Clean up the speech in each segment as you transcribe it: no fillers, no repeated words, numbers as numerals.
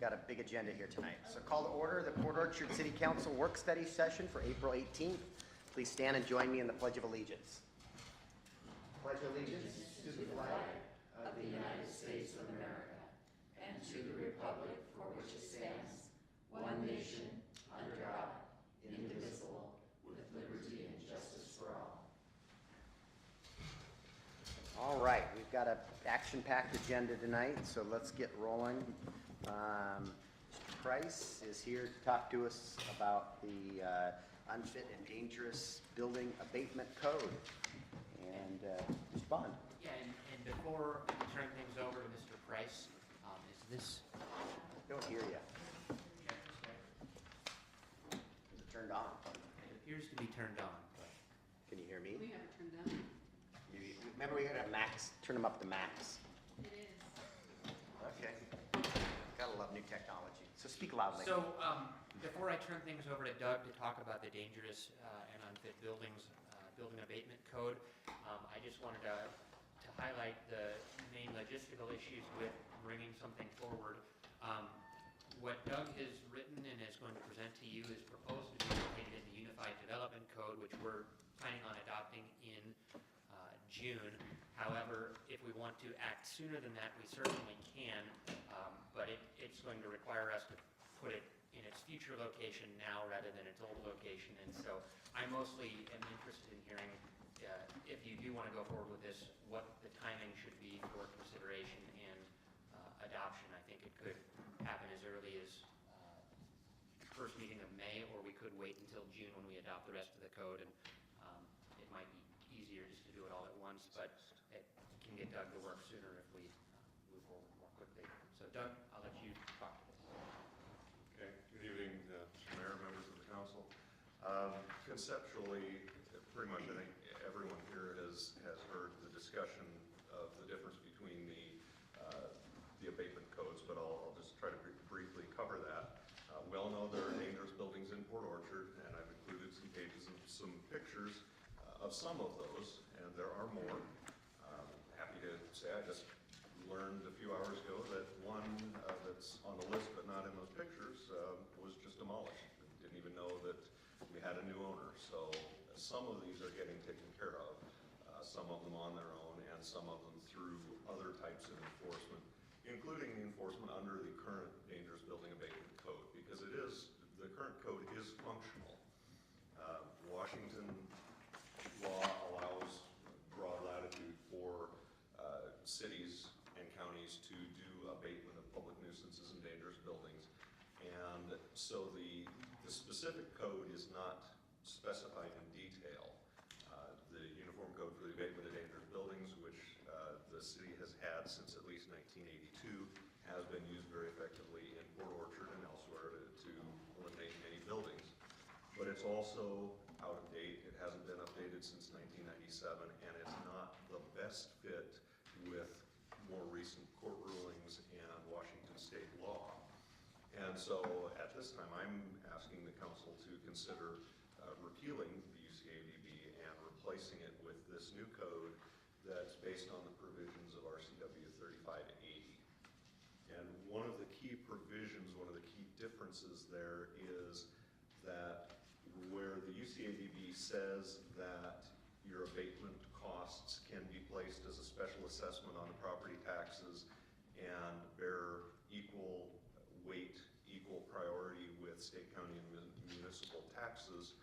got a big agenda here tonight. So call to order the Port Orchard City Council work study session for April 18th. Please stand and join me in the Pledge of Allegiance. Pledge allegiance to the flag of the United States of America and to the republic for which it stands, one nation, under God, indivisible, with liberty and justice for all. All right, we've got an action-packed agenda tonight, so let's get rolling. Mr. Price is here to talk to us about the unfit and dangerous building abatement code. And Mr. Bond. Yeah, and before we turn things over to Mr. Price, is this? Don't hear you. Is it turned on? It appears to be turned on. But Can you hear me? We have it turned down. Remember we had a max, turn them up to max. It is. Okay. Gotta love new technology. So speak loudly. So before I turn things over to Doug to talk about the dangerous and unfit buildings building abatement code, I just wanted to highlight the main logistical issues with bringing something forward. What Doug has written and is going to present to you is proposed to be located in the Unified Development Code, which we're planning on adopting in June. However, if we want to act sooner than that, we certainly can, but it's going to require us to put it in its future location now rather than its old location. And so I mostly am interested in hearing, if you do want to go forward with this, what the timing should be for consideration and adoption. I think it could happen as early as first meeting of May, or we could wait until June when we adopt the rest of the code, and it might be easier just to do it all at once, but it can get Doug to work sooner if we move forward more quickly. So Doug, I'll let you talk to this. Okay, good evening, Mr. Mayor, members of the council. Conceptually, pretty much I think everyone here has heard the discussion of the difference between the abatement codes, but I'll just try to briefly cover that. We all know there are dangerous buildings in Port Orchard, and I've included some pages and some pictures of some of those, and there are more. Happy to say I just learned a few hours ago that one that's on the list but not in those pictures was just demolished. Didn't even know that we had a new owner. So some of these are getting taken care of, some of them on their own, and some of them through other types of enforcement, including the enforcement under the current dangerous building abatement code, because the current code is functional. Washington law allows broad latitude for cities and counties to do abatement of public nuisances and dangerous buildings. And so the specific code is not specified in detail. The Uniform Code for the Abatement of Dangerous Buildings, which the city has had since at least 1982, has been used very effectively in Port Orchard and elsewhere to eliminate many buildings. But it's also out of date. It hasn't been updated since 1997, and it's not the best fit with more recent court rulings and Washington state law. And so at this time, I'm asking the council to consider repealing the UCADB and replacing it with this new code that's based on the provisions of RCW 3580. And one of the key provisions, one of the key differences there is that where the UCADB says that your abatement costs can be placed as a special assessment on the property taxes and bear equal weight, equal priority with state, county, and municipal taxes,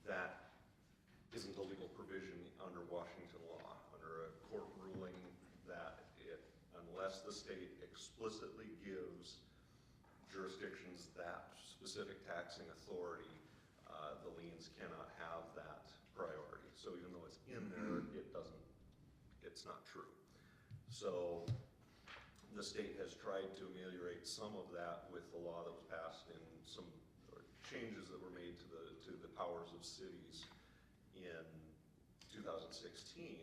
that isn't a legal provision under Washington law. Under a court ruling that unless the state explicitly gives jurisdictions that specific taxing authority, the liens cannot have that priority. So even though it's in there, it's not true. So the state has tried to ameliorate some of that with the law that was passed in some changes that were made to the powers of cities in 2016,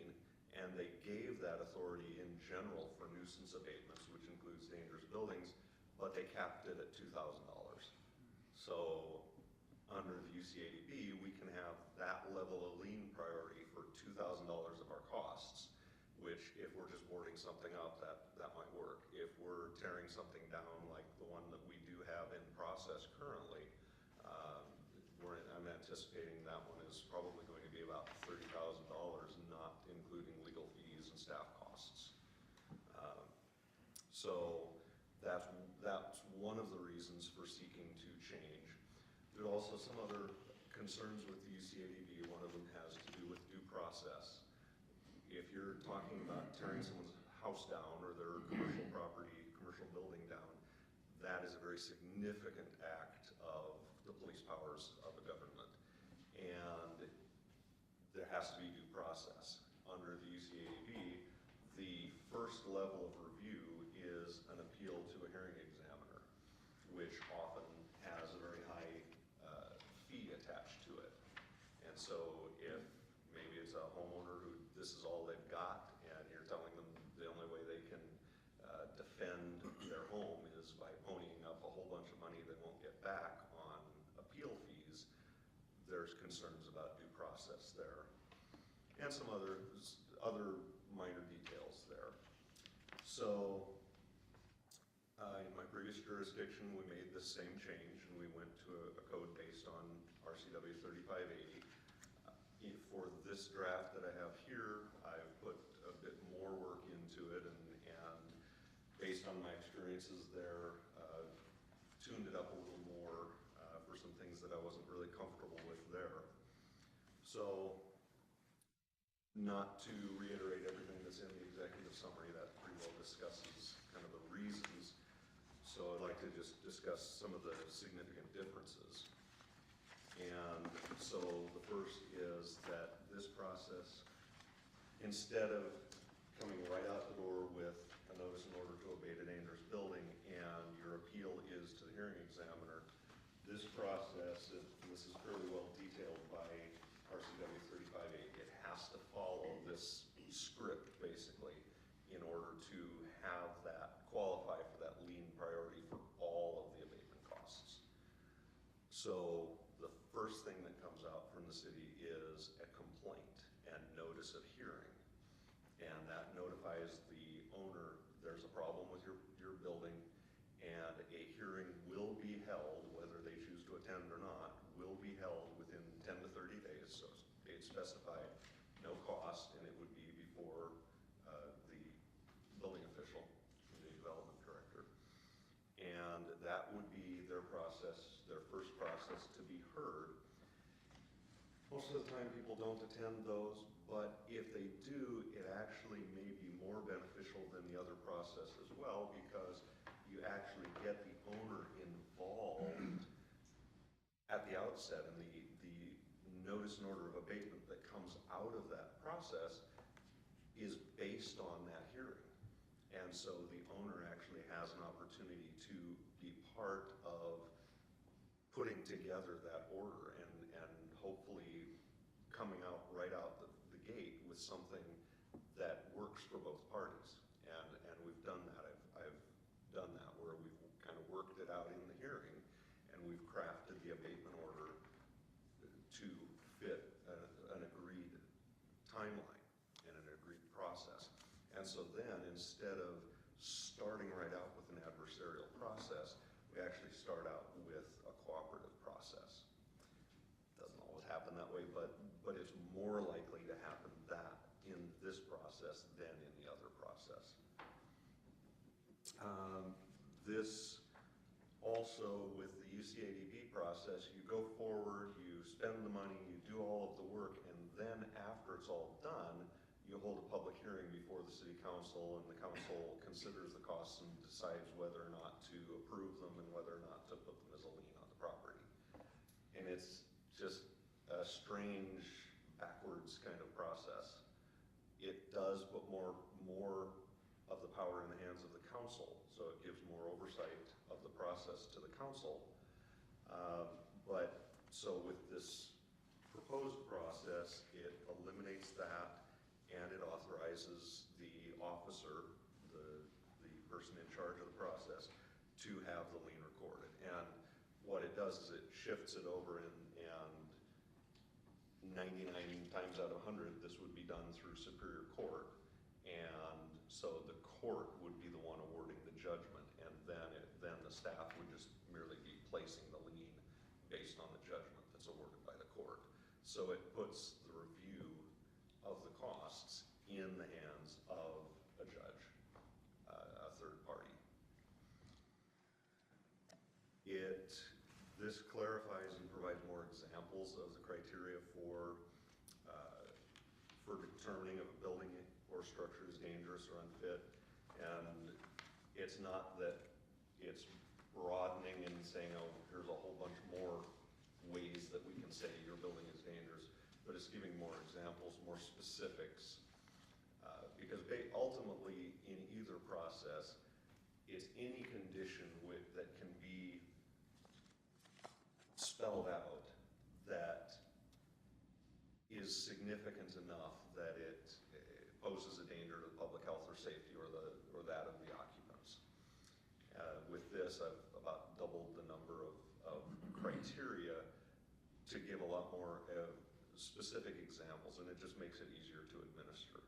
and they gave that authority in general for nuisance abatements, which includes dangerous buildings, but they capped it at $2,000. So under the UCADB, we can have that level of lien priority for $2,000 of our costs, which if we're just boarding something up, that might work. If we're tearing something down like staff costs. So that's one of the reasons for seeking to change. There are also some other concerns with the UCADB. One of them has to do with due process. If you're talking about tearing someone's house down or their commercial property, commercial building down, that is a very significant act of the police powers of a government. And there has to be due process. Under the UCADB, the first level of review is an appeal to a hearing examiner, which often has a very high fee attached to it. And so if maybe it's a homeowner who this is all they've got, and you're telling them the only way they can defend their home is by ponying up a whole bunch of money they won't get back on appeal fees, there's concerns about due process there. And some other minor details there. So in my previous jurisdiction, we made the same change, and we went to a code based on RCW 3580. For this draft that I have here, I've put a bit more work into it, and based on my experiences there, tuned it up a little more for some things that I wasn't really comfortable with there. So, not to reiterate everything that's in the executive summary, that pretty well discusses kind of the reasons. So I'd like to just discuss some of the significant differences. And so the first is that this process, instead of coming right out the door with a notice in order to abate a dangerous building and your appeal is to the hearing examiner, this process, and this is fairly well detailed by RCW 3580, it has to follow this script basically in order to have that qualify for that lien priority for all of the abatement costs. So the first thing that comes out from the city is a complaint and notice of hearing. And that notifies the owner there's a problem with your building, and a hearing will be held, whether they choose to attend or not, will be held within 10 to 30 days. So date specified, no cost, and it would be before the building official, the development director. And that would be their process, their first process to be heard. Most of the time people don't attend those, but if they do, it actually may be more beneficial than the other process as well, because you actually get the owner involved at the outset, and the notice and order of abatement that comes out of that process is based on that hearing. And so the owner actually has an opportunity to be part of putting together that order and hopefully coming out right out the gate with something that works for both parties. And we've done that. I've done that where we've kind of worked it out in the hearing, and we've crafted the abatement order to fit an agreed timeline and an agreed process. And so then, instead of starting right out with an adversarial process, we actually start out with a cooperative process. Doesn't always happen that way, but it's more likely to happen that in this process than in the other process. This also, with the UCADB process, you go forward, you spend the money, you do all of the work, and then after it's all done, you hold a public hearing before the city council, and the council considers the costs and decides whether or not to approve them and whether or not to put them as a lien on the property. And it's just a strange, backwards kind of process. It does put more of the power in the hands of the council, so it gives more oversight of the process to the council. But so with this proposed process, it eliminates that, and it authorizes the officer, the person in charge of the process, to have the lien recorded. And what it does is it shifts it over, and 99 times out of 100, this would be done through Superior Court. And so the court would be the one awarding the judgment, and then the staff would just merely be placing the lien based on the judgment that's awarded by the court. So it puts the review of the costs in the hands of of the criteria for determining if a building or structure is dangerous or unfit. And it's not that it's broadening and saying, oh, here's a whole bunch more ways that we can say your building is dangerous, but it's giving more examples, more specifics. Because ultimately, in either process, it's any condition that can be spelled out that is significant enough that it poses a danger to public health or safety or that of the occupants. With this, I've about doubled the number of criteria to give a lot more specific examples, and it just makes it easier to administer.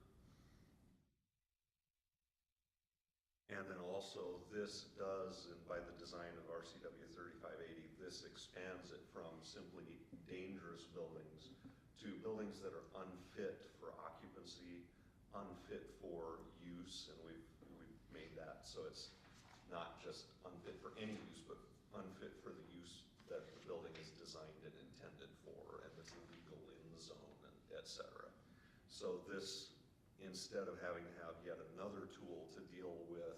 And then also this does, and by the design of RCW 3580, this expands it from simply dangerous buildings to buildings that are unfit for occupancy, unfit for use, and we've made that so it's not just unfit for any use, but unfit for the use that the building is designed and intended for, and it's illegal in the zone, and et cetera. So this, instead of having to have yet another tool to deal with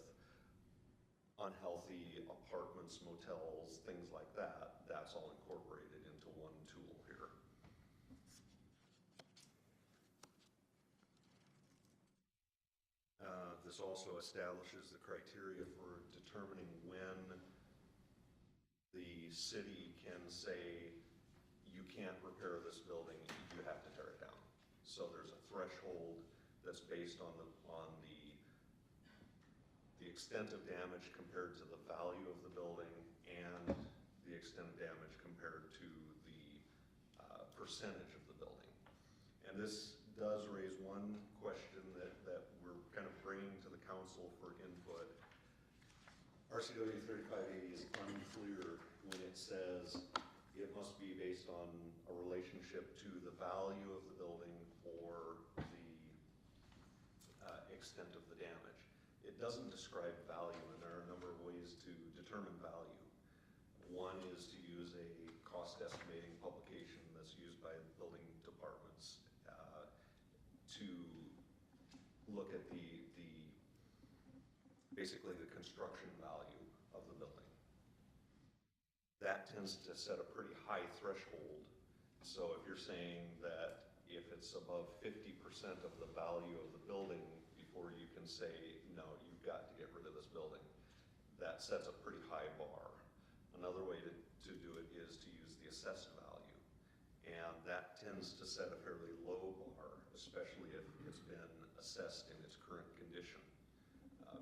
unhealthy apartments, motels, things like that, that's all incorporated into one tool here. This also establishes the criteria for determining when the city can say, you can't repair this building, you have to tear it down. So there's a threshold that's based on the extent of damage compared to the value of the building and the extent of damage compared to the percentage of the building. And this does raise one question that we're kind of bringing to the council for input. RCW 3580 is unclear when it says it must be based on a relationship to the value of the building or the extent of the damage. It doesn't describe value, and there are a number of ways to determine value. One is to use a cost estimating publication that's used by building departments to look at basically the construction value of the building. That tends to set a pretty high threshold. So if you're saying that if it's above 50% of the value of the building before you can say, no, you've got to get rid of this building, that sets a pretty high bar. Another way to do it is to use the assessed value. And that tends to set a fairly low bar, especially if it's been assessed in its current condition,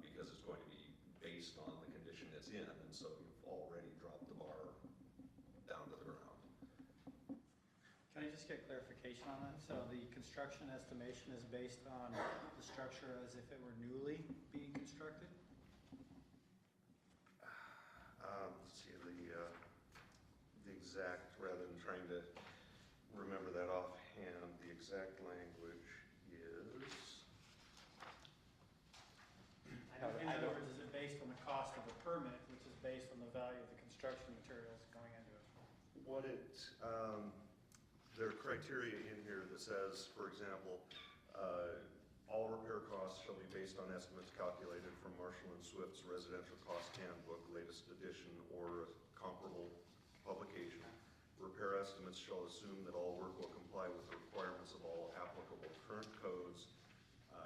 because it's going to be based on the condition it's in, and so you've already dropped the bar down to the ground. Can I just get clarification on that? So the construction estimation is based on the structure as if it were newly being constructed? Let's see, the exact, rather than trying to remember that offhand, the exact language is... In other words, is it based on the cost of the permit, which is based on the value of the construction materials going into it? What there are criteria in here that says, for example, all repair costs shall be based on estimates calculated from Marshall and Swift's Residential Cost Handbook, latest edition, or a comparable publication. Repair estimates shall assume that all work will comply with the requirements of all applicable current codes.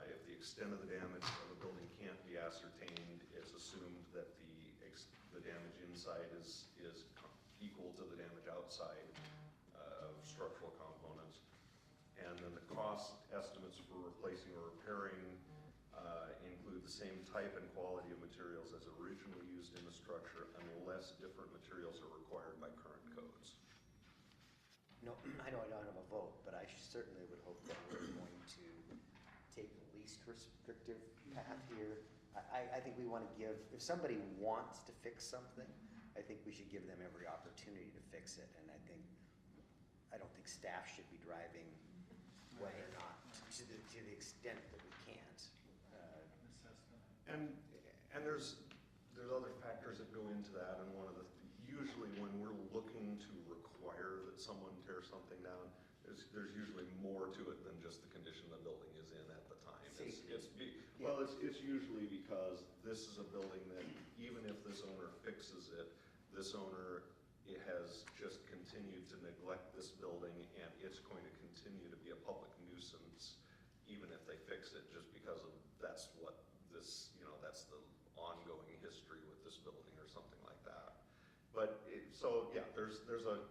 If the extent of the damage of the building can't be ascertained, it's assumed that the damage inside is equal to the damage outside of structural components. And then the cost estimates for replacing or repairing include the same type and quality of materials as originally used in the structure unless different materials are required by current codes. No, I know I don't have a vote, but I certainly would hope that we're going to take the least restrictive path here. I think we want to give, if somebody wants to fix something, I think we should give them every opportunity to fix it. And I don't think staff should be driving whether or not, to the extent that we can't. And there's other factors that go into that, and one of the usually when we're looking to require that someone tear something down, there's usually more to it than just the condition the building is in at the time. It's usually because this is a building that even if this owner fixes it, this owner has just continued to neglect this building, and it's going to continue to be a public nuisance even if they fix it, just because of that's what this, that's the ongoing history with this building or something like that. But so yeah, there's a.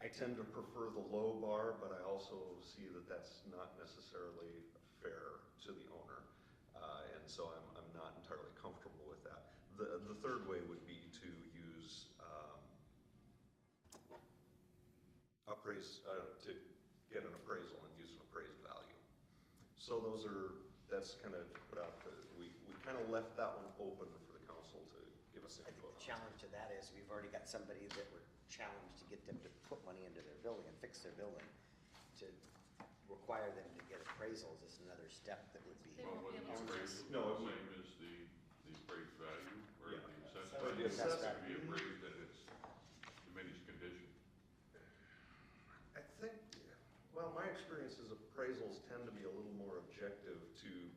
I tend to prefer the low bar, but I also see that that's not necessarily fair to the owner, and so I'm not entirely comfortable with that. The third way would be to use to get an appraisal and use an appraised value. So that's kind of put out. We kind of left that one open for the council to give us I think input the on. challenge to that is we've already got somebody that we're challenged to get them to put money into their building and fix their building. To require them to get appraisals is another step that would be. They won't be able to just- No, The same as the appraised value or Yeah. the assessed So value? the assessed It value. could be appraised at its diminished condition. I think, well, my experience is appraisals tend to be a little more objective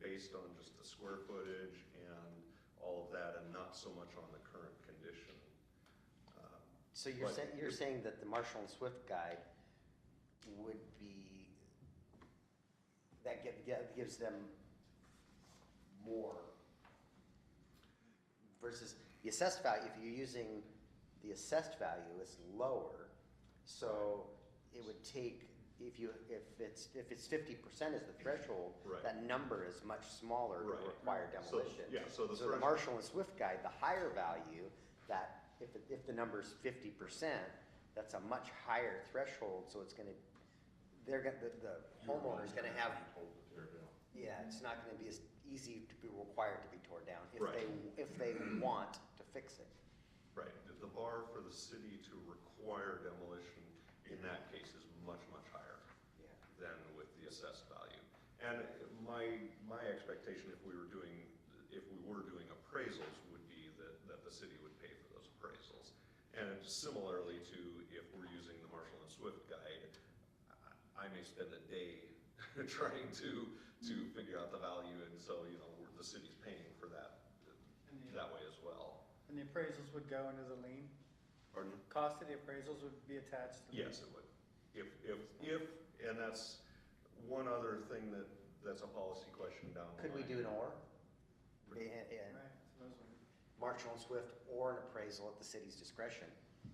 based on just the square footage and all of that, and not so much on the current condition. So you're But saying, that the Marshall and Swift guide would be, that gives them more versus the assessed value. If you're using the assessed value, it's lower, so it would take, if it's 50% is the threshold, Right. that number is much smaller to Right. require So, demolition. yeah, so the the threshold- Marshall and Swift guide, the higher value, that if the number's 50%, that's a much higher threshold, so it's gonna, the homeowner's gonna have, yeah, it's not gonna be as easy to be required to be torn down Right. if they want to fix it. Right, the bar for the city to require demolition in that case is much, much higher Yeah. than with the assessed value. And my expectation if we were doing appraisals would be that the city would pay for those appraisals. And similarly to if we're using the Marshall and Swift guide, I may spend a day trying to figure out the value, and so, the city's paying for that way as well. And the appraisals would go into the lien? Pardon? Cost of the appraisals would be attached to the lien? Yes, it would. And that's one other thing that's a policy question down the line. Could we do an or? Right, suppose we, Marshall and Swift or an appraisal at the city's discretion?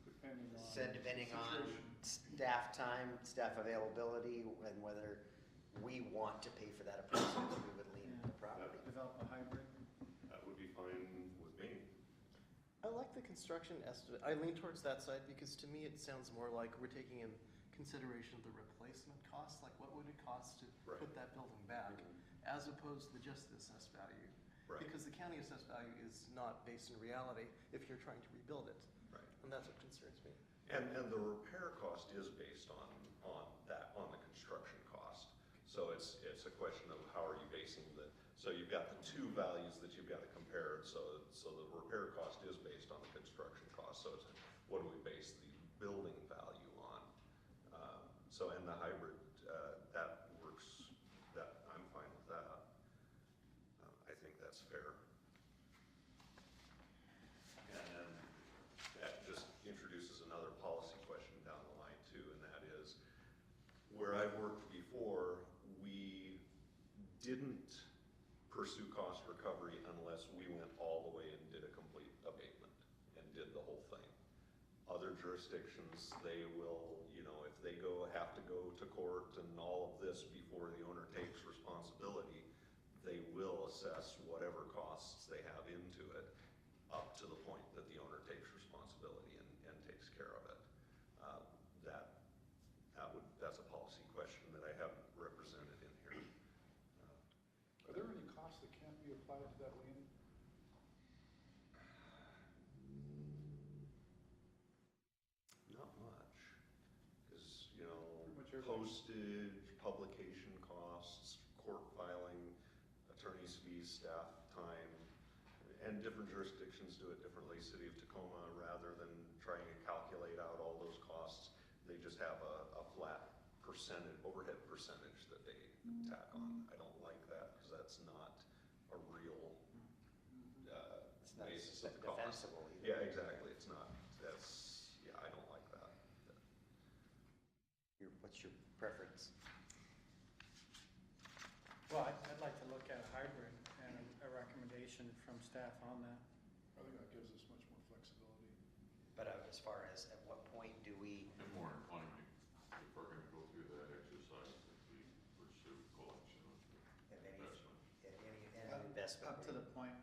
depending on. Said depending on situation. staff time, staff availability, and whether we want to pay for that appraisal, we would lean the property. Develop a hybrid. That would be fine with me. I like the construction estimate. I lean towards that side because to me it sounds more like we're taking in consideration the replacement cost, like what would it cost to Right. put that building back, as opposed to just the assessed value. Right. Because the county assessed value is not based in reality if you're trying to rebuild it. Right. And that's what concerns me. And the repair cost is based on the construction cost. So it's a question of how are you basing so you've got the two values that you've got to compare. So the repair cost is based on the construction cost. So it's what do we base the building value on? And the hybrid, that works, I'm fine with that. I think that's fair. And then that just introduces another policy question down the line too, and that is, where I've worked before, we didn't pursue cost recovery unless we went all the way and did a complete abatement and did the whole thing. Other jurisdictions, they will, if they have to go to court and all of this before the owner takes responsibility, they will assess whatever costs they have into it up to the point that the owner takes responsibility and takes care of it. That's a policy question that I haven't represented in here. Are there any costs that can't be applied to that lien? Not much, because, much everything. postage, publication costs, court filing, attorney's fees, staff time, And different jurisdictions do it differently. City of Tacoma, rather than trying to calculate out all those costs, they just have a flat percentage, overhead percentage that they tack on. I don't like that because that's not a real It's not basis of the cost. defensible either. Yeah, exactly. It's not. That's, yeah, I don't like that. What's your preference? Well, I'd like to look at a hybrid and a recommendation from staff on that. I think that gives us much more flexibility. But as far as at what point do we, I'm more inclined to, if we're gonna go through that exercise, that we pursue collection of if the any, investment. any investment? Up to the point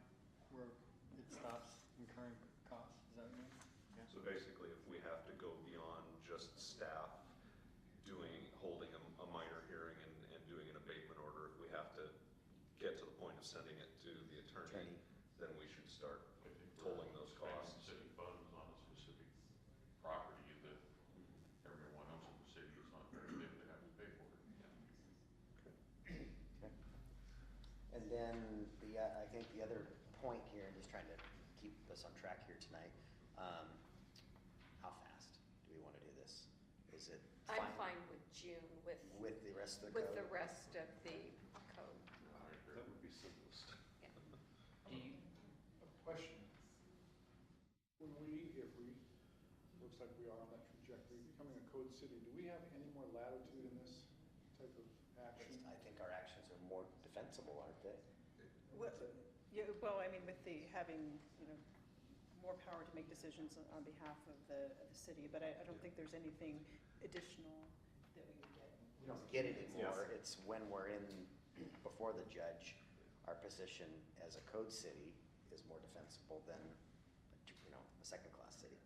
where it stops incurring costs, is that what you mean? So basically, if we have to go beyond just staff holding a minor hearing and doing an abatement order, if we have to get to the point of sending it to the attorney, then we should start I think we're tolling those spending costs. city funds on a specific property that everyone else in the city is not, they have to pay for it. Okay. And then I think the other point here, and just trying to keep us on track here tonight, how fast do we want to do this? Is it I'm fine with June with the rest of the with code? the rest of the code. That would be simplest. Do you, A question. If we, looks like we are on that trajectory, becoming a code city, do we have any more latitude in this type of action? I think our actions are more defensible, aren't they? Yeah, well, I mean, with the having, more power to make decisions on behalf of the city, but I don't think there's anything additional that we would get. We don't get it anymore. It's when we're in before the judge, our position as a code city is more defensible than, a second-class city.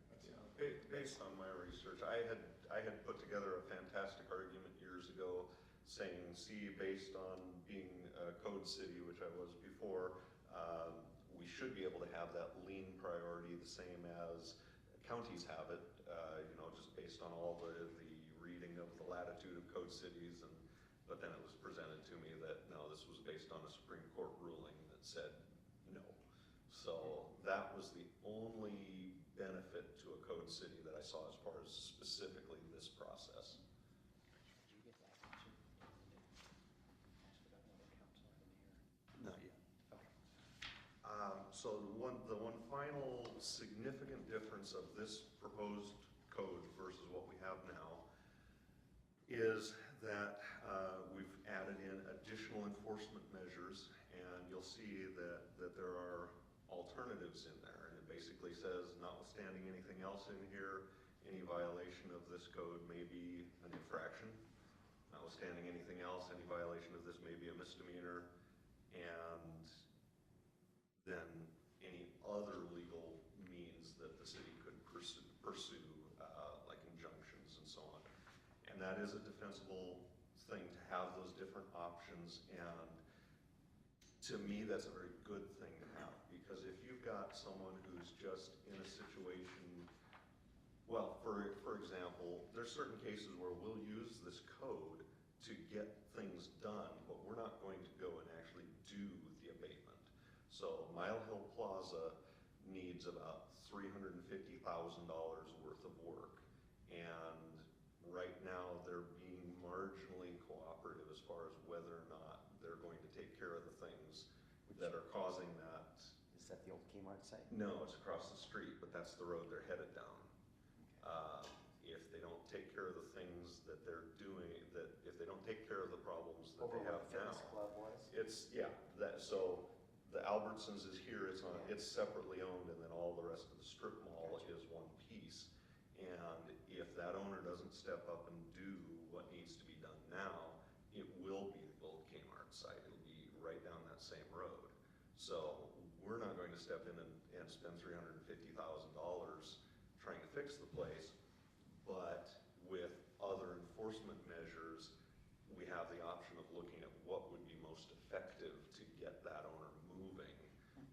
Based on my research, I had put together a fantastic argument years ago saying, see, based on being a code city, which I was before, we should be able to have that lien priority the same as counties have it, just based on all the reading of the latitude of code cities. But then it was presented to me that, no, this was based on a Supreme Court ruling that said no. So that was the only benefit to a code city that I saw as far as specifically this process. Did you get that? Not yet. So the one final significant difference of this proposed code versus what we have now is that we've added in additional enforcement measures, and you'll see that there are alternatives in there. And it basically says, notwithstanding anything else in here, any violation of this code may be an infraction. Notwithstanding anything else, any violation of this may be a misdemeanor. And then any other legal means that the city could pursue like injunctions and so on. And that is a defensible thing to have those different options, and to me that's a very good thing to have, because if you've got someone who's just in a situation, well, for example, there's certain cases where we'll use this code to get things done, but we're not going to go and actually do the abatement. So Mile Hill Plaza needs about $350,000 worth of work, and right now they're being marginally cooperative as far as whether or not they're going to take care of the things that are causing that. Is that the old Kmart site? No, it's across the street, but that's the road they're headed down. If they don't take care of the things that they're doing, if they don't take care of the problems that Over they where have the now. fitness club was? So the Albertsons is here, it's separately owned, and then all the rest of the strip mall is one piece. And if that owner doesn't step up and do what needs to be done now, it will be the old Kmart site. It'll be right down that same road. So we're not going to step in and spend $350,000 trying to fix the place, but with other enforcement measures, we have the option of looking at what would be most effective to get that owner moving.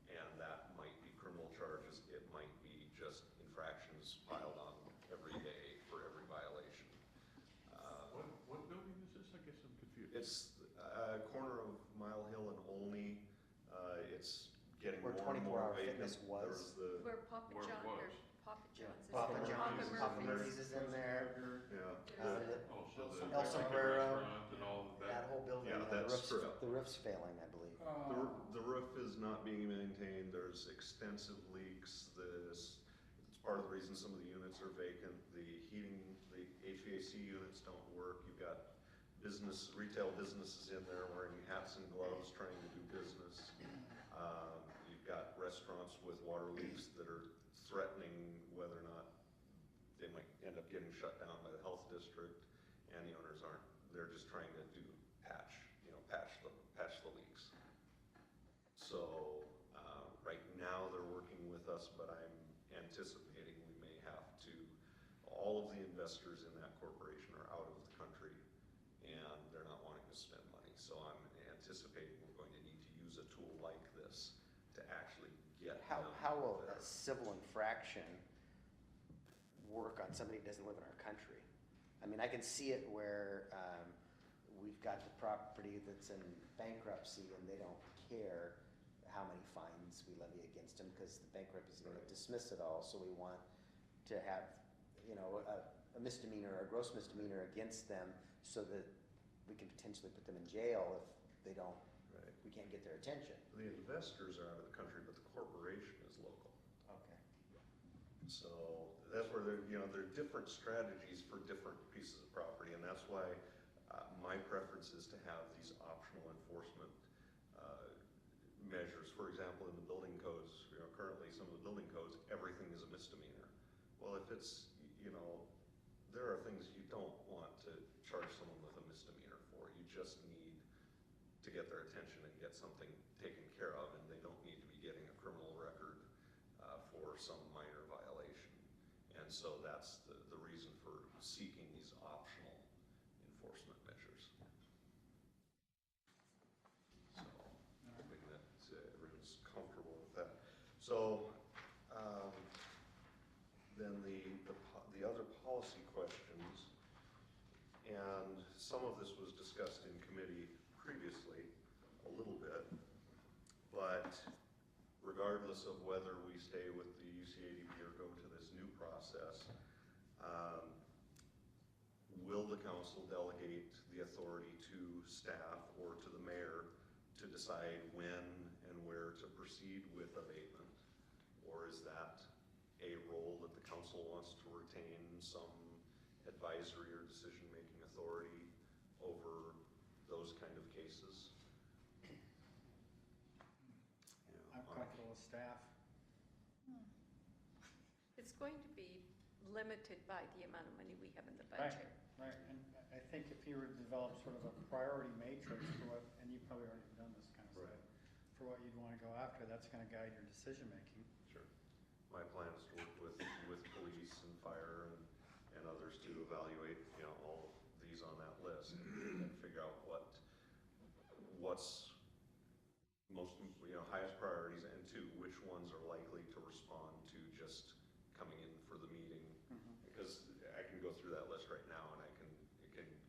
And that might be criminal charges, it might be just infractions piled on every day for every violation. What building is this? I guess I'm confused. It's a corner of Mile Hill and Olney. It's getting Where more and 24 more Hour abatement. Fitness was. There was the, Where Papa Where it John, was. or Papa John's is. Papa there. John's, Papa Murphy's. Murphy's is in there. yeah, Oh, so the El Mexican Sombrero. restaurant and all of That that? whole building, Yeah, the that's roof's, correct. the roof's failing, I believe. the roof is not being maintained, there's extensive leaks, it's part of the reason some of the units are vacant, the heating, the HVAC units don't work, you've got retail businesses in there wearing hats and gloves trying to do business. You've got restaurants with water leaks that are threatening whether or not they might end up getting shut down by the health district, and the owners aren't, they're just trying to patch the leaks. So, right now they're working with us, but I'm anticipating we may have to, all of the investors in that corporation are out of the country and they're not wanting to spend money. So I'm anticipating we're going to need to use a tool like this to actually get them How will a there. civil infraction work on somebody who doesn't live in our country? I mean, I can see it where we've got the property that's in bankruptcy and they don't care how many fines we levy against them because the bankruptcy is going to dismiss it all. So we want to have, a misdemeanor or a gross misdemeanor against them so that we can potentially put them in jail if they don't, Right. we can't get their attention. The investors are out of the country, but the corporation is local. Okay. So that's where there are different strategies for different pieces of property, and that's why my preference is to have these optional enforcement measures. For example, in the building codes, currently some of the building codes, everything is a misdemeanor. Well, if it's, there are things you don't want to charge someone with a misdemeanor for. You just need to get their attention and get something taken care of, and they don't need to be getting a criminal record for some minor violation. And so that's the reason for seeking these optional enforcement measures. So, hoping that everyone's comfortable with that. So, then the other policy questions, and some of this was discussed in committee previously, a little bit, but regardless of whether we stay with the UCADB or go to this new process, will the council delegate the authority to staff or to the mayor to decide when and where to proceed with abatement? Or is that a role that the council wants to retain some advisory or decision-making authority over those kind of cases? I'm comfortable with staff. It's going to be limited by the amount of money we have in the Right, budget. right, and I think if you were to develop sort of a priority matrix for what, and you've probably already done this kind of Right. stuff, for what you'd wanna go after, that's gonna guide your decision-making. Sure. My plan is to work with police and fire and others to evaluate, all of these on that list and figure out what's most, highest priorities, and two, which ones are likely to respond to just coming in for the meeting. Because I can go through that list right now and it can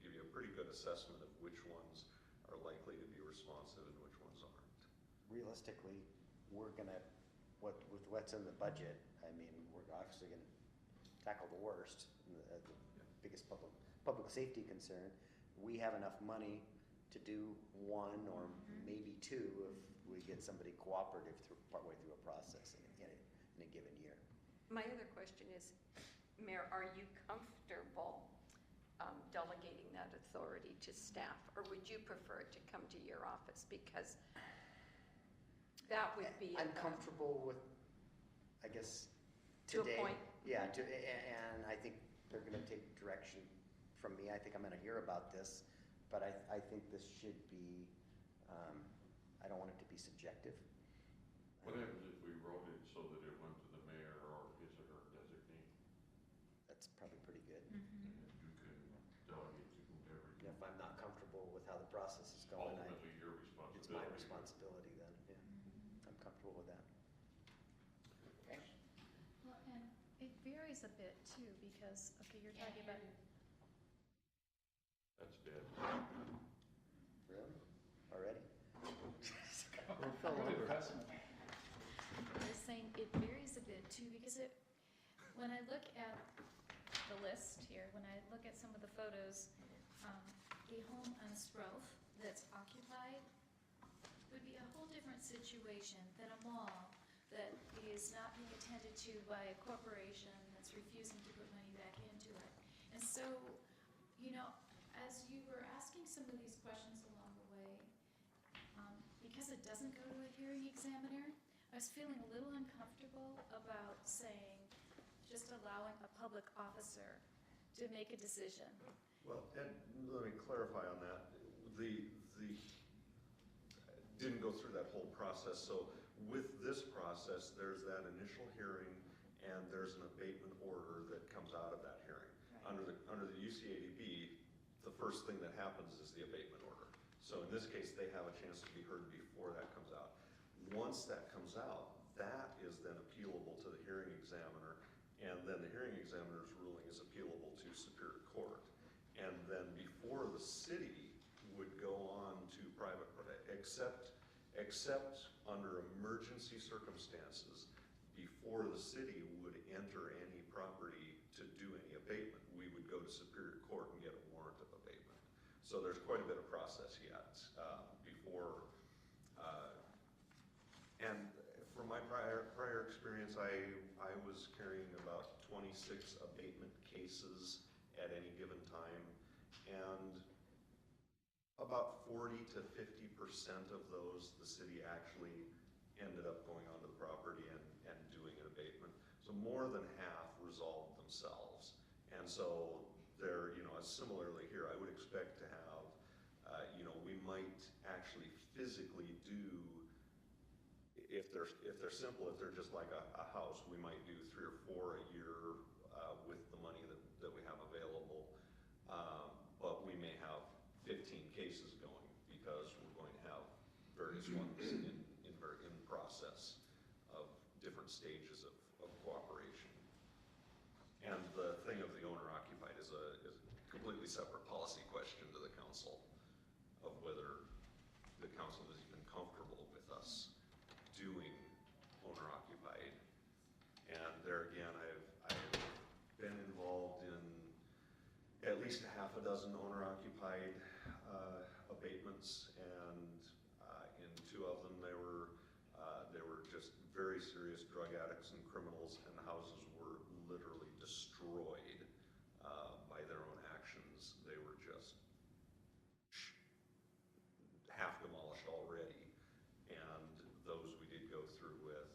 give you a pretty good assessment of which ones are likely to be responsive and which ones aren't. Realistically, we're gonna, with what's in the budget, I mean, we're obviously gonna tackle the worst, the biggest public safety concern. We have enough money to do one or maybe two if we get somebody cooperative partway through a process in a given year. My other question is, Mayor, are you comfortable delegating that authority to staff? Or would you prefer it to come to your office? Because that would be. I'm comfortable with, I guess, To a today. point. Yeah, and I think they're gonna take direction from me. I think I'm gonna hear about this, but I think this should be, I don't want it to be subjective. What happens if we wrote it so that it went to the mayor or his or her designee? That's probably pretty good. And you can delegate to whomever you. If I'm not comfortable with how the process is going, Ultimately, your it's my responsibility. responsibility then, yeah. I'm comfortable with that. Okay. Well, and it varies a bit too, because, okay, you're talking about, That's dead. Really? Already? Good assessment. when I look at the list here, when I look at some of the photos, a home on Sprout that's occupied would be a whole different situation than a mall that is not being attended to by a corporation that's refusing to put money back into it. And so, you know, as you were asking some of these questions along the way, because it doesn't go to a hearing examiner, I was feeling a little uncomfortable about saying, just allowing a public officer to make a decision. Well, and let me clarify on that. The didn't go through that whole process. So with this process, there's that initial hearing and there's an abatement order that comes out of that hearing. Right. Under the UCADB, the first thing that happens is the abatement order. So in this case, they have a chance to be heard before that comes out. Once that comes out, that is then appealable to the hearing examiner, and then the hearing examiner's ruling is appealable to Superior Court. And then before the city would go on to private, except under emergency circumstances, before the city would enter any property to do any abatement, we would go to Superior Court and get a warrant of abatement. So there's quite a bit of process yet before. And from my prior experience, I was carrying about 26 abatement cases at any given time, and about 40 to 50% of those, the city actually ended up going onto the property and doing an abatement. So more than half resolved themselves. And so there, you know, similarly here, I would expect to have, we might actually physically do, if they're simple, if they're just like a house, we might do 3 or 4 a year with the money that we have available. But we may have 15 cases going because we're going to have various ones in process of different stages of cooperation. And the thing of the owner occupied is a completely separate policy question to the council of whether the council is even comfortable with us doing owner occupied. And there again, I've been involved in at least a half a dozen owner occupied abatements, and in 2 of them they were just very serious drug addicts and criminals, and the houses were literally destroyed by their own actions. They were just half demolished already, and those we did go through with.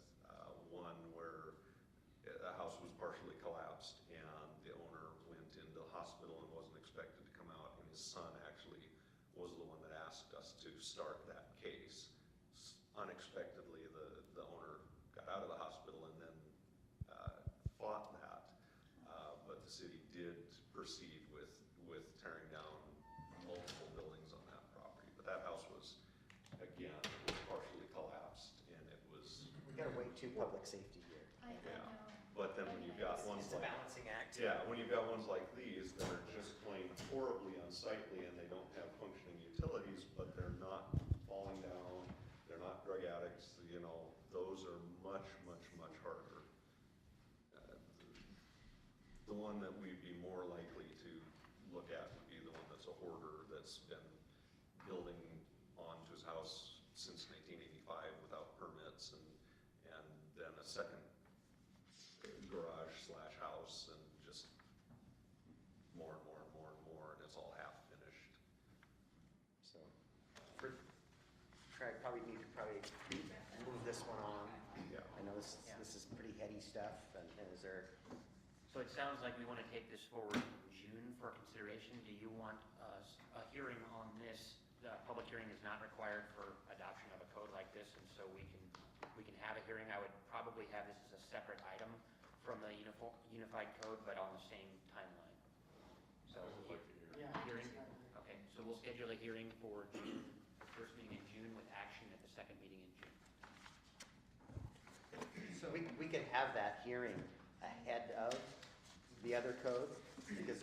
One where a house was partially collapsed and the owner went into the hospital and wasn't expected to come out, and his son actually was the one that asked us to start that case. Unexpectedly, the owner got out of the hospital and then fought that, but the city did proceed with tearing down multiple buildings on that property. But that house was, again, partially collapsed, and it was. We gotta wait 2 public safety here. I Yeah. know. But then when you've got ones It's a like. balancing act. Yeah, when you've got ones like these that are just plain horribly unsightly and they don't have functioning utilities, but they're not falling down, they're not drug addicts, those are much, much, much harder. The one that we'd be more likely to look at would be the one that's a hoarder that's been building onto his house since 1985 without permits, and then a second garage / house, and just more and more and more and more, and it's all half finished. So, probably need to move this one on. Yeah. I know this is pretty heady stuff, and is there, So it sounds like we want to take this forward in June for consideration. Do you want a hearing on this? The public hearing is not required for adoption of a code like this, and so we can have a hearing. I would probably have this as a separate item from the unified code, but on the same timeline. So I would like to hear. hearing, okay, so we'll schedule a hearing for June, first meeting in June, with action at the second meeting in June. so we could have that hearing ahead of the other code, because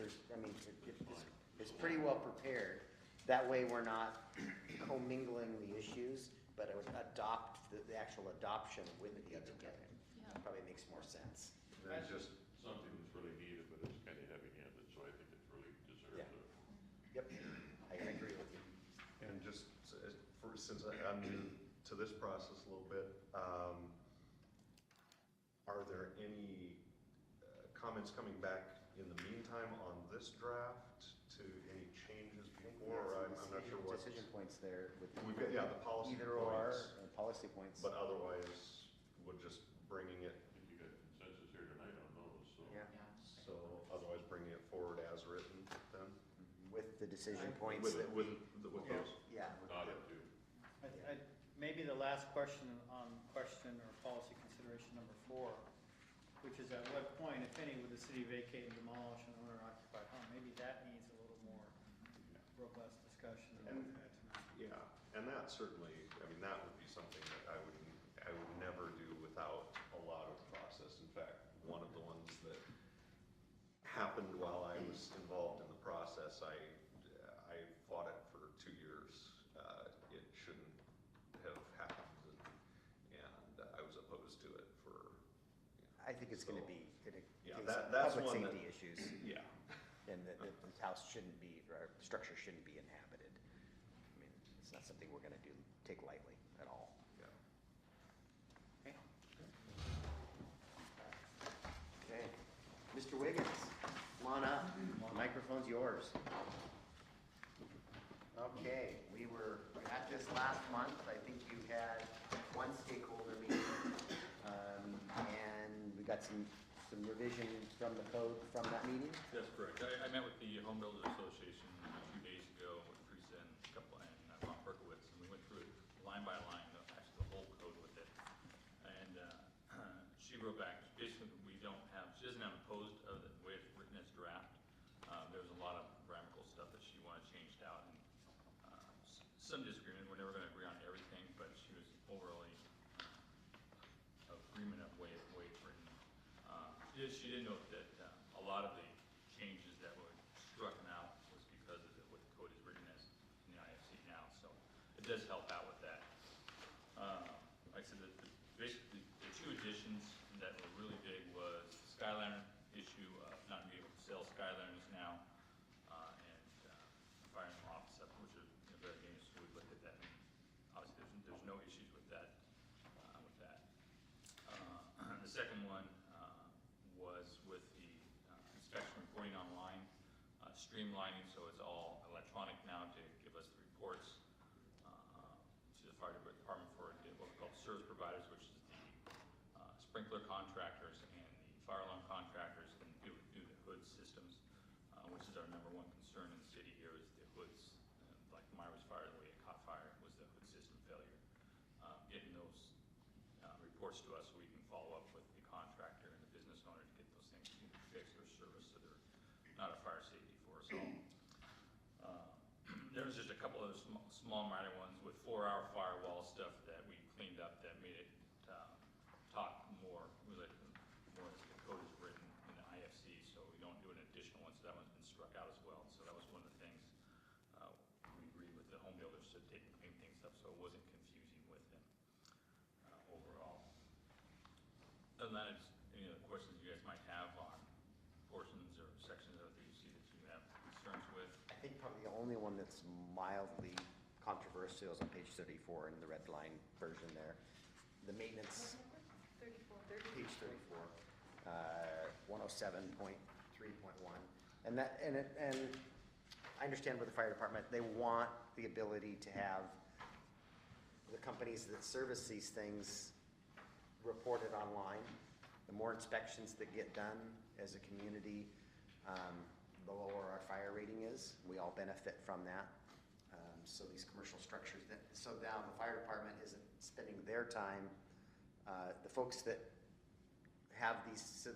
it's pretty well prepared. That way we're not commingling the issues, but it would adopt the actual adoption with the other code. Yeah. Probably makes more sense. And then just Something since I'm new to this process a little bit, are there any comments coming back in the meantime on this draft to any changes before? Or I'm not sure what. Decision points there with. We've got, yeah, the policy Either or, points, policy points. but otherwise, we're just bringing it, I think you got consensus here tonight on those, so. Yeah. so otherwise bringing it forward as written then? With the decision points With, that with, we, with Yeah. those? yeah. with Not the- it too. Maybe the last question on question or policy consideration number 4, which is at what point, if any, would the city vacate and demolish an owner-occupied home? Maybe that needs a little more robust discussion than we've had tonight. Yeah, and that certainly, I mean, that would be something that I would never do without a lot of process. In fact, one of the ones that happened while I was involved in the process, I fought it for 2 years. It shouldn't have happened, and I was opposed to it for, I think it's gonna be, Yeah, case that's public one safety that- issues, yeah. and that the house shouldn't be, or structure shouldn't be inhabited. I mean, it's not something we're gonna take lightly at all. Yeah. Okay, Mr. Wiggins, come on up, the microphone's yours. Okay, we were at this last month, I think you had one stakeholder meeting, and we got some revisions from the code from that meeting. That's correct. I met with the Home Builders Association 2 days ago with Teresa and a couple, and Ron Perkowitz, and we went through it line by line, actually the whole code with it. And she wrote back, basically, we don't have, she doesn't have opposed of the way it's written as draft. There's a lot of grammatical stuff that she wanted changed out, and some disagreement. We're never going to agree on everything, but she was overly agreement of way it's written. She did note that a lot of the changes that were struck out was because of what the code is written as in the IFC now, so it does help out with that. Like I said, basically the 2 additions that were really big was the Skyliner issue of not being able to sell Skyliners now, and fire and office stuff, which are very dangerous, so we looked at that. Obviously, there's no issues with that. The second one was with the inspection reporting online, streamlining, so it's all electronic now to give us the reports to the fire department for what we call service providers, which is the sprinkler contractors and the fire alarm contractors, and do the hood systems, which is our #1 concern in the city here is the hoods. Like Myers Fire, the way it caught fire was the hood system failure. Getting those reports to us so we can follow up with the contractor and the business owner to get those things either fixed or serviced, so they're not a fire safety for us all. There was just a couple of small minor ones with 4-hour firewall stuff that we cleaned up that made it talk more as the code is written in the IFC, so we don't do an additional one, so that one's been struck out as well. So that was one of the things we agreed with the home builders to clean things up so it wasn't confusing with them overall. Other than that, any other questions you guys might have on portions or sections of the UC that you have concerns with? I think probably the only one that's mildly controversial is on page 34 in the red line version there. The maintenance, 34. page 34, 107.3.1. And I understand with the fire department, they want the ability to have the companies that service these things reported online. The more inspections that get done as a community, the lower our fire rating is. We all benefit from that. So these commercial structures, so now the fire department isn't spending their time, the folks that have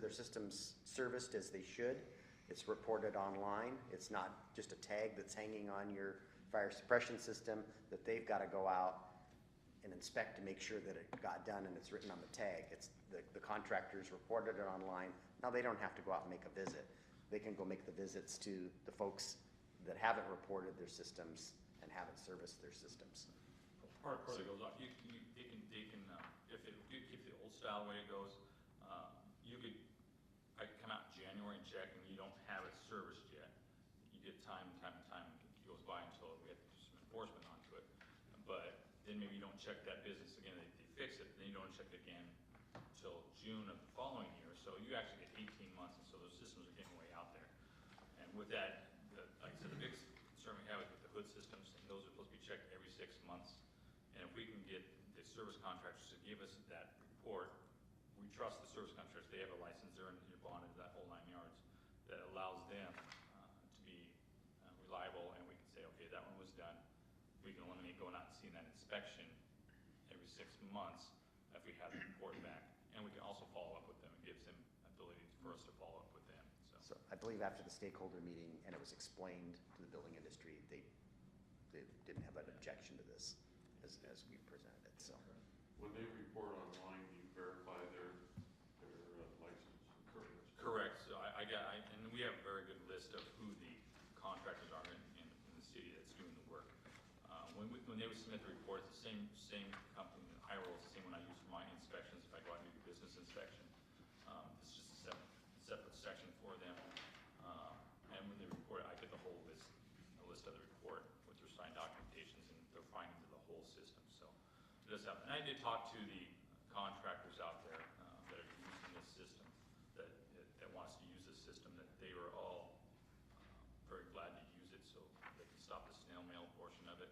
their systems serviced as they should, it's reported online. It's not just a tag that's hanging on your fire suppression system that they've got to go out and inspect to make sure that it got done and it's written on the tag. It's the contractors reported it online. Now they don't have to go out and make a visit. They can go make the visits to the folks that haven't reported their systems and haven't serviced their systems. Part of it goes off. They can if it do keep the old style way it goes, I could come out in January and check and you don't have it serviced yet. You get time and time, it goes by until we have to do some enforcement onto it. But then maybe you don't check that business again, they fix it, then you don't check it again until June of the following year. So you actually get 18 months, and so those systems are getting way out there. And with that, like I said, the biggest concern we have is with the hood systems, and those are supposed to be checked every 6 months. And if we can get the service contractors to give us that report, we trust the service contractors, they have a license, they're bonded, that whole 9 yards, that allows them to be reliable, and we can say, okay, that one was done. We can eliminate going out and seeing that inspection every 6 months if we have the report back. And we can also follow up with them. It gives them ability for us to follow up with them, so. So I believe after the stakeholder meeting, and it was explained to the building industry, they didn't have an objection to this as we presented it, so. When they report online, you verify their license and permits. Correct, so and we have a very good list of who the contractors are in the city that's doing the work. When they would submit the report, it's the same company, iRoll is the same one I use for my inspections, if I go out and do the business inspection. It's just a separate section for them. And when they report, I get the whole list, a list of the report with their signed documentations and their findings of the whole system, so. It does happen. And I did talk to the contractors out there that are using this system, that want us to use this system, that they were all very glad to use it, so they can stop the snail mail portion of it,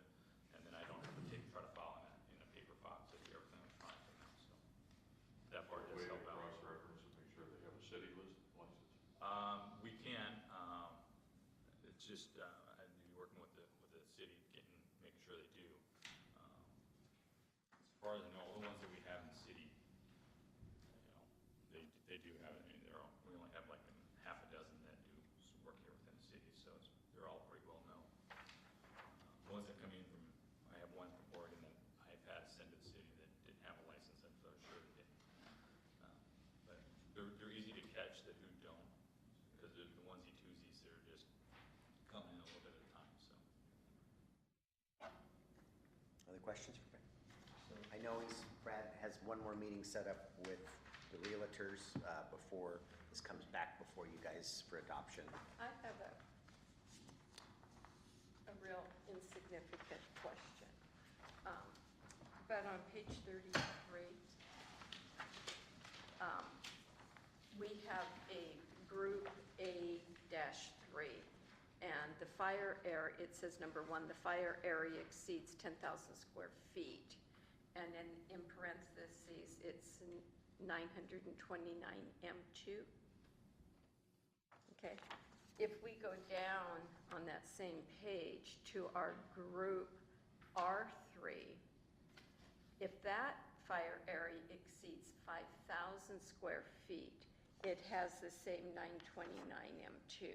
and then I don't have to try to file in a paper file, so do everything electronically now, so. That part does Way to help out. cross-reference and make sure they have a city license. We can, it's just, I'd be working with the city, making sure they do. As far as I know, all the ones that we have in the city, they do have it. I mean, we only have like half a dozen that do some work here within the city, so they're all pretty well known. The ones that come in from, I have one from Oregon that I've had sent to the city that didn't have a license, and so I'm sure they didn't. But they're easy to catch that who don't, because they're the onesie-twosies that are just coming in a little bit at a time, so. Other questions for Brad? I know Brad has one more meeting set up with the realtors before this comes back before you guys for adoption. I have a real insignificant question. But on page 33, we have a group A-3, and the fire area, it says number 1, the fire area exceeds 10,000 square feet. And then in parentheses, it's 929 M2. Okay, if we go down on that same page to our group R3, if that fire area exceeds 5,000 square feet, it has the same 929 M2.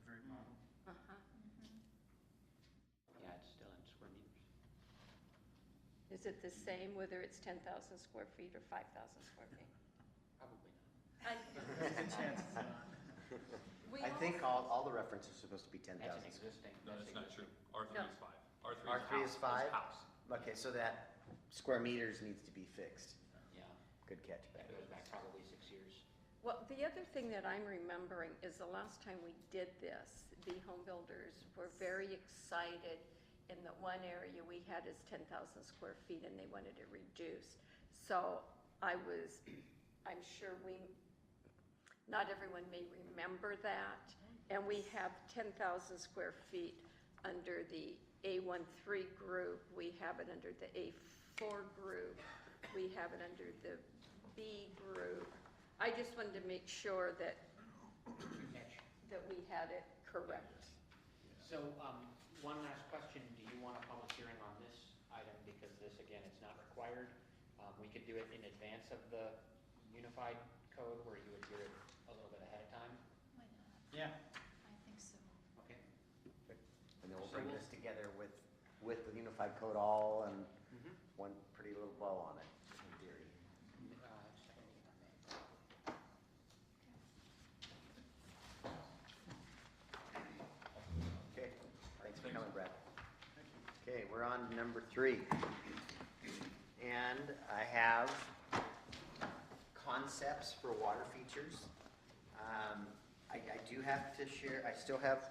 Very model. Uh-huh. Yeah, it's still in square meters. Is it the same whether it's 10,000 square feet or 5,000 square feet? Probably not. Good chances not. I think all the references are supposed to be 10,000. That's an existing. No, that's not true. R3 No. is 5. R3 R3 is house. 5? House. Okay, so that square meters needs to be fixed. Yeah, Good catch, that Brad. goes back probably 6 years. Well, the other thing that I'm remembering is the last time we did this, the home builders were very excited in the one area we had is 10,000 square feet and they wanted it reduced. So I'm sure not everyone may remember that. And we have 10,000 square feet under the A13 group. We have it under the A4 group. We have it under the B group. I just wanted to make sure that we had it correct. So, one last question, do you want a public hearing on this item? Because this, again, it's not required. We could do it in advance of the unified code where you would hear it a little bit ahead of time. Why not? Yeah. I think so. Okay. And then we'll bring this together with the unified code all and one pretty little bow on it, in theory. Okay, thanks for coming, Brad. Okay, we're on to number 3. And I have concepts for water features. I do have to share, I still have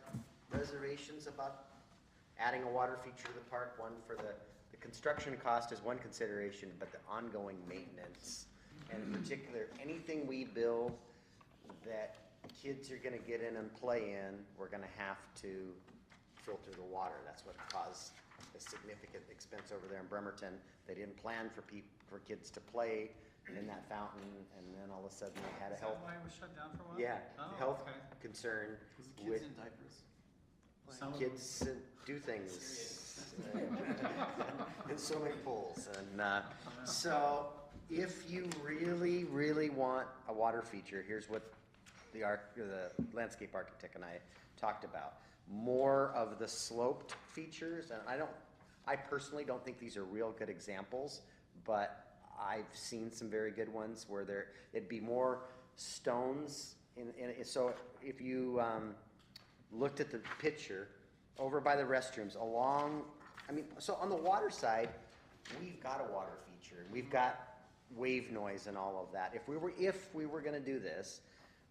reservations about adding a water feature to the park, one for the construction cost is one consideration, but the ongoing maintenance, and in particular, anything we build that kids are gonna get in and play in, we're gonna have to filter the water. That's what caused a significant expense over there in Bremerton. They didn't plan for kids to play in that fountain, and then all of a sudden they had a Is that health, why it was shut down for a while? yeah, Oh, health okay. concern Was the kids with in diapers? Some of them- kids do things in swimming pools. And so if you really, really want a water feature, here's what the landscape architect and I talked about. More of the sloped features, and I personally don't think these are real good examples, but I've seen some very good ones where it'd be more stones. So if you looked at the picture over by the restrooms so on the water side, we've got a water feature. We've got wave noise and all of that. If we were gonna do this,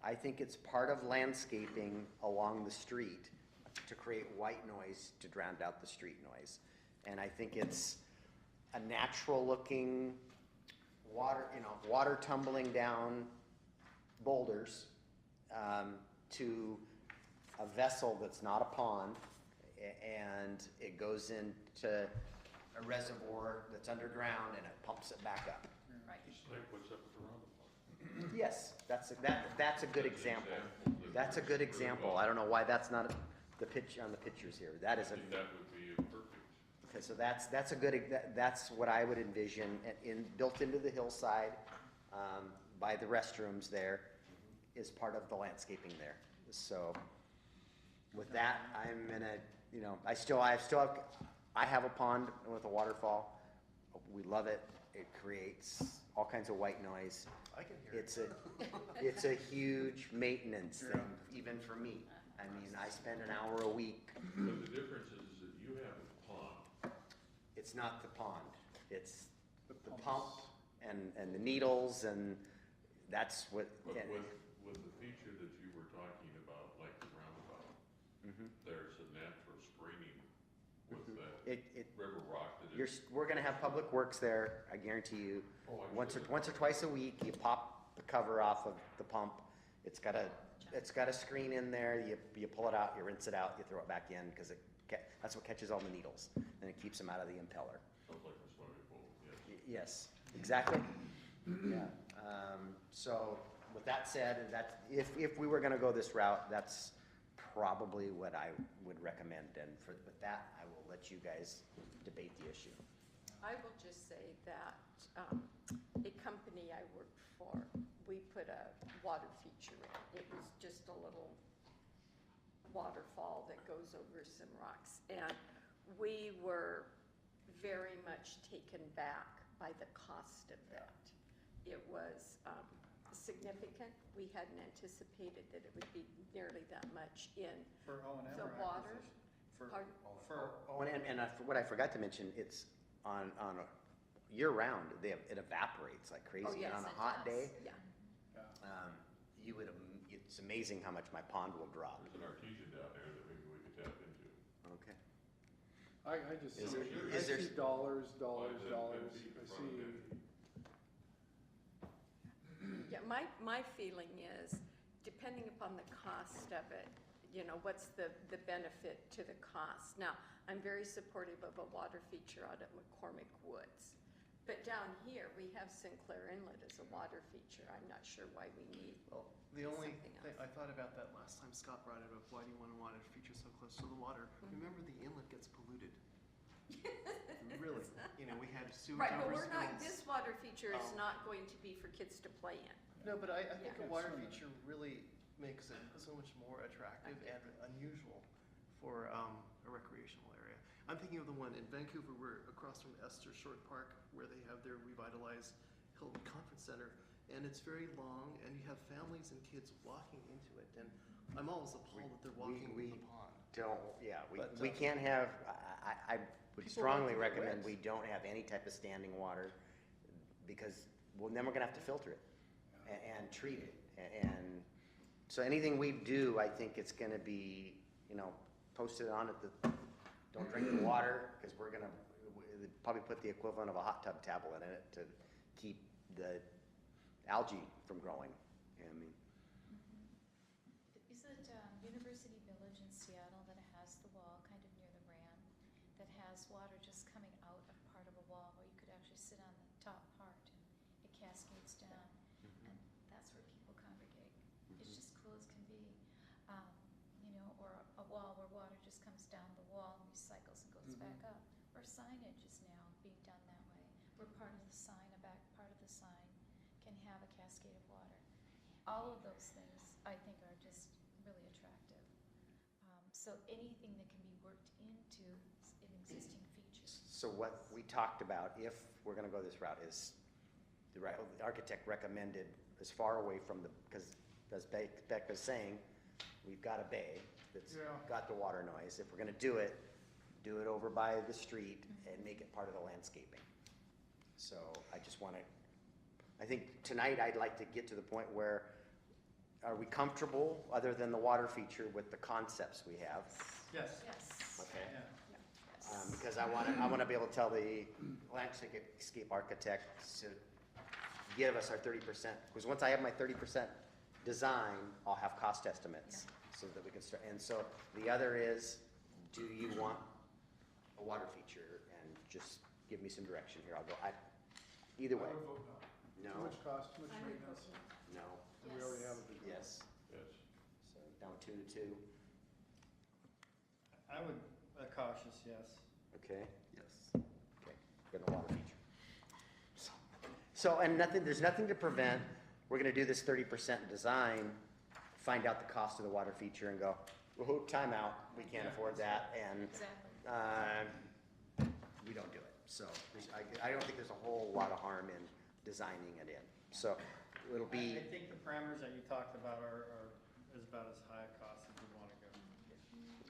I think it's part of landscaping along the street to create white noise to drown out the street noise. And I think it's a natural looking water tumbling down boulders to a vessel that's not a pond, and it goes into a reservoir that's underground and it pumps it back up. Right. Just like what's up at the roundabout. Yes, that's a good example. That's a good example. I don't know why that's not the pitch on the pictures here. That I is think that would be a perfect. okay, so that's what I would envision, built into the hillside, by the restrooms there, is part of the landscaping there. So with that, I'm gonna, I have a pond with a waterfall. We love it. It creates all kinds of white noise. I can hear it. It's a huge maintenance thing, even for me. I mean, I spend an hour a week. But the difference is that you have a pond. It's not the pond. It's the pump and the needles, and that's what. But with the feature that you were talking about, like the roundabout, there's a natural screening with that river rock that is. We're gonna have Public Works there, I guarantee you. Oh, I'm Once sure. or twice a week, you pop the cover off of the pump. It's got a screen in there. You pull it out, you rinse it out, you throw it back in, because that's what catches all the needles, and it keeps them out of the impeller. Sounds like a swimming pool, yes. Yes, exactly. Yeah. So with that said, if we were gonna go this route, that's probably what I would recommend. And with that, I will let you guys debate the issue. I will just say that a company I worked for, we put a water feature in. It was just a little waterfall that goes over some rocks. And we were very much taken back by the cost of that. It was significant. We hadn't anticipated that it would be nearly that much in For O and M the or water. acquisition? Pardon? What I forgot to mention, it's on a year-round, it evaporates like crazy. Oh, yes, And on it a hot does. day, Yeah. it's amazing how much my pond will drop. There's an artesian down there that maybe we could tap into. Okay. I just Is see, there- I is there- see dollars, Why dollars, is that dollars. 10 feet I in front of see, 10 feet? Yeah, my feeling is, depending upon the cost of it, what's the benefit to the cost? Now, I'm very supportive of a water feature out at McCormick Woods. But down here, we have Sinclair Inlet as a water feature. I'm not sure why we need. Well, the only Something thing, else. I thought about that last time Scott brought it up, why do you want to feature so close to the water? Remember, the inlet gets polluted. Really, we had sewage Right, but we're not, overspills. this water feature is Oh. not going to be for kids to play in. No, but I think Yeah. a water feature really makes it so much more attractive and unusual for a recreational area. I'm thinking of the one in Vancouver, where across from Esther Short Park, where they have their revitalized Hilton Conference Center, and it's very long, and you have families and kids walking into it, and I'm always appalled that they're walking we- in the pond. We But, can't have, I would People strongly like to get recommend wet. we don't have any type of standing water, because, well, then we're gonna have to filter it and treat it. And so anything we do, I think it's gonna be, posted on it that, don't drink the water, because they'd probably put the equivalent of a hot tub tablet in it to keep the algae from growing. I mean, Is it University Village in Seattle that has the wall kind of near the Ram, that has water just coming out of part of a wall where you could actually sit on the top part and it cascades down, and that's where people congregate. It's just cool as can be. You know, or a wall where water just comes down the wall and recycles and goes back up. Or signage is now being done that way, where part of the sign, a back part of the sign, can have a cascade of water. All of those things, I think, are just really attractive. So anything that can be worked into an existing feature. so what we talked about, if we're gonna go this route, is the architect recommended as far away from the, because as Beck was saying, we've got a bay that's got the water noise. If we're gonna do it over by the street and make it part of the landscaping. So I just wanna, I think tonight I'd like to get to the point where, are we comfortable, other than the water feature, with the concepts we have? Yes. Yes. Okay. Yeah. Because I wanna be able to tell the landscape architect to give us our 30%, because once I have my 30% design, I'll have cost estimates, so that we can start. And so the other is, do you want a water feature? And just give me some direction here, I'll go, either way. I would vote no. No, Too much cost, too much maintenance, no, and we already have a big. yes, Yes. so down 2 to 2, I would, a cautious yes. okay? Yes. Okay, got a water feature. So, and there's nothing to prevent, we're gonna do this 30% design, find out the cost of the water feature and go, whoa, timeout, we can't afford that, and, Exactly. we don't do it. So, I don't think there's a whole lot of harm in designing it in. So, it'll be, I think the parameters that you talked about is about as high a cost as we wanna go.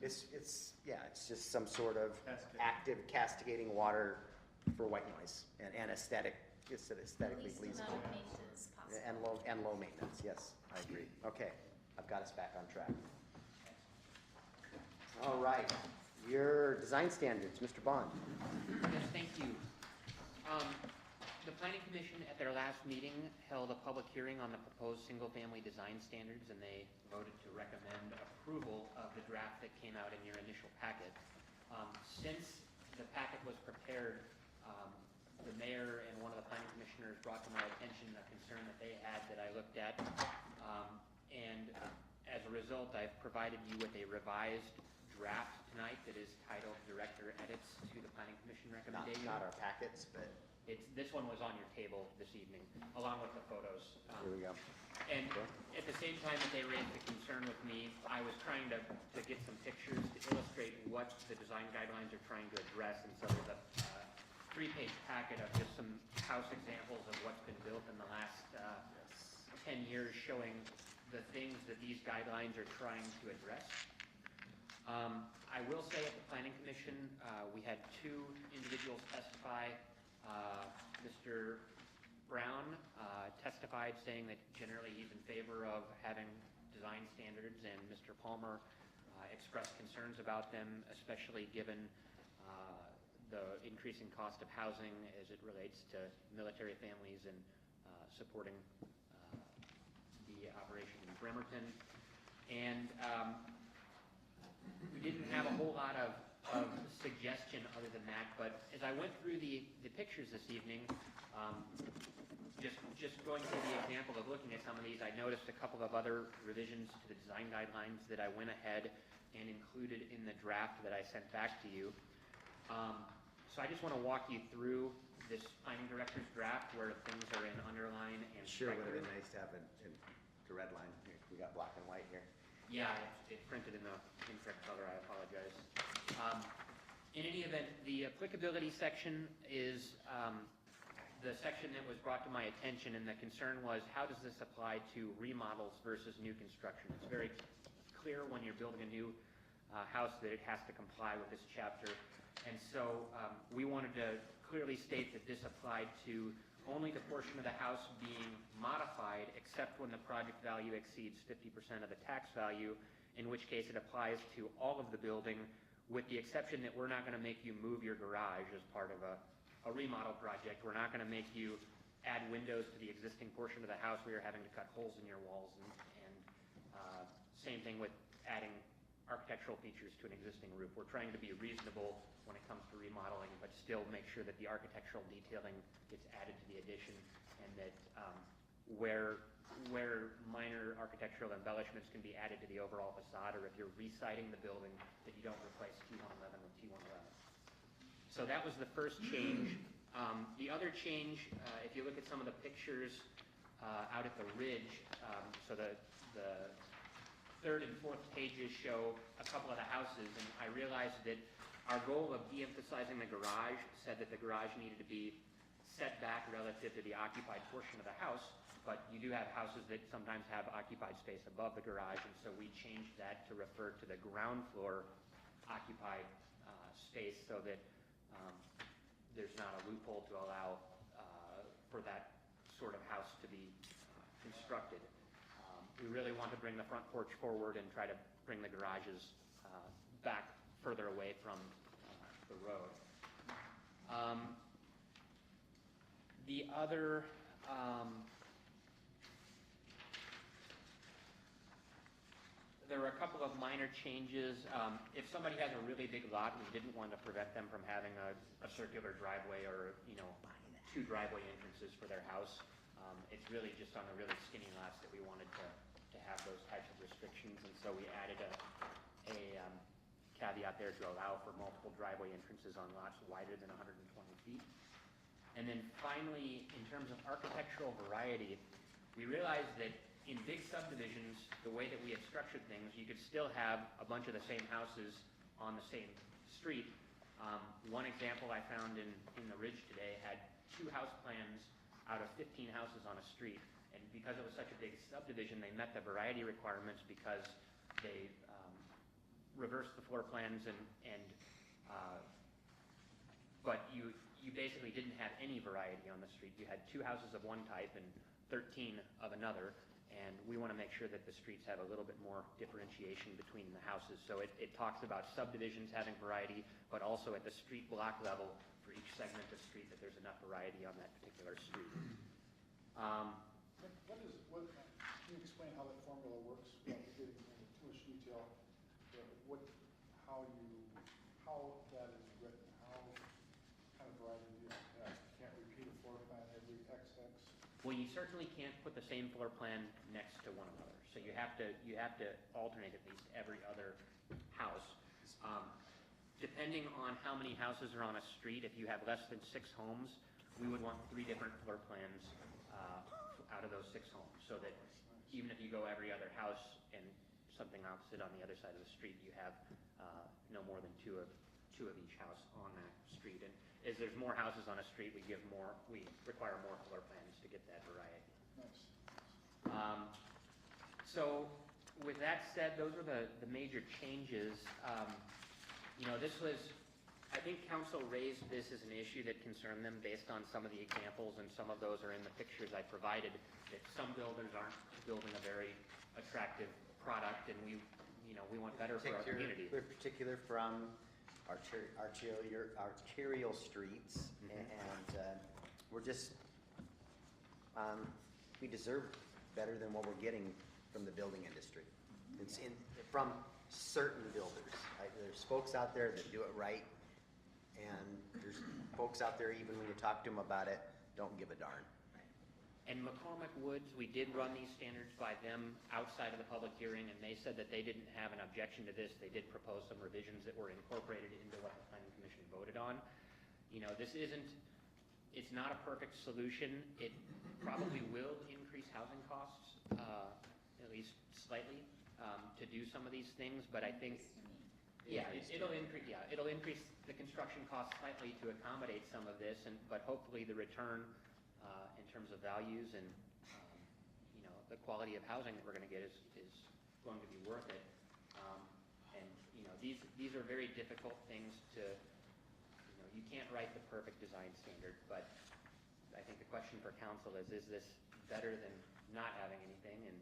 it's just some sort of Cascade. active cascading water for white noise and aesthetic, it's aesthetically Least pleasing. amount of maintenance possible. And low maintenance, yes, I agree. Okay, I've got us back on track. All right, your design standards, Mr. Bond. Yes, thank you. The Planning Commission at their last meeting held a public hearing on the proposed single-family design standards, and they voted to recommend approval of the draft that came out in your initial packet. Since the packet was prepared, the mayor and one of the planning commissioners brought to my attention a concern that they had that I looked at. And as a result, I've provided you with a revised draft tonight that is titled Director Edits to the Planning Commission Recommendation. Not our packets, but This one was on your table this evening, along with the photos. here we go. And at the same time that they raised the concern with me, I was trying to get some pictures to illustrate what the design guidelines are trying to address. And so there's a 3-page packet of just some house examples of what's been built in the last 10 years, showing the things that these guidelines are trying to address. I will say at the Planning Commission, we had 2 individuals testify. Mr. Brown testified saying that generally he's in favor of having design standards, and Mr. Palmer expressed concerns about them, especially given the increasing cost of housing as it relates to military families and supporting the operation in Bremerton. And we didn't have a whole lot of suggestion other than that, but as I went through the pictures this evening, just going through the example of looking at some of these, I noticed a couple of other revisions to the design guidelines that I went ahead and included in the draft that I sent back to you. So I just want to walk you through this planning director's draft where things are in underline and Sure, would have decorative. been nice to have it in the red line. Here, we got black and white here. Yeah, it's printed in the incorrect color, I apologize. In any event, the applicability section is the section that was brought to my attention, and the concern was, how does this apply to remodels versus new construction? It's very clear when you're building a new house that it has to comply with this chapter. And so we wanted to clearly state that this applied to only the portion of the house being modified, except when the project value exceeds 50% of the tax value, in which case it applies to all of the building with the exception that we're not gonna make you move your garage as part of a remodel project. We're not gonna make you add windows to the existing portion of the house where you're having to cut holes in your walls, and same thing with adding architectural features to an existing roof. We're trying to be reasonable when it comes to remodeling, but still make sure that the architectural detailing gets added to the addition, and that where minor architectural embellishments can be added to the overall facade, or if you're resiting the building, that you don't replace T111 with T111. So that was the first change. The other change, if you look at some of the pictures out at the ridge, so the third and fourth pages show a couple of the houses, and I realized that our goal of de-emphasizing the garage said that the garage needed to be set back relative to the occupied portion of the house, but you do have houses that sometimes have occupied space above the garage, and so we changed that to refer to the ground floor occupied space, so that there's not a loophole to allow for that sort of house to be constructed. We really want to bring the front porch forward and try to bring the garages back further away from the road. The other there were a couple of minor changes. If somebody has a really big lot, we didn't want to prevent them from having a circular driveway or, you know, 2 driveway entrances for their house. It's really just on the really skinny lots that we wanted to have those types of restrictions, and so we added a caveat there to allow for multiple driveway entrances on lots wider than 120 feet. And then finally, in terms of architectural variety, we realized that in big subdivisions, the way that we have structured things, you could still have a bunch of the same houses on the same street. One example I found in the Ridge today had 2 house plans out of 15 houses on a street. And because it was such a big subdivision, they met the variety requirements because they reversed the floor plans but you basically didn't have any variety on the street. You had 2 houses of one type and 13 of another, and we want to make sure that the streets have a little bit more differentiation between the houses. So it talks about subdivisions having variety, but also at the street block level for each segment of street that there's enough variety on that particular street. Can you explain how that formula works without getting into too much detail? How that is written, how kind of variety do you have? You can't repeat a floor plan every XX? Well, you certainly can't put the same floor plan next to one another. So you have to alternate at least every other house. Depending on how many houses are on a street, if you have less than 6 homes, we would want 3 different floor plans out of those 6 homes, so that even if you go every other house and something opposite on the other side of the street, you have no more than two of each house on that street. And as there's more houses on a street, we require more floor plans to get that variety. Nice. So with that said, those were the major changes. I think council raised this as an issue that concerned them based on some of the examples, and some of those are in the pictures I provided, that some builders aren't building a very attractive product, and we want better for our community. In particular from arterial streets, and we're just, we deserve better than what we're getting from the building industry. It's from certain builders. There's folks out there that do it right, and there's folks out there, even when you talk to them about it, don't give a darn. And McCormick Woods, we did run these standards by them outside of the public hearing, and they said that they didn't have an objection to this. They did propose some revisions that were incorporated into what the Planning Commission voted on. It's not a perfect solution. It probably will increase housing costs, at least slightly, to do some of these things, but I think, it'll increase the construction costs slightly to accommodate some of this, but hopefully the return in terms of values and the quality of housing that we're going to get is going to be worth it. These are very difficult things to, you can't write the perfect design standard, but I think the question for council is this better than not having anything? And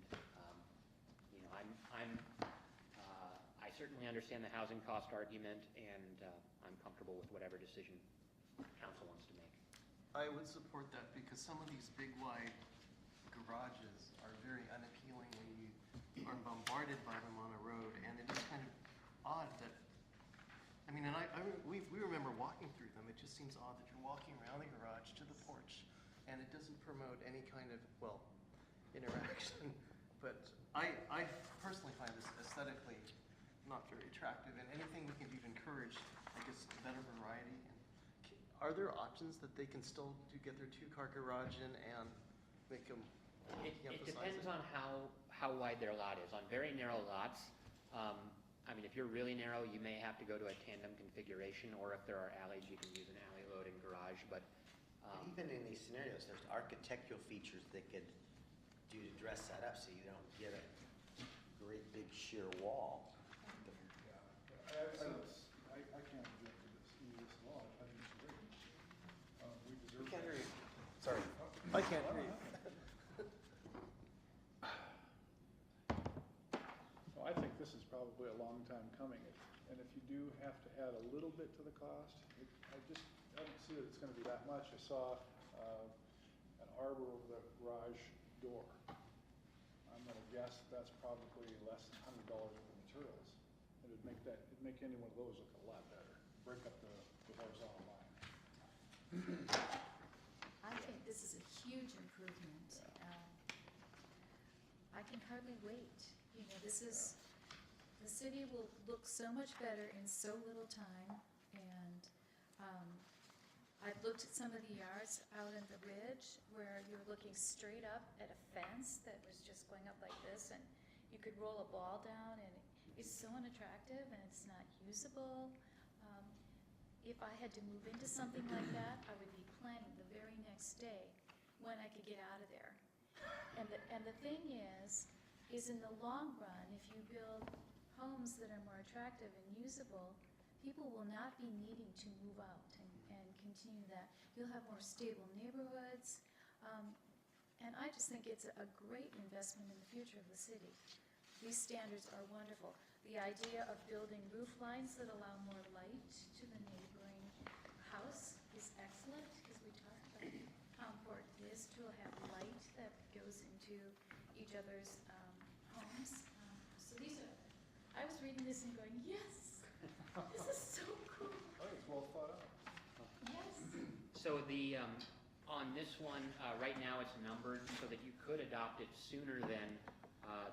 I certainly understand the housing cost argument, and I'm comfortable with whatever decision council wants to make. I would support that because some of these big wide garages are very unappealing when you are bombarded by them on a road, and it is kind of odd that, I mean, and we remember walking through them. It just seems odd that you're walking around the garage to the porch, and it doesn't promote any kind of, well, interaction. But I personally find this aesthetically not very attractive, and anything we can do to encourage, I guess, better variety. Are there options that they can still get their two-car garage in and make them It depends on how wide their lot is. On very narrow lots, I mean, if you're really narrow, you may have to go to a tandem configuration, or if there are alleys, you can use an alley loading garage, but. Even in these scenarios, there's architectural features that could do to dress that up so you don't get a great big sheer wall. I can't object to this, this law, I think it's great. We deserve. We can't hear you. Sorry. I can't hear you. Well, I think this is probably a long time coming, and if you do have to add a little bit to the cost, I don't see that it's gonna be that much. I saw, an arbor over the garage door. I'm gonna guess that's probably less than $100 worth of materials. It'd make any one of those look a lot better, break up the horizontal line. I think this is a huge improvement. I can hardly wait. You know, the city will look so much better in so little time, and I've looked at some of the yards out in the ridge where you're looking straight up at a fence that was just going up like this, and you could roll a ball down, and it's so unattractive and it's not usable. If I had to move into something like that, I would be planning the very next day when I could get out of there. And the thing is in the long run, if you build homes that are more attractive and usable, people will not be needing to move out and continue that. You'll have more stable neighborhoods, and I just think it's a great investment in the future of the city. These standards are wonderful. The idea of building roof lines that allow more light to the neighboring house is excellent, because we talked about how important it is to have light that goes into each other's homes. So these are, I was reading this and going, yes, this is so cool. Oh, it's well thought out. Yes. So on this one, right now it's numbered so that you could adopt it sooner than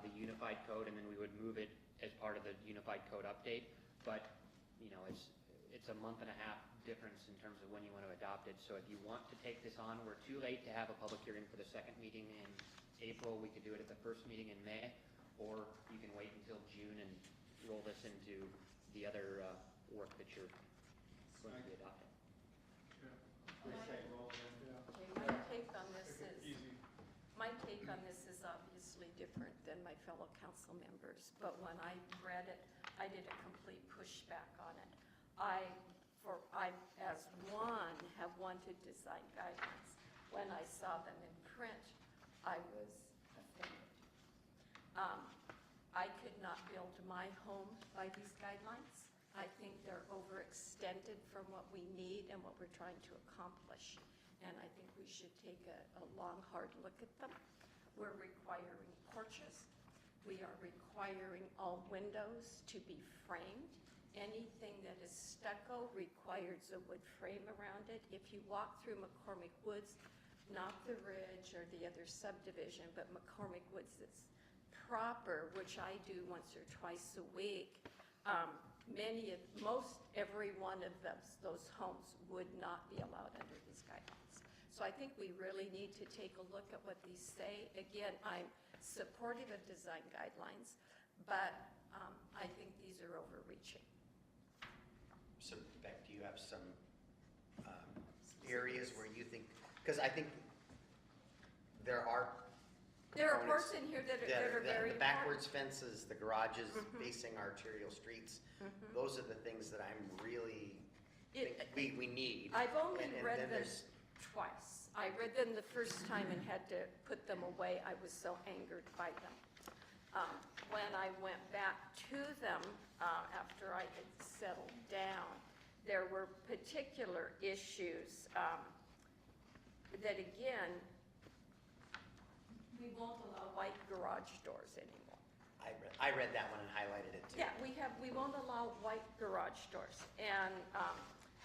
the unified code, and then we would move it as part of the unified code update. But, you know, it's a month and a half difference in terms of when you want to adopt it. So if you want to take this on, we're too late to have a public hearing for the second meeting in April. We could do it at the first meeting in May, or you can wait until June and roll this into the other work that you're going to be adopting. Okay, my take on this is obviously different than my fellow council members, but when I read it, I did a complete pushback on it. I, as one, have wanted design guidelines. When I saw them in print, I was offended. I could not build my home by these guidelines. I think they're overextended from what we need and what we're trying to accomplish. And I think we should take a long, hard look at them. We're requiring porches. We are requiring all windows to be framed. Anything that is stucco requires a wood frame around it. If you walk through McCormick Woods, not the Ridge or the other subdivision, but McCormick Woods that's proper, which I do once or twice a week, most every one of those homes would not be allowed under these guidelines. So I think we really need to take a look at what these say. Again, I'm supportive of design guidelines, but I think these are overreaching. So Beck, do you have some areas where you think, because I think there are parts in here that are very the backwards fences, the garages facing arterial streets, those are the things that I'm really think we need. I've only read then them there's twice. I read them the first time and had to put them away. I was so angered by them. When when I went back to them after I had settled down, there were particular issues that, again, we won't allow white garage doors anymore. I read that one and highlighted it too. Yeah, we won't allow white garage doors. And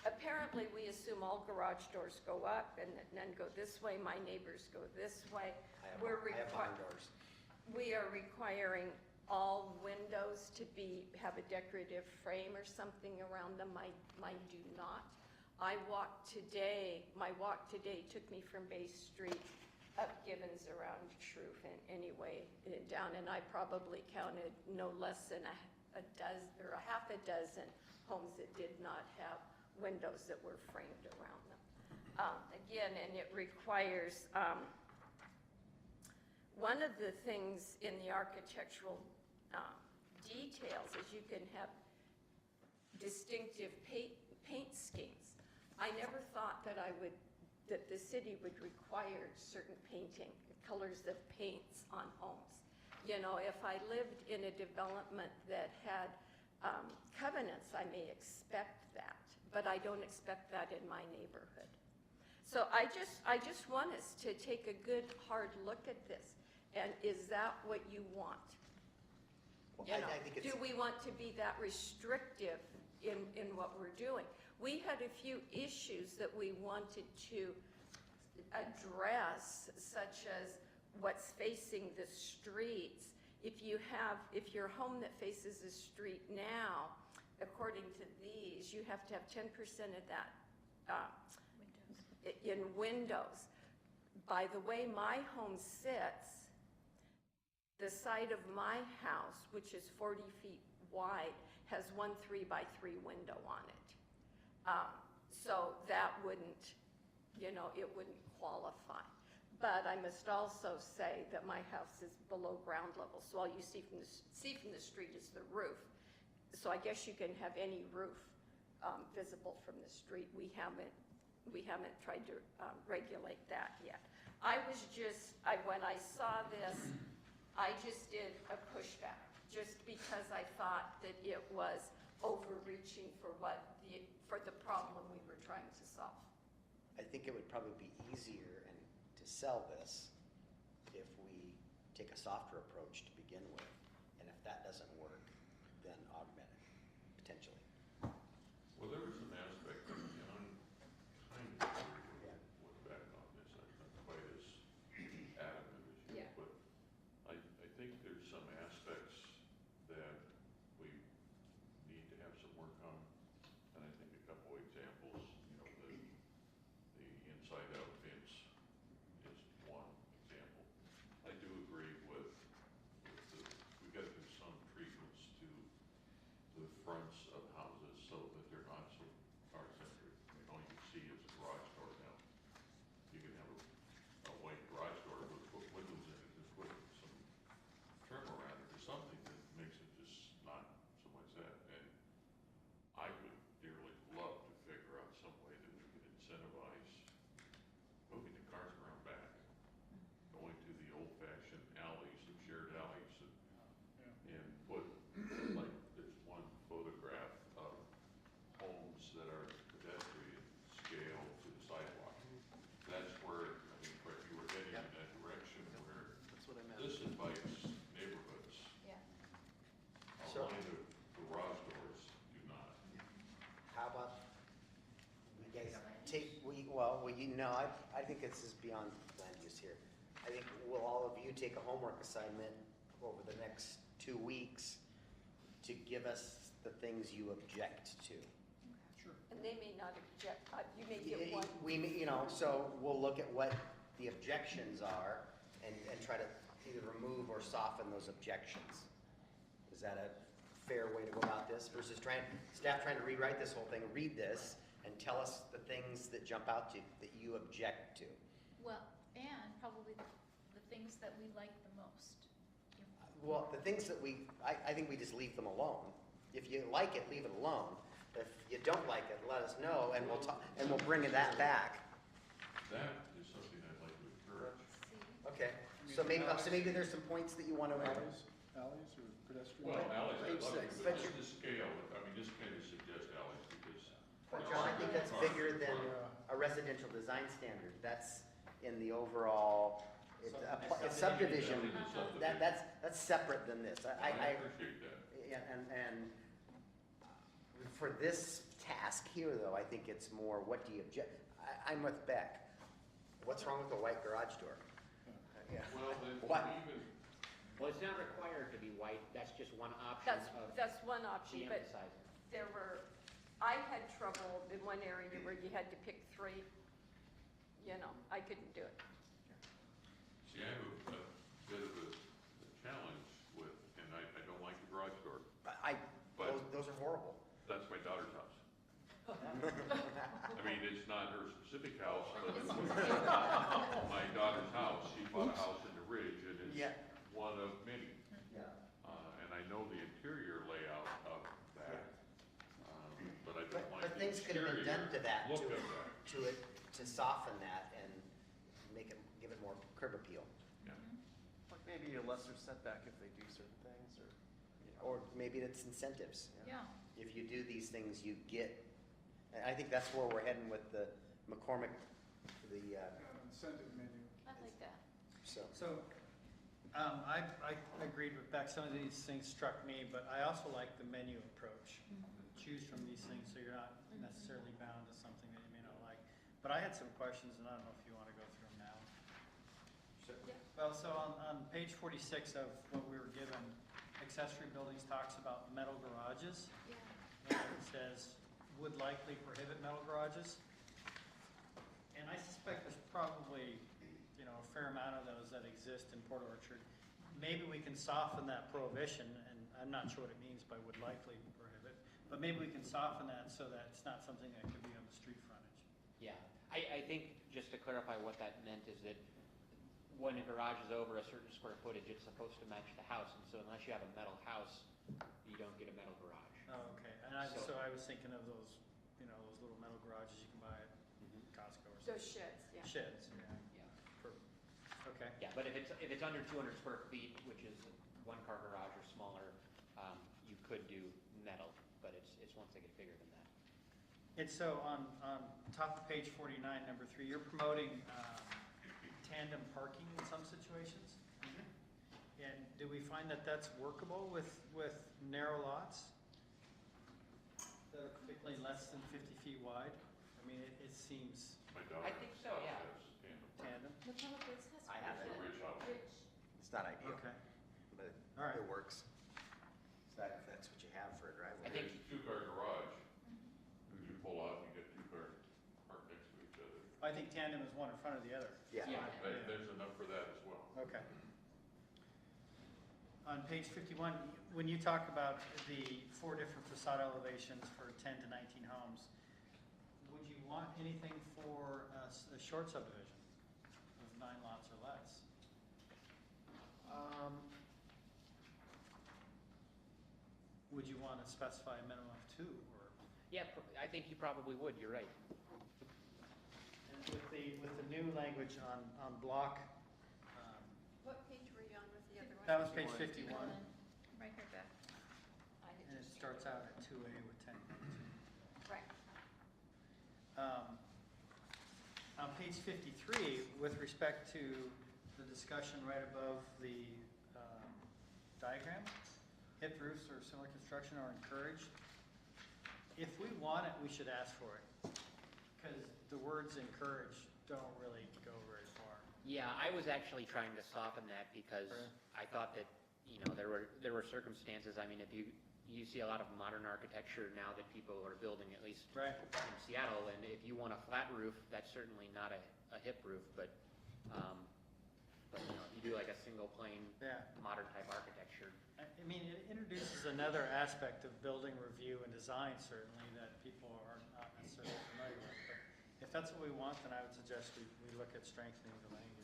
apparently, we assume all garage doors go up and then go this way. My neighbors go this way. I have barn doors. We are requiring all windows to have a decorative frame or something around them. Mine do not. My walk today took me from Bay Street up Gibbons around Shroof and anyway down, and I probably counted no less than a dozen or a half a dozen homes that did not have windows that were framed around them. Again, and it requires, one of the things in the architectural details is you can have distinctive paint schemes. I never thought that that the city would require certain painting, colors of paints on homes. You know, if I lived in a development that had covenants, I may expect that, but I don't expect that in my neighborhood. So I just want us to take a good, hard look at this. And is that what you want? Well, You know, I think it's, do we want to be that restrictive in what we're doing? We had a few issues that we wanted to address, such as what's facing the streets. If your home that faces the street now, according to these, you have to have 10% of that in windows. By the way my home sits, the side of my house, which is 40 feet wide, has one 3x3 window on it. So that wouldn't, it wouldn't qualify. But I must also say that my house is below ground level, so all you see from the street is the roof. So I guess you can have any roof visible from the street. We haven't tried to regulate that yet. When I saw this, I just did a pushback, just because I thought that it was overreaching for the problem we were trying to solve. I think it would probably be easier to sell this if we take a softer approach to begin with. And if that doesn't work, then augment it, potentially. Well, there was an aspect, and I'm kind of look back on this, I'm not quite as adamant as you, Yeah. but I think there's some aspects that we need to have some work on, and I think a couple examples, the inside out fence is one example. I do agree with we gotta do some treatments to the fronts of houses so that they're not so car-centric. I mean, all you see is a garage door now. You can have a white garage door with put windows in it, just put some trim around it or something that makes it just not so much that. And I would dearly love to figure out some way that we could incentivize moving the cars around back, going to the old-fashioned alleys and shared alleys and put, like, there's one photograph of homes that are pedestrian scale to the sidewalk. That's where, I mean, where you were heading in that direction where That's what I meant. this invites neighborhoods. Yeah. So- Only the garage doors do not. How about, you guys I think this is beyond land use here. I think will all of you take a homework assignment over the next 2 weeks to give us the things you object to? And they may not object, you may get one. So we'll look at what the objections are and try to either remove or soften those objections. Is that a fair way to go about this versus staff trying to rewrite this whole thing, read this and tell us the things that jump out to you that you object to? Well, and probably the things that we like the most. Well, the things that I think we just leave them alone. If you like it, leave it alone. If you don't like it, let us know and we'll talk, and we'll bring that back. That is something I'd like to encourage. See? Okay, so maybe there's some points that you want to add. alleys or pedestrian? Well, alleys, I'd Page love six. to, But but you- just to scale, I mean, just kind of suggest alleys because. But John, I think that's bigger than a residential design standard. That's in the overall, it's a subdivision. That's separate than this. I appreciate that. Yeah, and for this task here, though, I think it's more, what do you object? I'm with Beck. What's wrong with a white garage door? Yeah. Well, then What? even, Well, it's not required to be white, that's just one option of That's one option, but de-emphasizing. I had trouble in one area where you had to pick three. I couldn't do it. see, I have a bit of a challenge with, and I don't like the garage door. Those are horrible. That's my daughter's house. I mean, it's not her specific house, but it's my daughter's house. She bought a house in the Ridge, and it's Yeah. one of many. Yeah. And I know the interior layout of that, but I don't like But the things could have been done to that, look of that. to soften that and give it more curb appeal. Yeah. Or maybe a lesser setback if they do certain things, or, Or maybe it's incentives. Yeah. If you do these things, you get, and I think that's where we're heading with the McCormick, Incentive menu. I like that. so. So, I agreed with Beck, some of these things struck me, but I also like the menu approach. Choose from these things, so you're not necessarily bound to something that you may not like. But I had some questions, and I don't know if you want to go through them now. Well, so on page 46 of what we were given, accessory buildings talks about metal garages. Yeah. And it says, would likely prohibit metal garages. And I suspect there's probably, a fair amount of those that exist in Port Orchard. Maybe we can soften that prohibition, and I'm not sure what it means by would likely prohibit, but maybe we can soften that so that it's not something that could be on the street frontage. Yeah, I think, just to clarify what that meant, is that when a garage is over a certain square footage, it's supposed to match the house, and so unless you have a metal house, you don't get a metal garage. Oh, okay, and so I was thinking of those, those little metal garages you can buy at Costco or something. Those sheds, yeah. Sheds, yeah. Okay. Yeah, but if it's under 200 square feet, which is one car garage or smaller, you could do metal, but it's once they get bigger than that. And so on top of page 49, number 3, you're promoting tandem parking in some situations? And do we find that that's workable with narrow lots that are particularly less than 50 feet wide? I mean, it seems My daughter. I think so, yeah. has tandem. tandem. I have it. Ridge house. It's not ideal, Okay. but All right. it works. So if that's what you have for a driveway. I think- It's a two-car garage. You pull out, you get two cars parked next to each other. I think tandem is one in front of the other. Yeah. Yeah. There's enough for that as well. Okay. On page 51, when you talk about the 4 different facade elevations for 10 to 19 homes, would you want anything for a short subdivision of 9 lots or less? Would you want to specify a minimum of 2, or? Yeah, I think you probably would, you're right. And with the new language on block, What page were you on with the other one? that was page 51, Right here, Beth. I had and it just- starts out at 2A with 10. Right. On page 53, with respect to the discussion right above the diagram, hip roofs or similar construction are encouraged. If we want it, we should ask for it, because the words encourage don't really go very far. Yeah, I was actually trying to soften that because Right. I thought that, there were circumstances, I mean, if you see a lot of modern architecture now that people are building, at least Right. in Seattle, and if you want a flat roof, that's certainly not a hip roof, but if you do like a single plane, Yeah. modern type architecture. I mean, it introduces another aspect of building review and design, certainly, that people are not necessarily familiar with. But if that's what we want, then I would suggest we look at strengthening the language.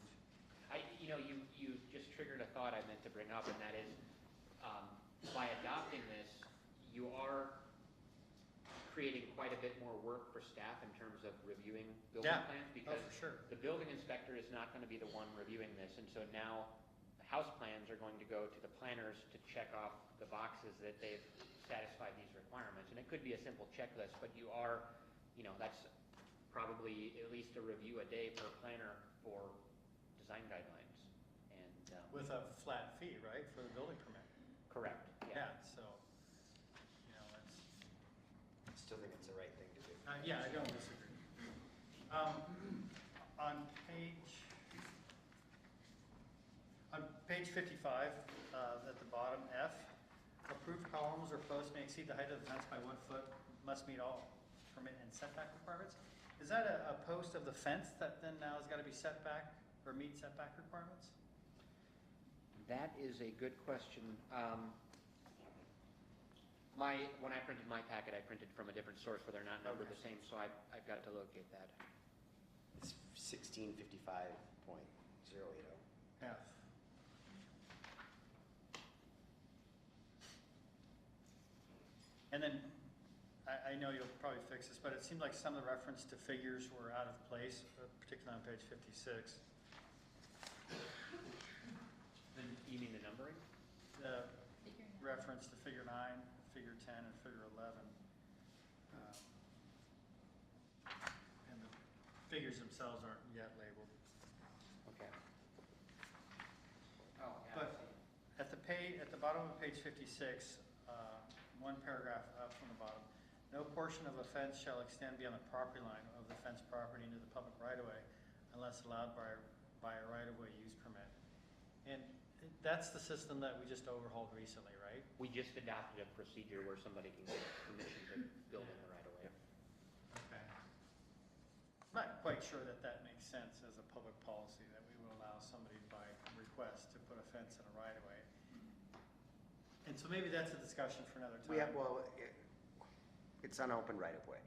You just triggered a thought I meant to bring up, and that is, by adopting this, you are creating quite a bit more work for staff in terms of reviewing building Yeah. plans, Oh, because for sure. the building inspector is not going to be the one reviewing this, and so now house plans are going to go to the planners to check off the boxes that they've satisfied these requirements. And it could be a simple checklist, but you are, that's probably at least a review a day per planner for design guidelines. And, With a flat fee, right, for the building permit? correct, Yeah, yeah. so, that's, Still think it's the right thing to do. yeah, I don't disagree. On page 55, at the bottom, F, approved columns or posts may exceed the height of the fence by 1 foot, must meet all permit and setback requirements. Is that a post of the fence that then now has got to be setback or meet setback requirements? That is a good question. When I printed my packet, I printed from a different source where they're not numbered the same, so I've got to locate that. It's 1655.080. F. And then, I know you'll probably fix this, but it seemed like some of the reference to figures were out of place, particularly on page 56. You mean the numbering? The Figure nine. reference to figure 9, figure 10, and figure 11. And the figures themselves aren't yet labeled. Okay. Oh, yeah. But at the bottom of page 56, one paragraph up from the bottom, no portion of a fence shall extend beyond the property line of the fenced property into the public right-of-way unless allowed by a right-of-way use permit. And that's the system that we just overhauled recently, right? We just adopted a procedure where somebody can get permission to build in the right of way. Okay. I'm not quite sure that makes sense as a public policy, that we will allow somebody by request to put a fence in a right-of-way. And so maybe that's a discussion for another time. It's unopened right of way.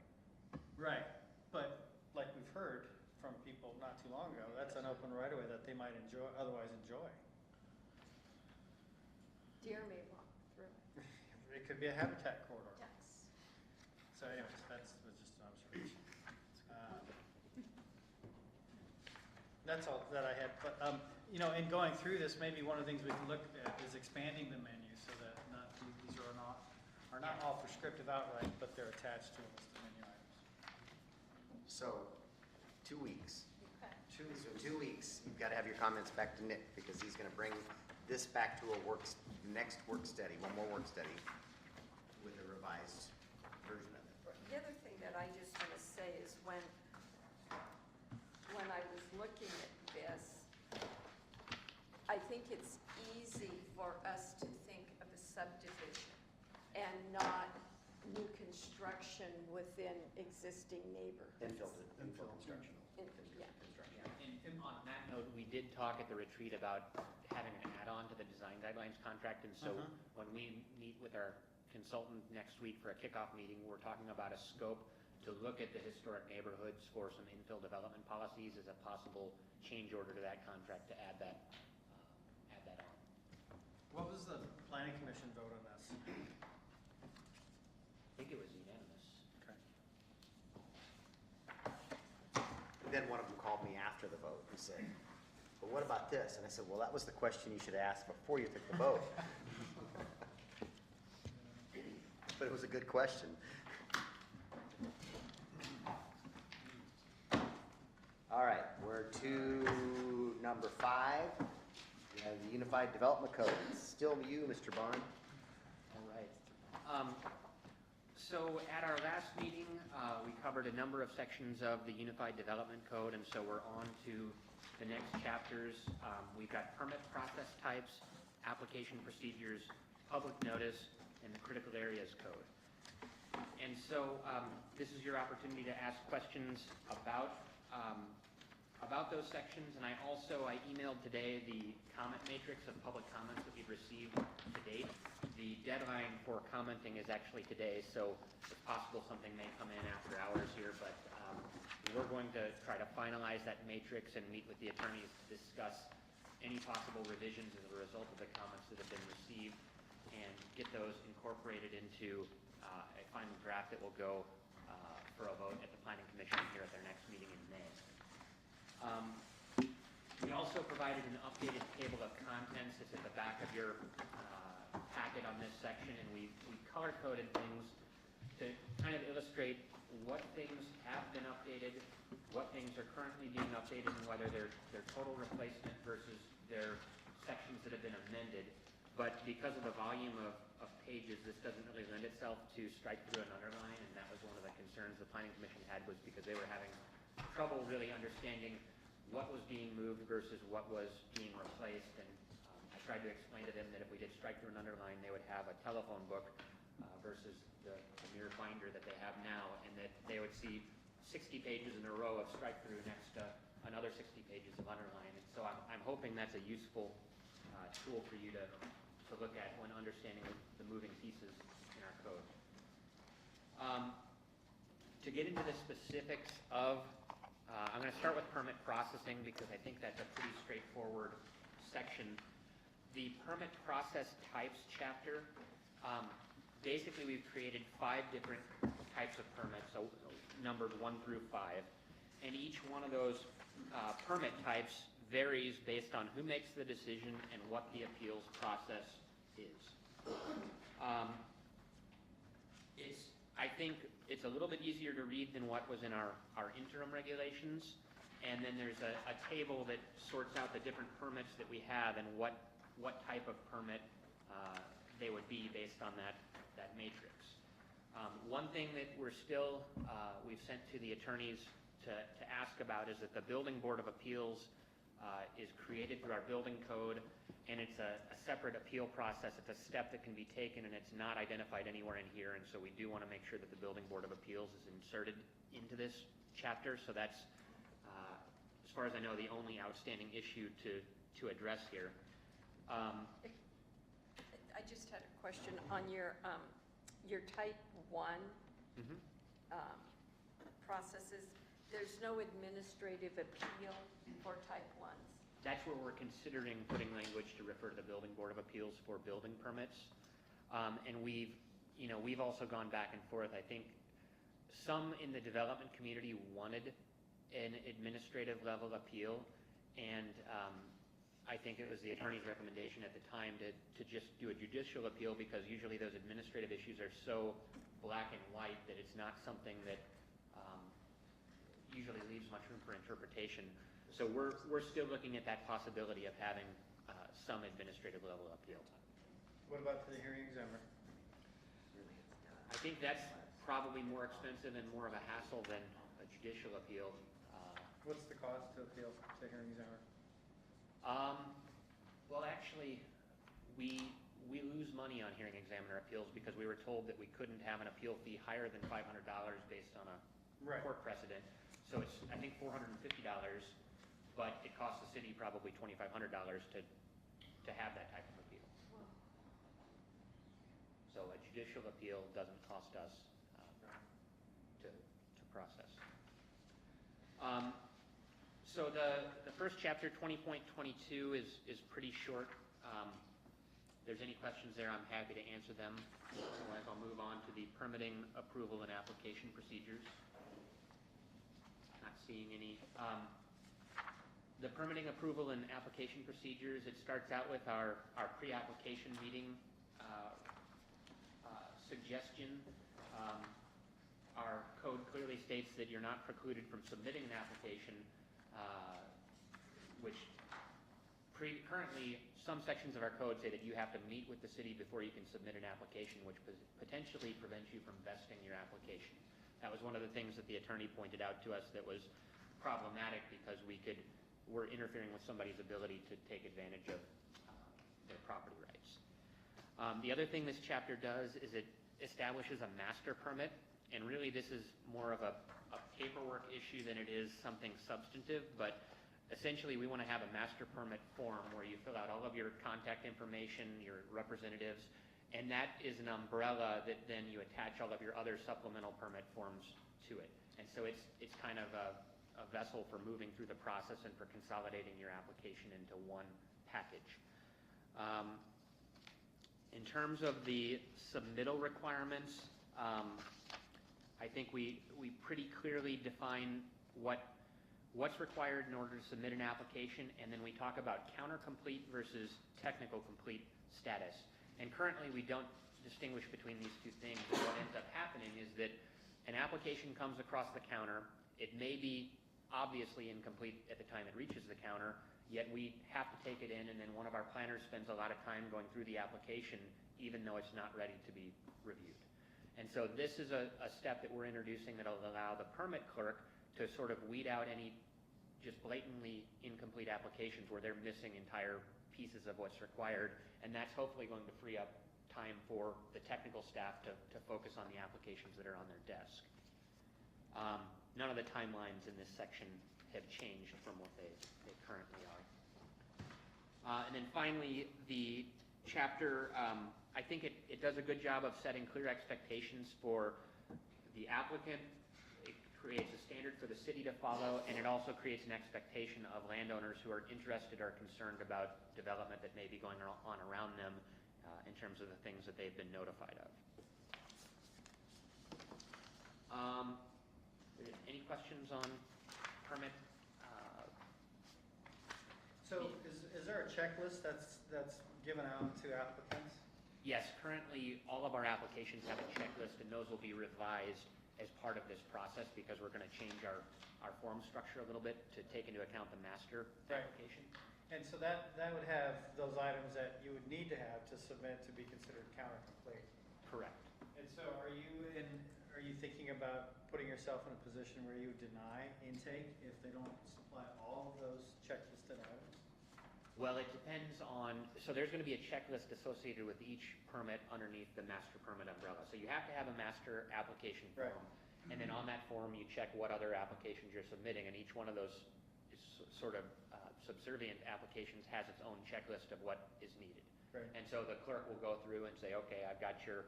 Right, but like we've heard from people not too long ago, that's an open right-of-way that they might otherwise enjoy. Deer may walk through it. It could be a habitat corridor. Ducks. So anyways, was just an observation. That's all that I had, but, in going through this, maybe one of the things we can look at is expanding the menu so that these are not all prescriptive outright, but they're attached to a list of menu items. So, 2 weeks. Okay. So 2 weeks, you've got to have your comments back to Nick, because he's going to bring this back to next work study, one more work study, with a revised version of it. The other thing that I just want to say is when I was looking at this, I think it's easy for us to think of a subdivision and not new construction within existing neighborhoods. Infill construction. Yeah. And on that note, we did talk at the retreat about having an add-on to the design guidelines contract, and so when we meet with our consultant next week for a kickoff meeting, we're talking about a scope to look at the historic neighborhoods for some infill development policies as a possible change order to that contract to add that on. What was the planning commission vote on this? I think it was unanimous. Okay. Then one of them called me after the vote and said, well, what about this? And I said, well, that was the question you should ask before you took the vote. But it was a good question. All right, we're to number 5. We have the Unified Development Code. It's still you, Mr. Bond. All right. So at our last meeting, we covered a number of sections of the Unified Development Code, and so we're on to the next chapters. We've got permit process types, application procedures, public notice, and the critical areas code. And so this is your opportunity to ask questions about those sections, and I emailed today the comment matrix of public comments that we've received to date. The deadline for commenting is actually today, so it's possible something may come in after hours here, but we're going to try to finalize that matrix and meet with the attorneys to discuss any possible revisions as a result of the comments that have been received and get those incorporated into a final draft that will go for a vote at the Planning Commission here at their next meeting in May. We also provided an updated table of contents. It's at the back of your packet on this section, and we color-coded things to kind of illustrate what things have been updated, what things are currently being updated, and whether they're total replacement versus they're sections that have been amended. But because of the volume of pages, this doesn't really lend itself to strike through and underline, and that was one of the concerns the Planning Commission had, was because they were having trouble really understanding what was being moved versus what was being replaced. And I tried to explain to them that if we did strike through and underline, they would have a telephone book versus the mere binder that they have now, and that they would see 60 pages in a row of strike through next to another 60 pages of underline. And so I'm hoping that's a useful tool for you to look at when understanding the moving pieces in our code. To get into the specifics of, I'm going to start with permit processing because I think that's a pretty straightforward section. The permit process types chapter, basically we've created 5 different types of permits, so numbered 1 through 5, and each one of those permit types varies based on who makes the decision and what the appeals process is. I think it's a little bit easier to read than what was in our interim regulations, and then there's a table that sorts out the different permits that we have and what type of permit they would be based on that matrix. One thing that we've sent to the attorneys to ask about is that the Building Board of Appeals is created through our building code, and it's a separate appeal process. It's a step that can be taken, and it's not identified anywhere in here, and so we do want to make sure that the Building Board of Appeals is inserted into this chapter. So that's, as far as I know, the only outstanding issue to address here. I just had a question on your type 1 processes. There's no administrative appeal for type 1s. That's where we're considering putting language to refer to the Building Board of Appeals for building permits. And we've also gone back and forth. I think some in the development community wanted an administrative level appeal, and I think it was the attorney's recommendation at the time to just do a judicial appeal, because usually those administrative issues are so black and white that it's not something that usually leaves much room for interpretation. So we're still looking at that possibility of having some administrative level appeal. What about to the hearing examiner? I think that's probably more expensive and more of a hassle than a judicial appeal. What's the cost to appeal to hearing examiner? Well, actually, we lose money on hearing examiner appeals because we were told that we couldn't have an appeal fee higher than $500 based on a court precedent. So it's, I think, $450, but it costs the city probably $2,500 to have that type of appeal. So a judicial appeal doesn't cost us to process. So the first chapter, 20.22, is pretty short. If there's any questions there, I'm happy to answer them. Otherwise, I'll move on to the permitting, approval, and application procedures. Not seeing any. The permitting, approval, and application procedures, it starts out with our pre-application meeting suggestion. Our code clearly states that you're not precluded from submitting an application, which currently some sections of our code say that you have to meet with the city before you can submit an application, which potentially prevents you from vesting your application. That was one of the things that the attorney pointed out to us that was problematic, because we're interfering with somebody's ability to take advantage of their property rights. The other thing this chapter does is it establishes a master permit, and really this is more of a paperwork issue than it is something substantive, but essentially we want to have a master permit form where you fill out all of your contact information, your representatives, and that is an umbrella that then you attach all of your other supplemental permit forms to it. And so it's kind of a vessel for moving through the process and for consolidating your application into one package. In terms of the submittal requirements, I think we pretty clearly define what what's required in order to submit an application, and then we talk about counter-complete versus technical complete status. And currently, we don't distinguish between these two things. And what ends up happening is that an application comes across the counter. It may be obviously incomplete at the time it reaches the counter, yet we have to take it in, and then one of our planners spends a lot of time going through the application, even though it's not ready to be reviewed. And so this is a step that we're introducing that will allow the permit clerk to sort of weed out any just blatantly incomplete applications where they're missing entire pieces of what's required, and that's hopefully going to free up time for the technical staff to focus on the applications that are on their desk. None of the timelines in this section have changed from what they currently are. And then finally, the chapter, I think it does a good job of setting clear expectations for the applicant. It creates a standard for the city to follow, and it also creates an expectation of landowners who are interested or concerned about development that may be going on around them in terms of the things that they've been notified of. Any questions on permit? So is there a checklist that's given out to applicants? Yes, currently all of our applications have a checklist, and those will be revised as part of this process because we're going to change our form structure a little bit to take into account the master Right. application. And so that would have those items that you would need to have to submit to be considered counter complete. Correct. And so are you thinking about putting yourself in a position where you would deny intake if they don't supply all of those checklisted items? Well, it depends on, so there's going to be a checklist associated with each permit underneath the master permit umbrella. So you have to have a master application Right. form, and then on that form you check what other applications you're submitting, and each one of those is sort of subservient applications has its own checklist of what is needed. Right. And so the clerk will go through and say, okay, I've got your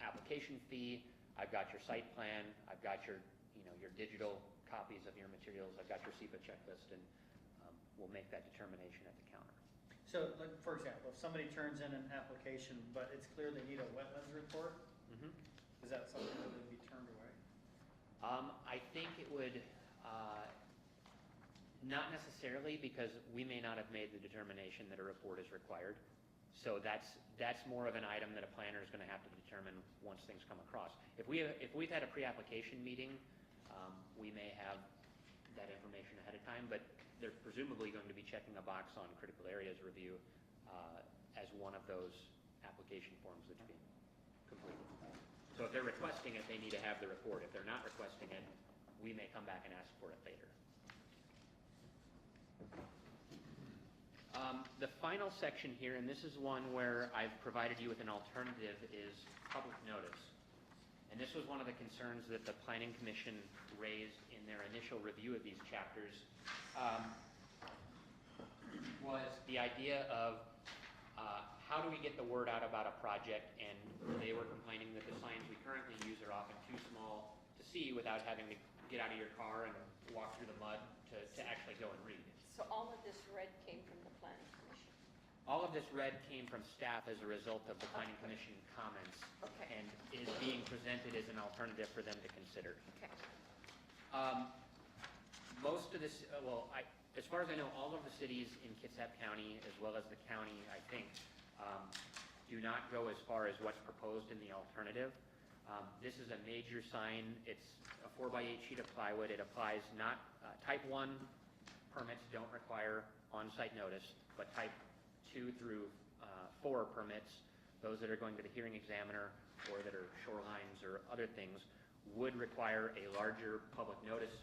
application fee, I've got your site plan, I've got your digital copies of your materials, I've got your SEPA checklist, and we'll make that determination at the counter. So, like, for example, if somebody turns in an application, but it's clear they need a wetlands report, is that something that would be turned away? I think it would, not necessarily, because we may not have made the determination that a report is required. So that's more of an item that a planner is going to have to determine once things come across. If we've had a pre-application meeting, we may have that information ahead of time, but they're presumably going to be checking a box on critical areas review as one of those application forms that's being completed. So if they're requesting it, they need to have the report. If they're not requesting it, we may come back and ask for it later. The final section here, and this is one where I've provided you with an alternative, is public notice. And this was one of the concerns that the Planning Commission raised in their initial review of these chapters, was the idea of how do we get the word out about a project, and they were complaining that the signs we currently use are often too small to see without having to get out of your car and walk through the mud to actually go and read. So all of this red came from the planning commission? All of this red came from staff as a result of the Planning Commission comments. Okay. And is being presented as an alternative for them to consider. Okay. Most of this, as far as I know, all of the cities in Kitsap County, as well as the county, I think, do not go as far as what's proposed in the alternative. This is a major sign. It's a 4x8 sheet of plywood. It applies not, type 1 permits don't require on-site notice, but type 2 through 4 permits, those that are going to the hearing examiner or that are shorelines or other things, would require a larger public notice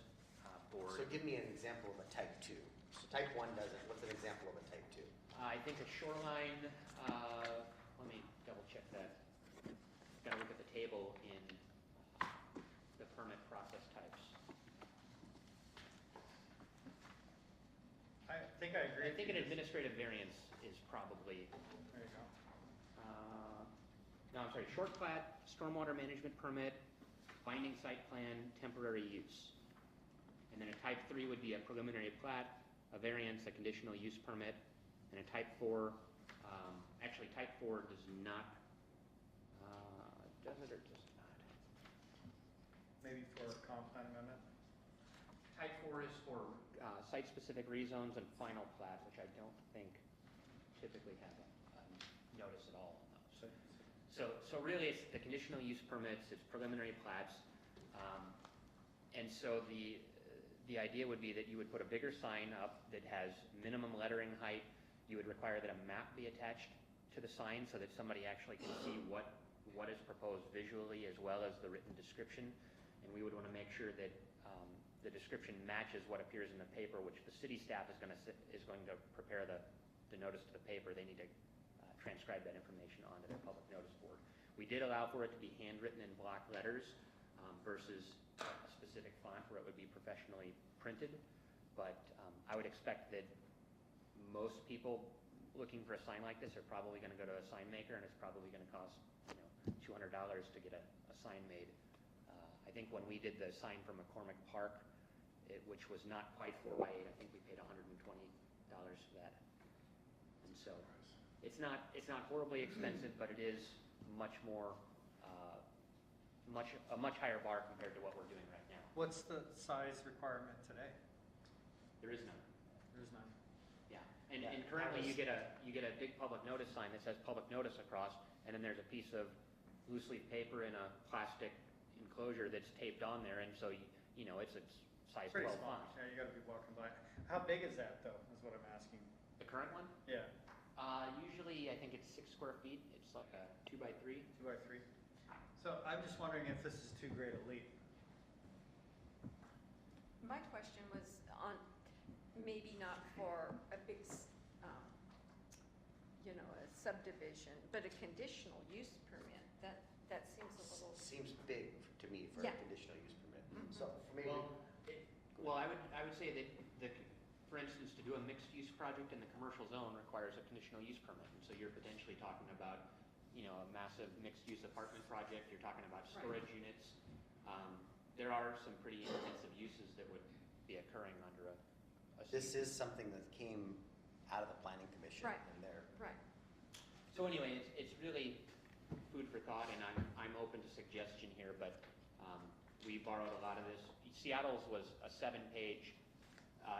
board. So give me an example of a type 2. So type 1 doesn't. What's an example of a type 2? I think a shoreline, let me double check that. Got to look at the table in the permit process types. I think I agree. I think an administrative variance is probably, There you go. no, I'm sorry, short plat, stormwater management permit, binding site plan, temporary use. And then a type 3 would be a preliminary plat, a variance, a conditional use permit, and a type 4, actually type 4 does not, does it or does it not? Maybe for a comp plan amendment? Type 4 is for site-specific rezones and final plat, which I don't think typically have a notice at all on those. So really, it's the conditional use permits, it's preliminary plats. And so the idea would be that you would put a bigger sign up that has minimum lettering height. You would require that a map be attached to the sign so that somebody actually can see what is proposed visually as well as the written description. And we would want to make sure that the description matches what appears in the paper, which the city staff is going to prepare the notice to the paper. They need to transcribe that information onto their public notice board. We did allow for it to be handwritten in block letters versus a specific font where it would be professionally printed. But I would expect that most people looking for a sign like this are probably going to go to a sign maker, and it's probably going to cost $200 to get a sign made. I think when we did the sign for McCormick Park, which was not quite 4x8, I think we paid $120 for that. And so it's not horribly expensive, but it is much more a much higher bar compared to what we're doing right now. What's the size requirement today? There is none. There's none. Yeah, and currently you get a big public notice sign that says public notice across, and then there's a piece of loose leaf paper in a plastic enclosure that's taped on there, and so you know it's size Pretty 12 small. font. Yeah, you gotta be walking by. How big is that though, is what I'm asking? The current one? Yeah, Usually I think it's 6 square feet. It's like a 2x3. 2x3. So I'm just wondering if this is too great a leap. My question was on, maybe not for a big, a subdivision, but a conditional use permit. That seems a little. Seems big to me for a Yeah. conditional use permit. Mhm. So maybe, Well, I would say that for instance, to do a mixed-use project in the commercial zone requires a conditional use permit. And so you're potentially talking about, a massive mixed-use apartment project. You're talking about storage units. There are some pretty intensive uses that would be occurring under a. this is something that came out of the planning commission Right. and their. Right. So anyway, it's really food for thought, and I'm open to suggestion here, but we borrowed a lot of this. Seattle's was a 7-page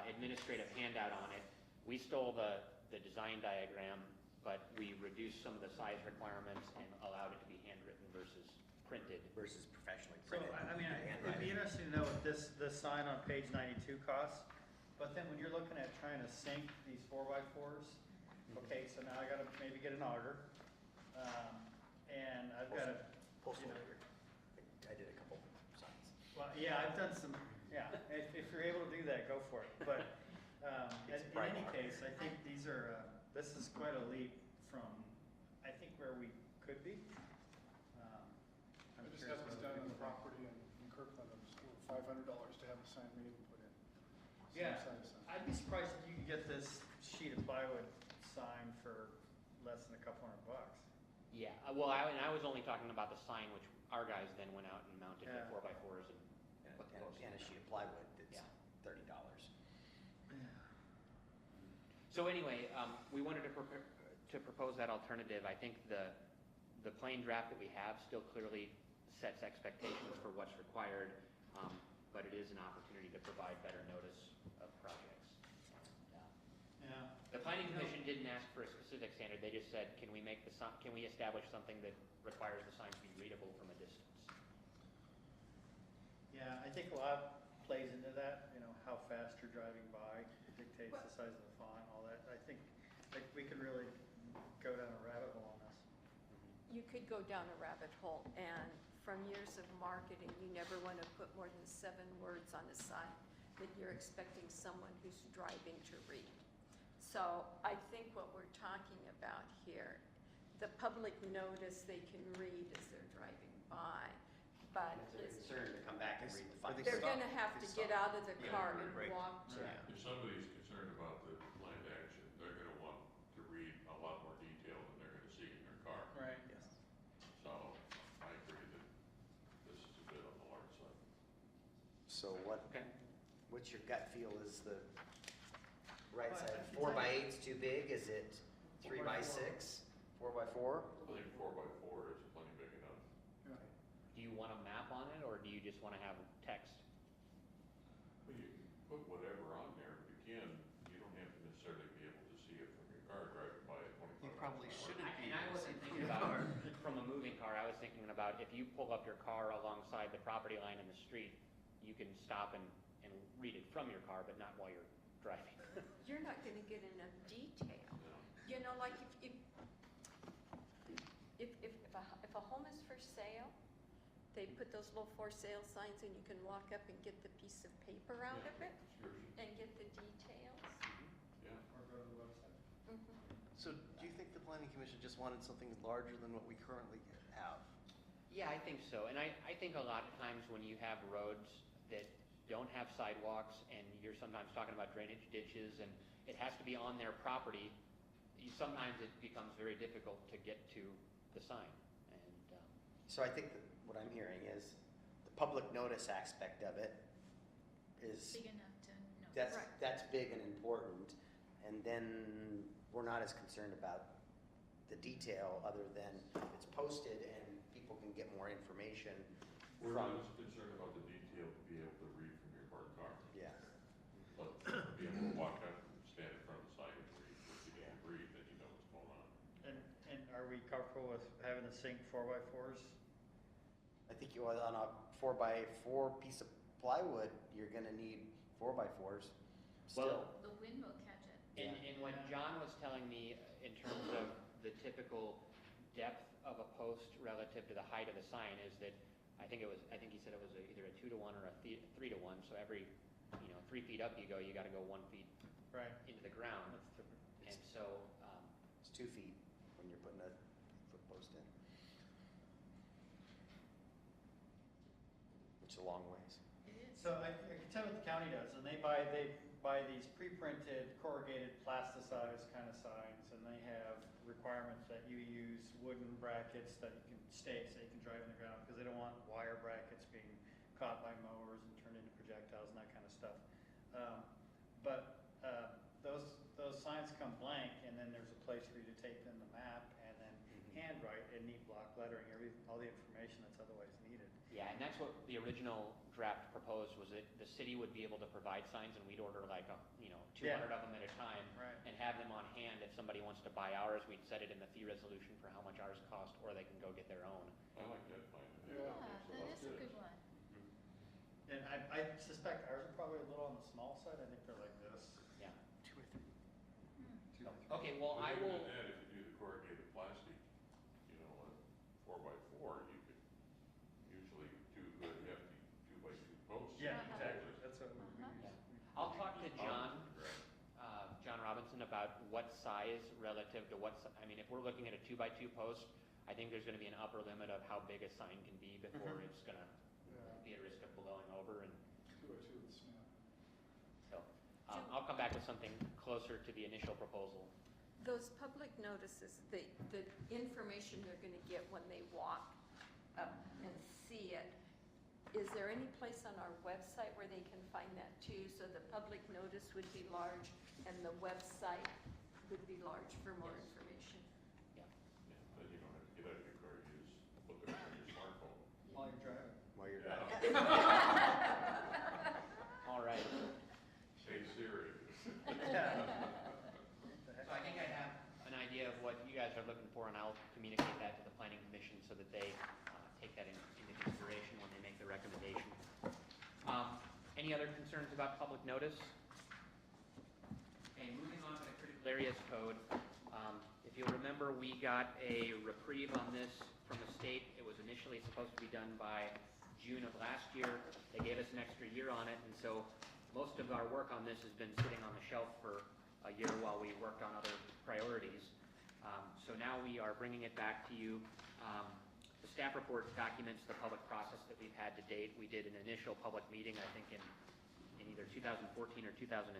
administrative handout on it. We stole the design diagram, but we reduced some of the size requirements and allowed it to be handwritten versus printed. Versus professionally So, printed. I mean, it'd be interesting to know what this sign on page 92 costs, but then when you're looking at trying to sync these 4x4s, okay, so now I gotta maybe get an auger, and I've gotta, Postal you know. order. I did a couple signs. well, yeah, I've done some, yeah, if you're able to do that, go for it, but, It's in bright any mark. case, I think these are, this is quite a leap from, I think, where we could be. I I'm just curious had this what done other on the people think. property in Kirkland, it was $500 to have the sign made and put in. Yeah, Same size sign. I'd be surprised if you could get this sheet of plywood sign for less than a couple $100. Yeah, well, I was only talking about the sign, which our guys then went out and mounted the Yeah. 4x4s and put the posts in And a there. sheet of plywood that's Yeah. $30. So anyway, we wanted to propose that alternative. I think the plain draft that we have still clearly sets expectations for what's required, but it is an opportunity to provide better notice of projects. Yeah. The planning commission didn't ask for a specific standard. They just said, can we establish something that requires the sign to be readable from a distance? Yeah, I think a lot plays into that, how fast you're driving by dictates the size of the font, all that. I think, like, we could really go down a rabbit hole on this. You could go down a rabbit hole, and from years of marketing, you never want to put more than 7 words on a sign that you're expecting someone who's driving to read. So I think what we're talking about here, the public notice they can read as they're driving by, but It's a concern to come back and read the fine. they're gonna have to get out of the Yeah, car right. and walk to. Right. If somebody's concerned about the planned action, they're gonna want to read a lot more detail than they're gonna see in their car. Right. Yes. So I agree that this is a bit on the large side. So Okay. what's your gut feel is the right Well, side? I can 4x8's too big? Is it 3x6? 4x4? I think 4x4 is plenty big enough. Do you want a map on it, or do you just want to have text? Well, put whatever on there, but again, you don't have to necessarily be able to see it from your car driving by at 25 You probably miles an hour. shouldn't be. And I wasn't thinking about, from a moving car, I was thinking about if you pull up your car alongside the property line in the street, you can stop and read it from your car, but not while you're driving. You're not gonna get enough detail. No. You know, like if a home is for sale, they put those little for sale signs and you can walk up and get the piece of paper out of it Description, and get the details. yeah. Or go to the website. Mhm. So do you think the planning commission just wanted something larger than what we currently have? Yeah, I think so. And I think a lot of times when you have roads that don't have sidewalks and you're sometimes talking about drainage ditches and it has to be on their property, sometimes it becomes very difficult to get to the sign. And So I think that what I'm hearing is the public notice aspect of it is, Big enough to know. Right. that's big and important. And then we're not as concerned about the detail other than it's posted and people can get more information We're not from, as concerned about the detail to be able to read from your parked car, yeah. but be able to walk up and stand in front of the sign and read. If you can read, then you know what's going on. And are we comfortable with having the sync 4x4s? I think you, on a 4x4 piece of plywood, you're gonna need 4x4s still. The wind will catch it. And what John was telling me in terms of the typical depth of a post relative to the height of the sign is that I think he said it was either a 2-to-1 or a 3-to-1. So every 3 feet up you go, you got to go 1 feet Right. into the ground. That's typical. And so It's 2 feet when you're putting a foot post in. Which is a long ways. It is. So I can tell what the county does, and they buy these pre-printed corrugated plasticized kind of signs, and they have requirements that you use wooden brackets that you can stay, so you can drive in the ground, because they don't want wire brackets being caught by mowers and turned into projectiles and that kind of stuff. Those signs come blank, and then there's a place for you to tape in the map, and then handwrite in neat block lettering, all the information that's otherwise needed. yeah, and that's what the original draft proposed was that the city would be able to provide signs and we'd order like 200 of them at a time. Right. And have them on hand if somebody wants to buy ours. We'd set it in the fee resolution for how much ours cost, or they can go get their own. I like that plan. Yeah, that is a good one. And I suspect ours are probably a little on the small side, I think they're like this. Yeah. 2 or 3. Okay, well, But I even will. at that, if you do the corrugated plastic, a 4x4, you could usually do good hefty 2x2 posts. Yeah, Uh-huh. exactly, that's what we Uh-huh. use. I'll talk to John, Right. John Robinson, about what size relative to if we're looking at a 2x2 post, I think there's gonna be an upper limit of how big a sign can be before it's gonna be at risk of blowing over, and 2 or 2 is small. so, I'll come back with something closer to the initial proposal. Those public notices, the information they're gonna get when they walk up and see it, is there any place on our website where they can find that too? So the public notice would be large and the website would be large for more information? Yeah. Yeah, then you don't have to get out of your car, you just look at it on your smartphone. While you're driving. While you're Yeah. All right. Hey Siri. So I think I have an idea of what you guys are looking for, and I'll communicate that to the planning commission so that they take that into consideration when they make the recommendation. Any other concerns about public notice? Okay, moving on to the critical areas code. If you'll remember, we got a reprieve on this from the state. It was initially supposed to be done by June of last year. They gave us an extra year on it, and so most of our work on this has been sitting on the shelf for a year while we worked on other priorities. So now we are bringing it back to you. The staff report documents the public process that we've had to date. We did an initial public meeting, I think, in either 2014 or 2015,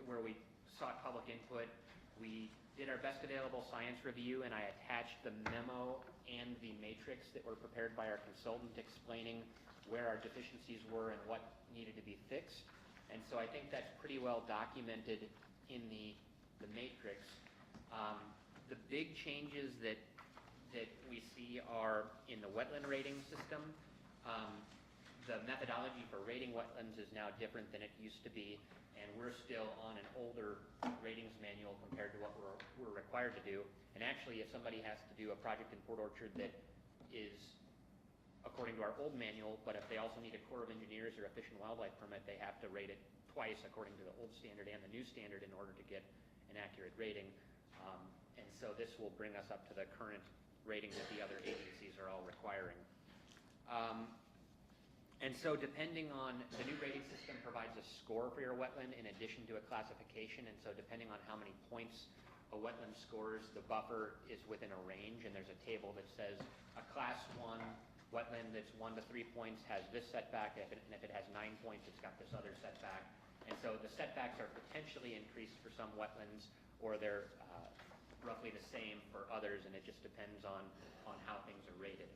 where we sought public input. We did our best available science review, and I attached the memo and the matrix that were prepared by our consultant explaining where our deficiencies were and what needed to be fixed. And so I think that's pretty well documented in the matrix. The big changes that we see are in the wetland rating system. the methodology for rating wetlands is now different than it used to be, and we're still on an older ratings manual compared to what we're required to do. And actually, if somebody has to do a project in Port Orchard that is according to our old manual, but if they also need a Corps of Engineers or a Fish and Wildlife permit, they have to rate it twice according to the old standard and the new standard in order to get an accurate rating. And so this will bring us up to the current rating that the other agencies are all requiring. And so depending on, the new rating system provides a score for your wetland in addition to a classification, and so depending on how many points a wetland scores, the buffer is within a range, and there's a table that says a class 1 wetland that's 1 to 3 points has this setback, and if it has 9 points, it's got this other setback. And so the setbacks are potentially increased for some wetlands, or they're roughly the same for others, and it just depends on how things are rated.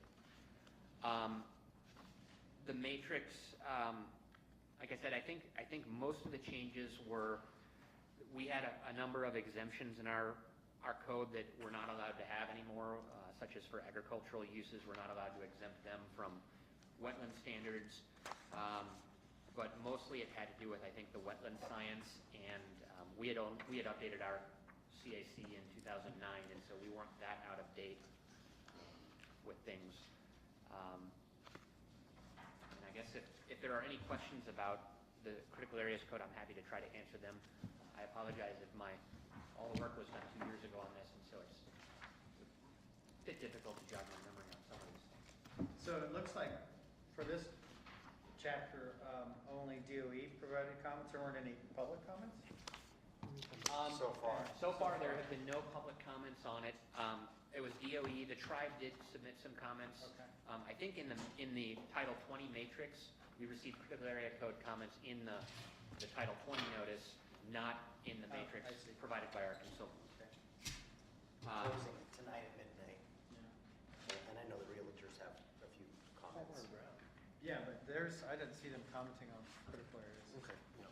The matrix, like I said, I think most of the changes were, we had a number of exemptions in our code that we're not allowed to have anymore, such as for agricultural uses, we're not allowed to exempt them from wetland standards. But mostly it had to do with, I think, the wetland science, and we had updated our CAC in 2009, and so we weren't that out of date with things. And I guess if there are any questions about the critical areas code, I'm happy to try to answer them. I apologize if all the work was done 2 years ago on this, and so it's a bit difficult to jog my memory on some of these things. So it looks like for this chapter, only DOE provided comments. There weren't any public comments? So far. There have been no public comments on it. It was DOE. The tribe did submit some comments. Okay. I think in the Title 20 matrix, we received critical area code comments in the Title 20 notice, not in the matrix I see. provided by our consultant. Closing tonight at midnight, Yeah. and I know the realtors have a few comments. Yeah, but I didn't see them commenting on critical areas. Okay. No.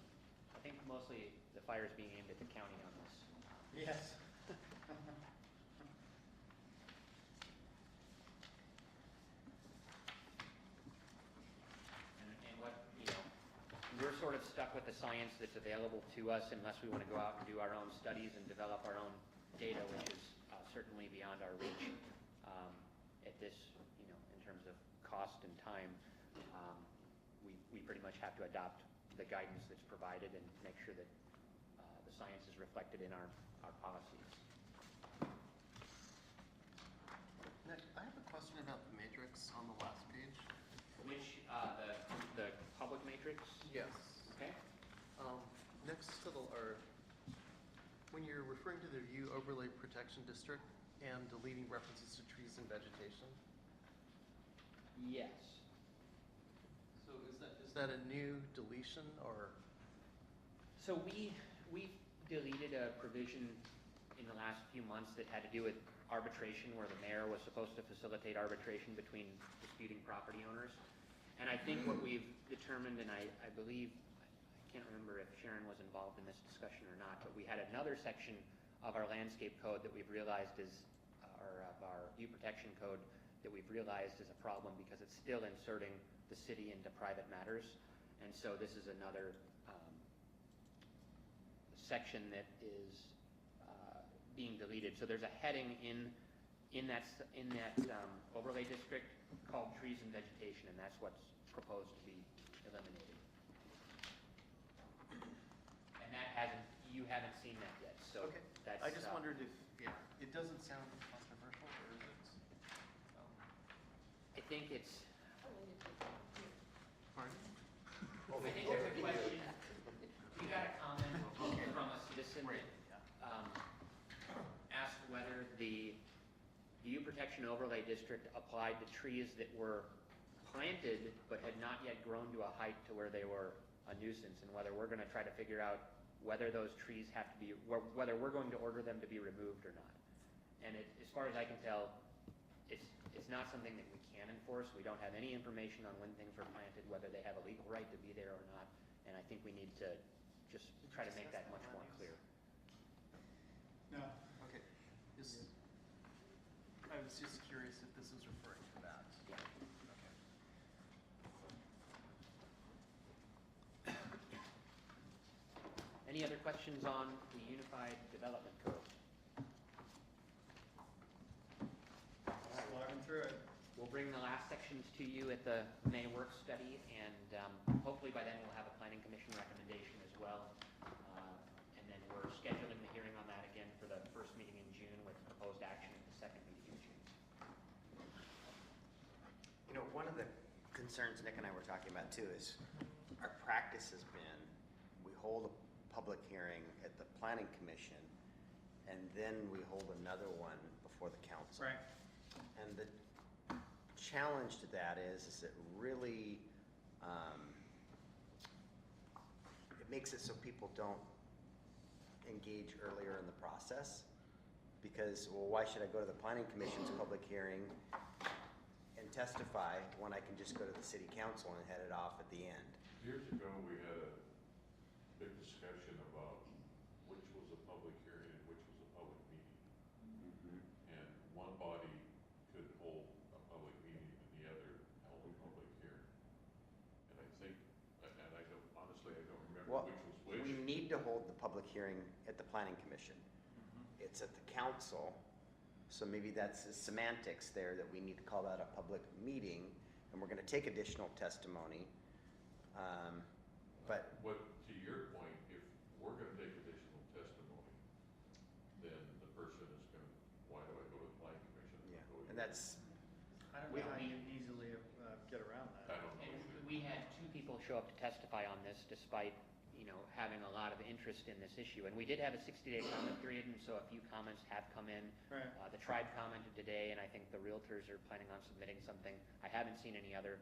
I think mostly the fire is being aimed at the county on this. Yes. And what, we're sort of stuck with the science that's available to us unless we want to go out and do our own studies and develop our own data, which is certainly beyond our reach at this, in terms of cost and time. We pretty much have to adopt the guidance that's provided and make sure that the science is reflected in our policies. Nick, I have a question about the matrix on the last page. Which, the public matrix? Yes. Okay. Next to when you're referring to the View Overlay Protection District and deleting references to trees and vegetation. Yes. So is that a new deletion or? So we deleted a provision in the last few months that had to do with arbitration, where the mayor was supposed to facilitate arbitration between disputing property owners. And I think what we've determined, and I believe, I can't remember if Sharon was involved in this discussion or not, but we had another section of our landscape code that we've realized is, or of our view protection code that we've realized is a problem because it's still inserting the city into private matters. And so this is another section that is being deleted. So there's a heading in that overlay district called trees and vegetation, and that's what's proposed to be eliminated. And you haven't seen that yet, so Okay. that's. I just wondered if, it doesn't sound controversial, or is it? I think it's, Pardon? I think there's a question. We got a comment from a citizen that asked whether the view protection overlay district applied to trees that were planted but had not yet grown to a height to where they were a nuisance, and whether we're going to try to figure out whether those trees have to be, whether we're going to order them to be removed or not. And as far as I can tell, it's not something that we can enforce. We don't have any information on when things were planted, whether they have a legal right to be there or not. And I think we need to just try to make that much more clear. No. Okay. I was just curious if this was referring to that. Yeah. Okay. Any other questions on the Unified Development Code? Slogging through it. We'll bring the last sections to you at the May work study, and hopefully by then we'll have a planning commission recommendation as well. And then we're scheduling the hearing on that again for the first meeting in June with proposed action at the second meeting in June. You know, one of the concerns Nick and I were talking about too is our practice has been, we hold a public hearing at the planning commission, and then we hold another one before the council. Right. And the challenge to that is it really, it makes it so people don't engage earlier in the process. Because, well, why should I go to the planning commission's public hearing and testify when I can just go to the city council and head it off at the end? Years ago, we had a big discussion about which was a public hearing and which was a public meeting. And one body could hold a public meeting and the other held a public hearing. And I think, and I don't, honestly, I don't remember Well, which was which. we need to hold the public hearing at the planning commission. It's at the council, so maybe that's the semantics there, that we need to call that a public meeting, and we're gonna take additional testimony. But What, to your point, if we're gonna take additional testimony, then the person is gonna, why do I go to the planning commission? yeah, Go to and that's, I don't know how you easily get around I that. don't know And either. we had 2 people show up to testify on this despite, you know, having a lot of interest in this issue. And we did have a 60-day comment period, and so a few comments have come in. Right. The tribe commented today, and I think the realtors are planning on submitting something. I haven't seen any other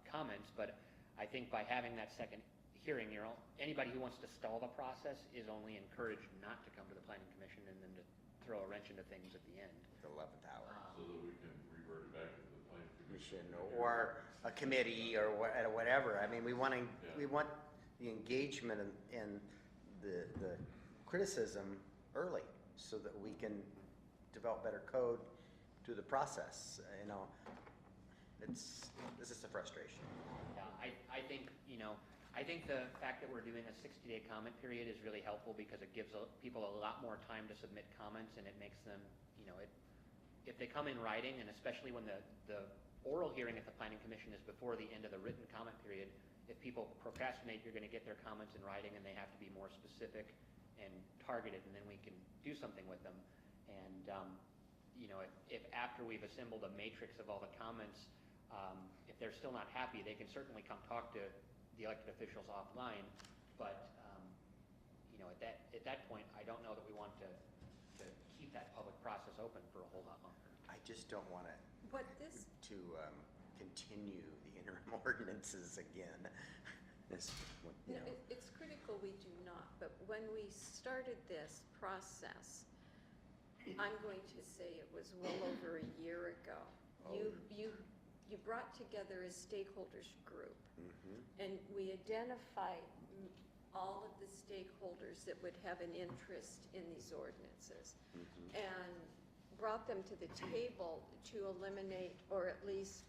comments, but I think by having that second hearing, anybody who wants to stall the process is only encouraged not to come to the planning commission and then to throw a wrench into things at the end. the 11th hour. So that we can revert it back to the planning commission. Or a committee, or whatever. I mean, we want the engagement and the criticism early, so that we can develop better code through the process. You know, this is a frustration. Yeah, I think, I think the fact that we're doing a 60-day comment period is really helpful, because it gives people a lot more time to submit comments, and it makes them, if they come in writing, and especially when the oral hearing at the planning commission is before the end of the written comment period, if people procrastinate, you're gonna get their comments in writing, and they have to be more specific and targeted, and then we can do something with them. And, if after we've assembled a matrix of all the comments, if they're still not happy, they can certainly come talk to the elected officials offline. But, at that point, I don't know that we want to keep that public process open for a whole lot longer. I just don't want What this, to continue the interim ordinances again. it's critical we do not, but when we started this process, I'm going to say it was well over a year ago. You brought together a stakeholders group, and we identified all of the stakeholders that would have an interest in these ordinances, and brought them to the table to eliminate, or at least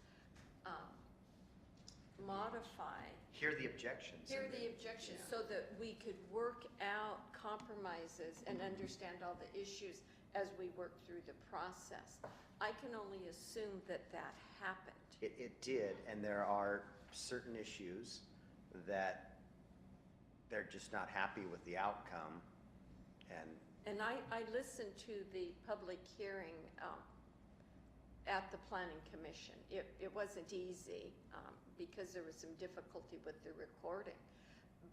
modify. Hear the objections. Hear the objections, so that we could work out compromises and understand all the issues as we work through the process. I can only assume that that happened. It did, and there are certain issues that they're just not happy with the outcome, And I listened to the public hearing at the Planning Commission. It wasn't easy because there was some difficulty with the recording.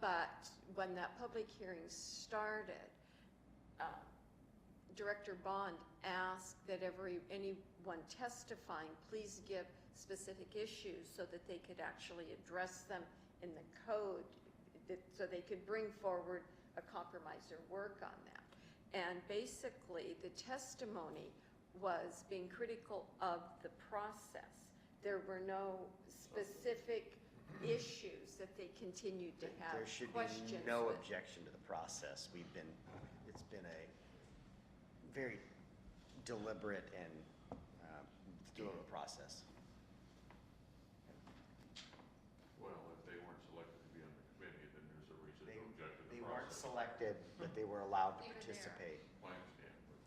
But when that public hearing started, Director Bond asked that anyone testifying please give specific issues so that they could actually address them in the code, so they could bring forward a compromise or work on that. And basically, the testimony was being critical of the process. There were no specific issues that they continued to have there should questions be no with. objection to the process. It's been a very deliberate and thorough process. Well, if they weren't selected to be on the committee, then there's a reason to object to the They weren't process. selected they were allowed to They were there. participate. My understanding.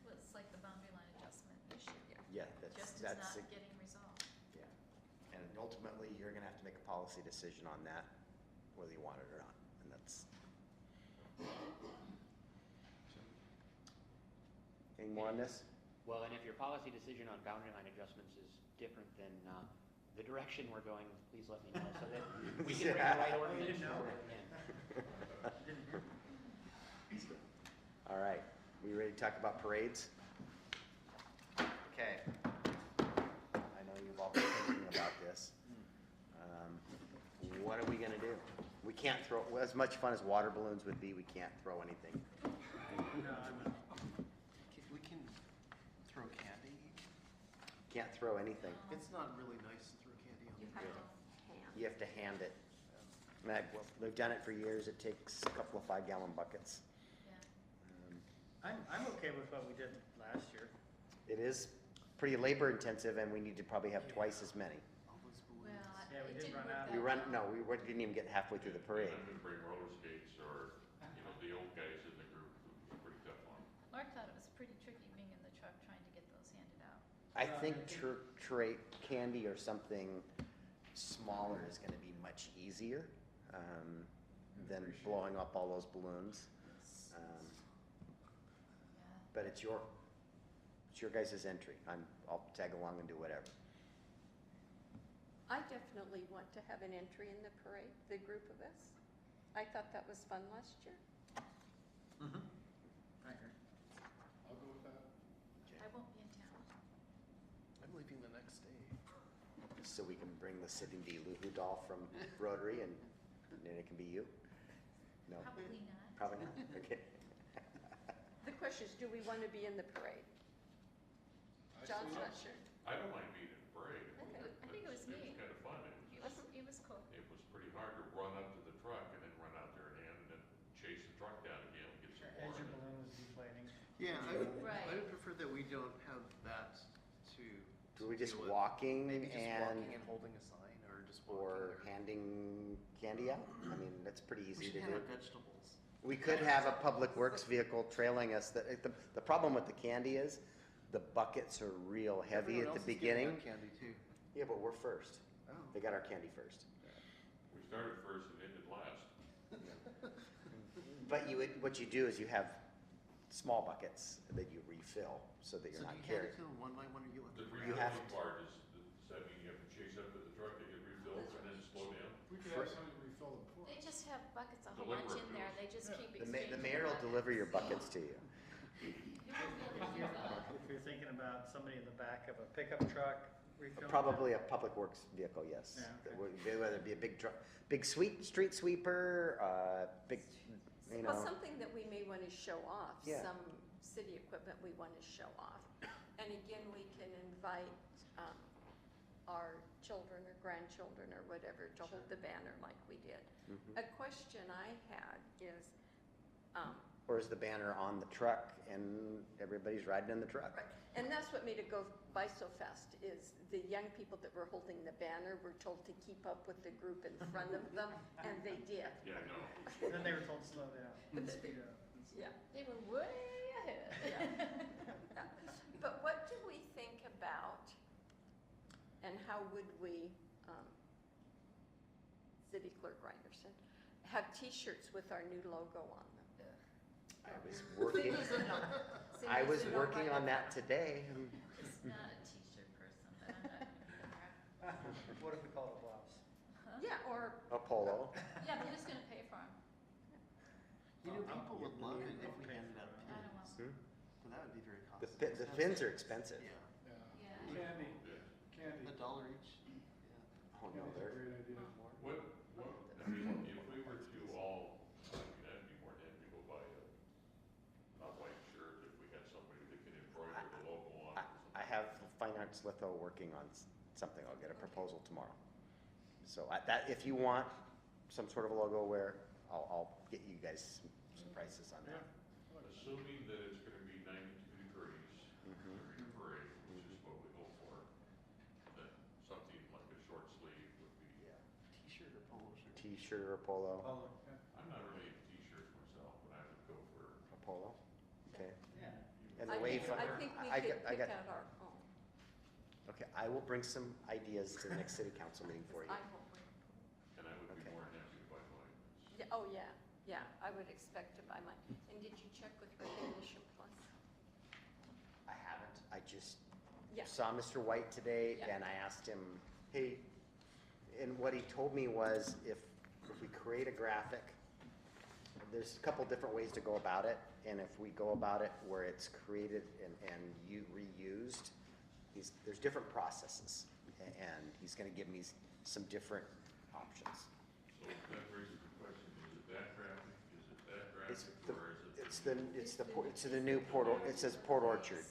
Well, it's like the boundary line adjustment issue, Yeah, just is that's, not getting resolved. yeah. And ultimately, you're gonna have to make a policy decision on that, whether you want it or not, and that's. Any more on this? Well, and if your policy decision on boundary line adjustments is different than the direction we're going, please let me know so that we can bring the right ordinance forward again. All right, we ready to talk about parades? Okay. I know you've all been thinking about this. What are we gonna do? We can't throw, well, as much fun as water balloons would be, we can't throw anything. We can throw candy. Can't throw anything. It's not really nice to throw candy on You the have ground. to hand. You have to hand it. And we've done it for years. It takes a couple of 5-gallon buckets. Yeah. I'm okay with what we did last year. It is pretty labor intensive and we need to probably have twice as many. All those balloons. Well, Yeah, we it did didn't run work out. that We run, well. no, we didn't even get halfway through the parade. I could bring roller skates or, you know, the old guys in the group, it was pretty tough on. Mark thought it was pretty tricky being in the truck trying to get those handed out. I think candy or something smaller is gonna be much easier, than blowing up all those balloons. Yeah. But it's your guys' entry. I'll tag along and do whatever. I definitely want to have an entry in the parade, the group of us. I thought that was fun last year. I agree. I'll go with that. I won't be in town. I'm leaving the next day. So we can bring the Sitting Luhu doll from Rotary and then it can be you? No, Probably not. probably not? Okay. The question is, do we want to be in the parade? I John's say not yes. sure. I don't mind being in a parade. I think it was It me. was kind of fun. It was cool. It was pretty hard to run up to the truck and then run out there and hand and then chase the truck down again, get some As more. your in it. balloon was deflating. Yeah, Right. I would prefer that we don't have that to. Do we just deal with. walking Maybe just and, walking and holding a sign or just walking or or- handing candy out? I mean, that's pretty We easy should to hand do. out vegetables. We could have a public works vehicle trailing us. The problem with the candy is the buckets are real heavy Everyone at the else is getting beginning. that candy too. Yeah, but we're first. Oh. They got our candy first. We started first and ended last. But what you do is you have small buckets that you refill so that you're So not do you hand carrying. it to them one by one or you let The them? You have refilling to. part is, does that mean you have to chase up to the truck to get refilled and then slow down? We could have somebody refill them for us. They just have buckets a whole Deliver bunch it in to there. us. They just keep The exchanging. mayor will buckets. deliver your buckets to you. You won't be able to do that. If you're thinking about somebody in the back of a pickup truck refilling. Probably a public works vehicle, yes. Yeah, That okay. would- Whether it be a big street sweeper, big, you Well, know. something that we may want to show off, Yeah. some city equipment we want to show off. And again, we can invite our children or grandchildren or whatever to hold the banner like we did. Mhm. A question I had is, Or is the banner on the truck and everybody's riding in the truck? right, and that's what made it go by so fast, is the young people that were holding the banner were told to keep up with the group in front of them, and they did. Yeah, I know. And then they were told to slow down and speed up. Yeah. They were way ahead. Yeah. But what do we think about, and how would we, City Clerk Reinerson, have T-shirts with our new logo on them? I was working, I was working on that today. It's not a t-shirt person, but I'm not gonna wear What if we call it a blouse? it. Yeah, or, A polo. Yeah, but who's gonna pay for them? You know, people would love it if we handed out I don't want. pins, but that would be very The costly. pins are expensive. Yeah, Yeah. Candy, Yeah. candy. $1 each. Yeah. Oh, no, Candy's a they're, great idea. I mean, if we were to all, I mean, I'd be more than happy to go buy a white shirt if we had somebody that could embroider the logo on it or something. I have Fine Arts Litho working on something. I'll get a proposal tomorrow. So if you want some sort of a logo wear, I'll get you guys some prices on that. Assuming that it's gonna be 92 degrees during the parade, which is what we hope for, then something like a short sleeve would be, T-shirt or polo shirt. T-shirt or polo. Polo. I'm not really into t-shirts myself, but I have a And the I wayfinder. think we I could got- pick out our own. Okay, I will bring some ideas to the next city council meeting for you. I will bring. And I would be Okay. more than happy to buy mine. Yeah, oh, yeah, yeah, I would expect to buy mine. And did you check with Recognition Plus? I haven't, I just Yeah. saw Mr. White today Yeah. and I asked him, hey, and what he told me was if we create a graphic, there's a couple different ways to go about it. And if we go about it where it's created and you reused, there's different processes. And he's gonna give me some different options. So that raises the question, is it that graphic, is it that It's graphic, the, or is it? it's the new it says Port Orchard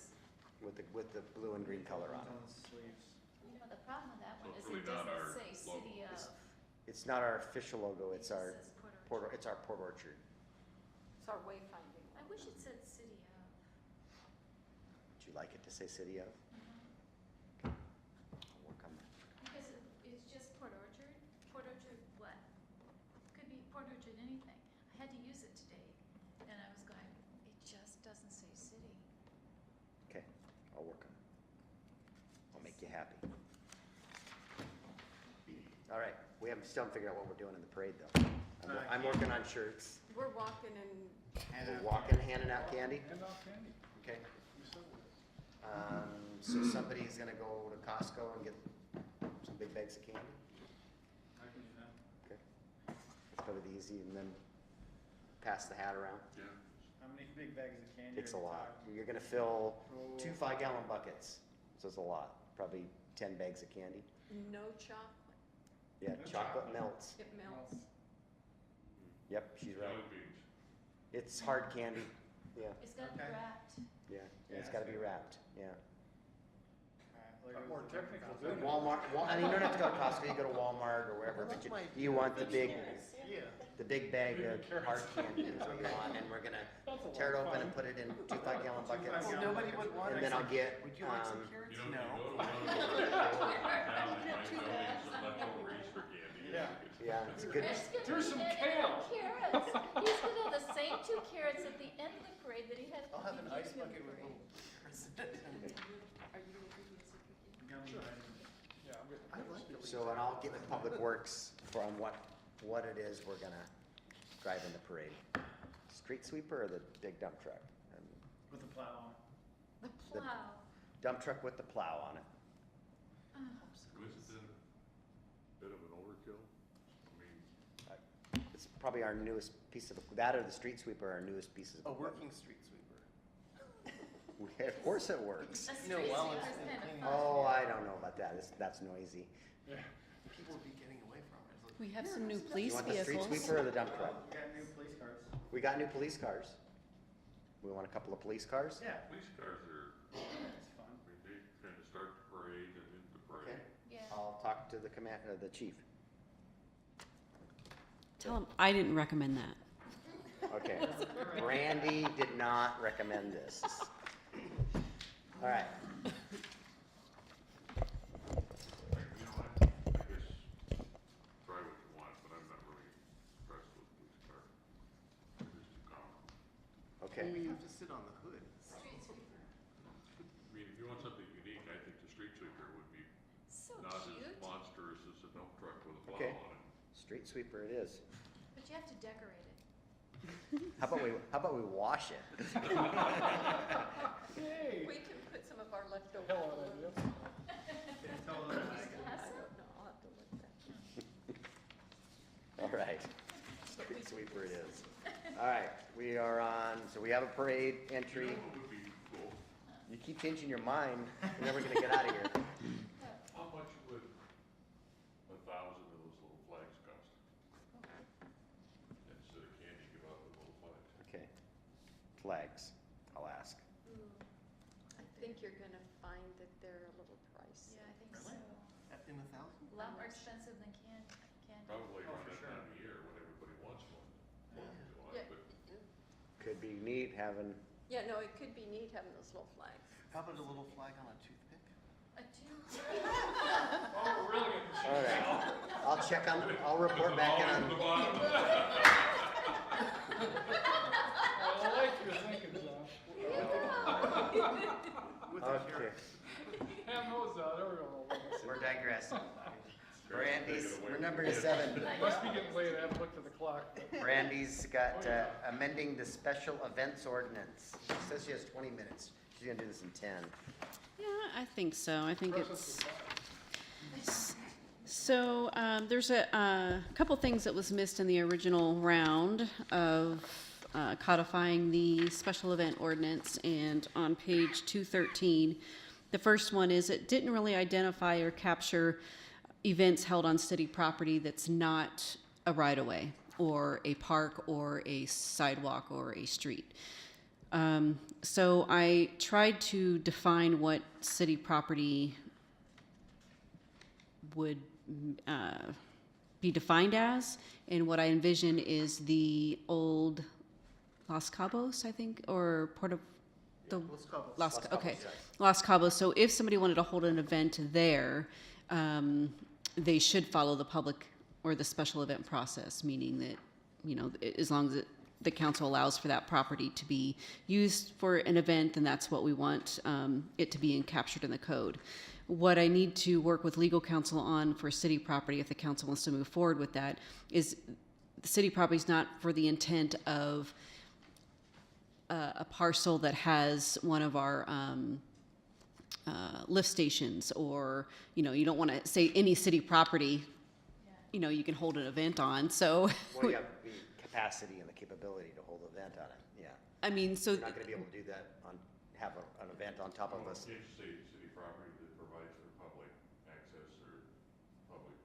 with the blue and green color on it. On the sleeves. You know, the problem with that So one it's is really it not doesn't our say logo. city of. It's not our official logo, it's It our just says Port Orchard. it's our Port Orchard. It's our wayfinding. I wish it said city of. Would you like it to say City of? Mhm. I'll work on that. Because it's just Port Orchard. Port Orchard what? Could be Port Orchard anything. I had to use it today, and I was going, it just doesn't say city. Okay, I'll work on it. I'll make you happy. All right, still haven't figured out what we're doing in the parade though. I'm working on shirts. We're walking and We're walking, handing out candy. Hand out candy. Okay. You said it. So somebody's gonna go to Costco and get some big bags of candy. I can do that. Okay. That's probably the easy, and then pass the hat around. Yeah. How many big bags of candy? Takes a are we lot. talking? You're gonna fill Oh. 2 5-gallon buckets, so it's a lot. Probably 10 bags of candy. no chocolate. Yeah, No chocolate chocolate. melts. It melts. Yep, she's right. Jelly beans. It's hard candy. Yeah, It's gotta be Okay. wrapped. yeah. Yeah, It's gotta be so- wrapped, yeah. All right, More Larry, technical, we'll- didn't it? Walmart, I mean, you don't have to go to Costco, you go to Walmart or wherever, but you want the big, Yeah. the big bag of hard candy is what you want, and we're gonna tear it open and put it in 2 5-gallon buckets. Well, Nobody would want And then I'll get, Would you like some carrots? You know, No. you go to one of those stores downtown, they might donate some leftover Easter candy. Yeah. yeah, it's good. There's some kale. Carrots. He's gonna have the same 2 carrots at the end of the parade that he had at the I'll have an beginning ice of the bucket with parade. little carrots in it. Are you gonna give me a secret? Gummy items. Yeah, I'm getting. I like the So, and I'll get with Public Works from what it is we're gonna drive in the parade. Street sweeper or the big dump truck? And With the plow on it. The plow. dump truck with the plow on it. Wasn't it a bit of an overkill? I mean, It's probably our newest piece of, that or the street sweeper are our newest pieces of A equipment. working street sweeper. Of course it works. A No, street well, sweeper's it's kind of cleaning fun. Oh, I don't know about that. That's noisy. People would be getting away from it. It's like, We have some new You police want the street vehicles. sweeper or the dump truck? We got new police cars. We got new police cars. We want a couple of police cars? Yeah, police cars are, it's fun. I mean, they kind of start the parade and end the Okay. parade. Yeah. I'll talk to the the chief. Tell them I didn't recommend that. Okay. Randy did not recommend this. All right. You know, I guess, try what you want, but I'm not really impressed with the police car. They're just too common. Okay. we have to sit on the hood. Street sweeper. I mean, if you want something unique, I think the street sweeper would be So not as cute. monstrous as a dump truck with a plow Okay. on it. Street sweeper it is. But you have to decorate it. How about we wash it? Yay. We can put some of our leftover. Hell of an idea. Didn't tell them I could- I don't know, I'll have to look that. All right. Street sweeper it is. All right, we are on, so we have a parade You entry. know what would be cool? You keep changing your mind, you're never gonna get out of here. How much would 1,000 of those little flags cost? Instead of candy, give out the little flags. Okay. Flags, I'll ask. I think you're gonna find that they're a little pricey. Yeah, I think so. In 1,000? A lot more expensive than candy. Probably Oh, around for that sure. time of year when everybody wants one. Yeah. But Could be neat having, Yeah, no, it could be neat having those little flags. How about a little flag on a toothpick? A two. Oh, we're really gonna all right. I'll check on, I'll report back in the on, bottom. I like your thinking, John. Okay, Hand those out, everyone will. we're digressing. Great. Brandy's, Take it away we're from number you. 7. Must be getting late, I haven't looked at the clock. but- Brandy's got amending the special events ordinance. She says she has 20 minutes. She's gonna do this in 10. Yeah, I think so. I think Press us it's, to five. so, there's a couple things that was missed in the original round of codifying the special event ordinance, and on page 213, the first one is it didn't really identify or capture events held on city property that's not a right-of-way or a park or a sidewalk or a street. So I tried to define what city property would be defined as, and what I envision is the old Los Cabos, I think, or Port of the Let's call it. Los, Los okay, Cabos, yes. Los Cabos. So if somebody wanted to hold an event there, they should follow the public or the special event process, meaning that, you know, as long as the council allows for that property to be used for an event, then that's what we want it to be captured in the code. What I need to work with legal counsel on for city property, if the council wants to move forward with that, is the city property is not for the intent of a parcel that has one of our lift stations, or, you know, you don't want to say any city property, you know, you can hold an event on. So, Well, you have the capacity and the capability to hold an event on it, yeah. I mean, so You're not gonna be able to do that have an event on top of us. Can't you say city property that provides for public access or public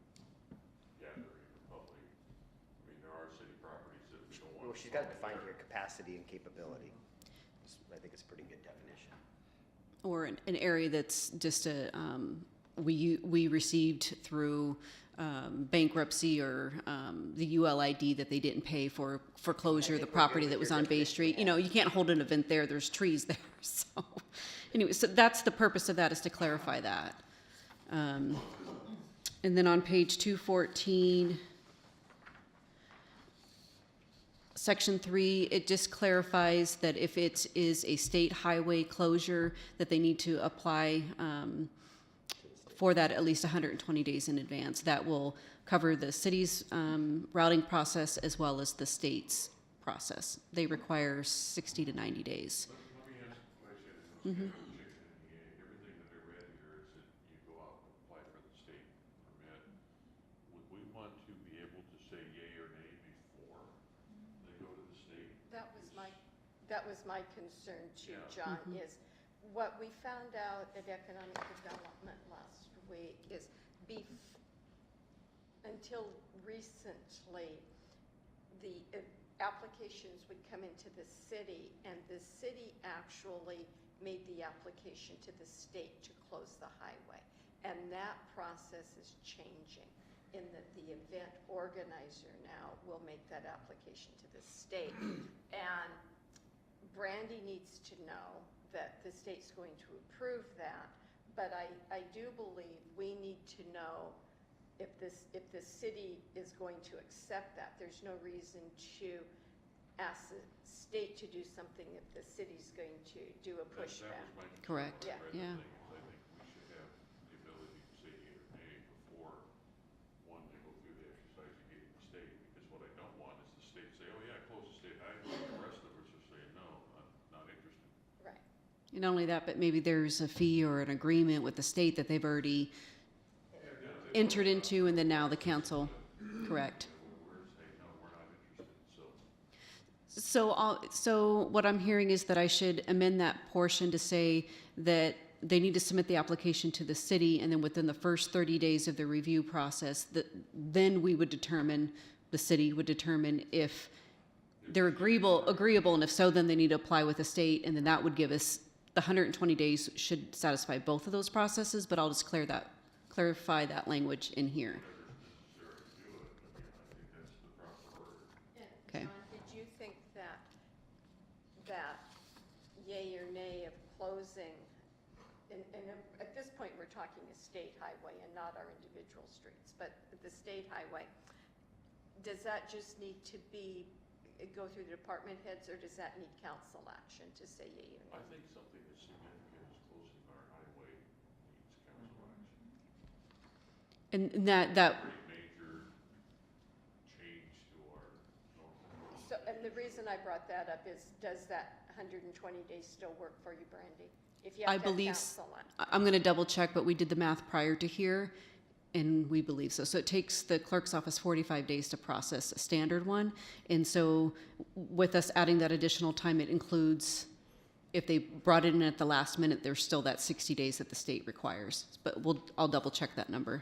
gathering or public, I mean, there are city properties that we don't want. Well, she's got to define here capacity and capability. I think it's a pretty good definition. or an area that's just a, we received through bankruptcy or the ULID that they didn't pay for foreclosure, I the think we're property good that with was your on Bay definition, Street. You yeah. know, you can't hold an event there, there's trees there. So anyway, so that's the purpose of that, is to clarify that. And then on page 214, Section 3, it just clarifies that if it is a state highway closure, that they need to apply for that at least 120 days in advance. That will cover the city's routing process as well as the state's process. They require 60 to 90 days. Let me ask a question, and it's kind of chicken and the egg. Everything that I read here is that you go out and apply for the state permit. Would we want to be able to say yay or nay before they go to the state? That was my concern too, Yeah. John, is what we found out at Economic Development last week is until recently, the applications would come into the city, and the city actually made the application to the state to close the highway. And that process is changing, in that the event organizer now will make that application to the state. And Brandy needs to know that the state's going to approve that, but I do believe we need to know if the city is going to accept that. There's no reason to ask the state to do something if the city's going to do a That pushback. was my concern. Correct. when I Yeah. read the Yeah. thing, is I think we should have the ability to say yay or nay before, one, they go through the exercise of getting the state, because what I don't want is the state say, oh yeah, close the state highway, and the rest of us are saying, no, I'm not interested. Right. And not only that, but maybe there's a fee or an agreement with the state that they've already entered into, and then now the council, correct. We're saying, no, we're not interested, so. So what I'm hearing is that I should amend that portion to say that they need to submit the application to the city, and then within the first 30 days of the review process, then we would determine, the city would determine if they're agreeable, and if so, then they need to apply with the state, and then that would give us, the 120 days should satisfy both of those processes, but I'll just clarify that language in here. And Okay. John, did you think that yay or nay of closing, and at this point, we're talking a state highway and not our individual streets, but the state highway, does that just need to go through the department heads, or does that need council action to say yay or I nay? think something as significant as closing our And that pretty major change to our normal. So, and the reason I brought that up is, does that 120 days still work for you, Brandy? If you I have to have believe, council on. I'm going to double check, but we did the math prior to here, and we believe so. So it takes the clerk's office 45 days to process a standard one. And so with us adding that additional time, it includes, if they brought it in at the last minute, there's still that 60 days that the state requires. But I'll double check that number.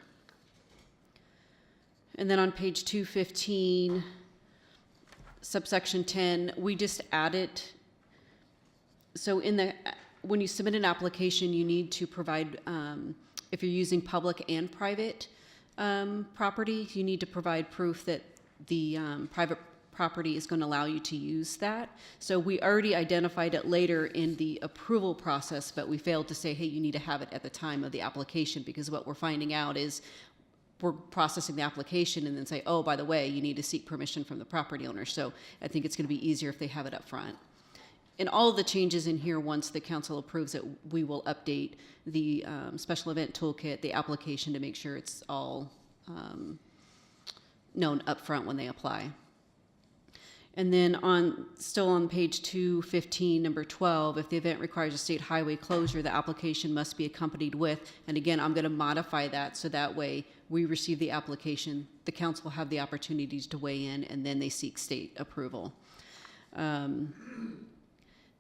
And then on page 215, subsection 10, we just added, so when you submit an application, you need to provide, if you're using public and private property, you need to provide proof that the private property is going to allow you to use that. So we already identified it later in the approval process, but we failed to say, hey, you need to have it at the time of the application, because what we're finding out is we're processing the application and then say, oh, by the way, you need to seek permission from the property owner. So I think it's going to be easier if they have it up front. And all of the changes in here, once the council approves it, we will update the special event toolkit, the application, to make sure it's all known upfront when they apply. And then still on page 215, number 12, if the event requires a state highway closure, the application must be accompanied with, and again, I'm going to modify that so that way we receive the application, the council will have the opportunities to weigh in, and then they seek state approval.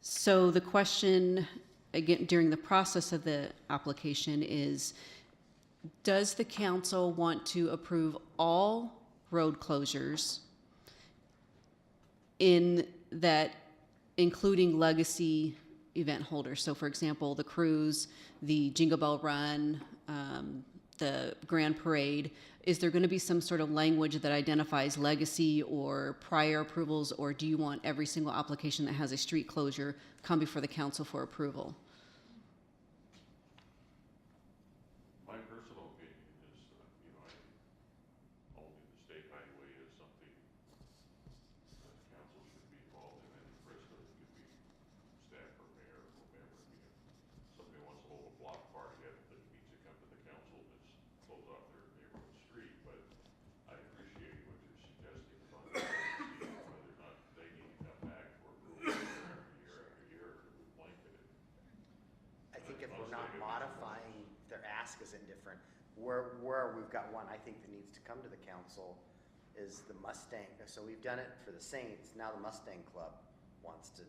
So the question, again, during the process of the application is, does the council want to approve all road closures in that, including legacy event holders? So for example, the cruise, the Jingle Bell Run, the Grand Parade. Is there going to be some sort of language that identifies legacy or prior approvals, or do you want every single application that has a street closure come before the council for approval? My personal opinion is, only the state highway is something that the council should be involved in, and the rest of it could be staff or mayor or whomever. If somebody wants to hold a block party that needs to come to the council to close off their neighborhood street, but I appreciate what you're suggesting about whether or not they need to come back for approval after year to blanket it. I think if we're not modifying, their ask is indifferent. Where we've got one, I think that needs to come to the council is the Mustang. So we've done it for the Saints, now the Mustang Club wants to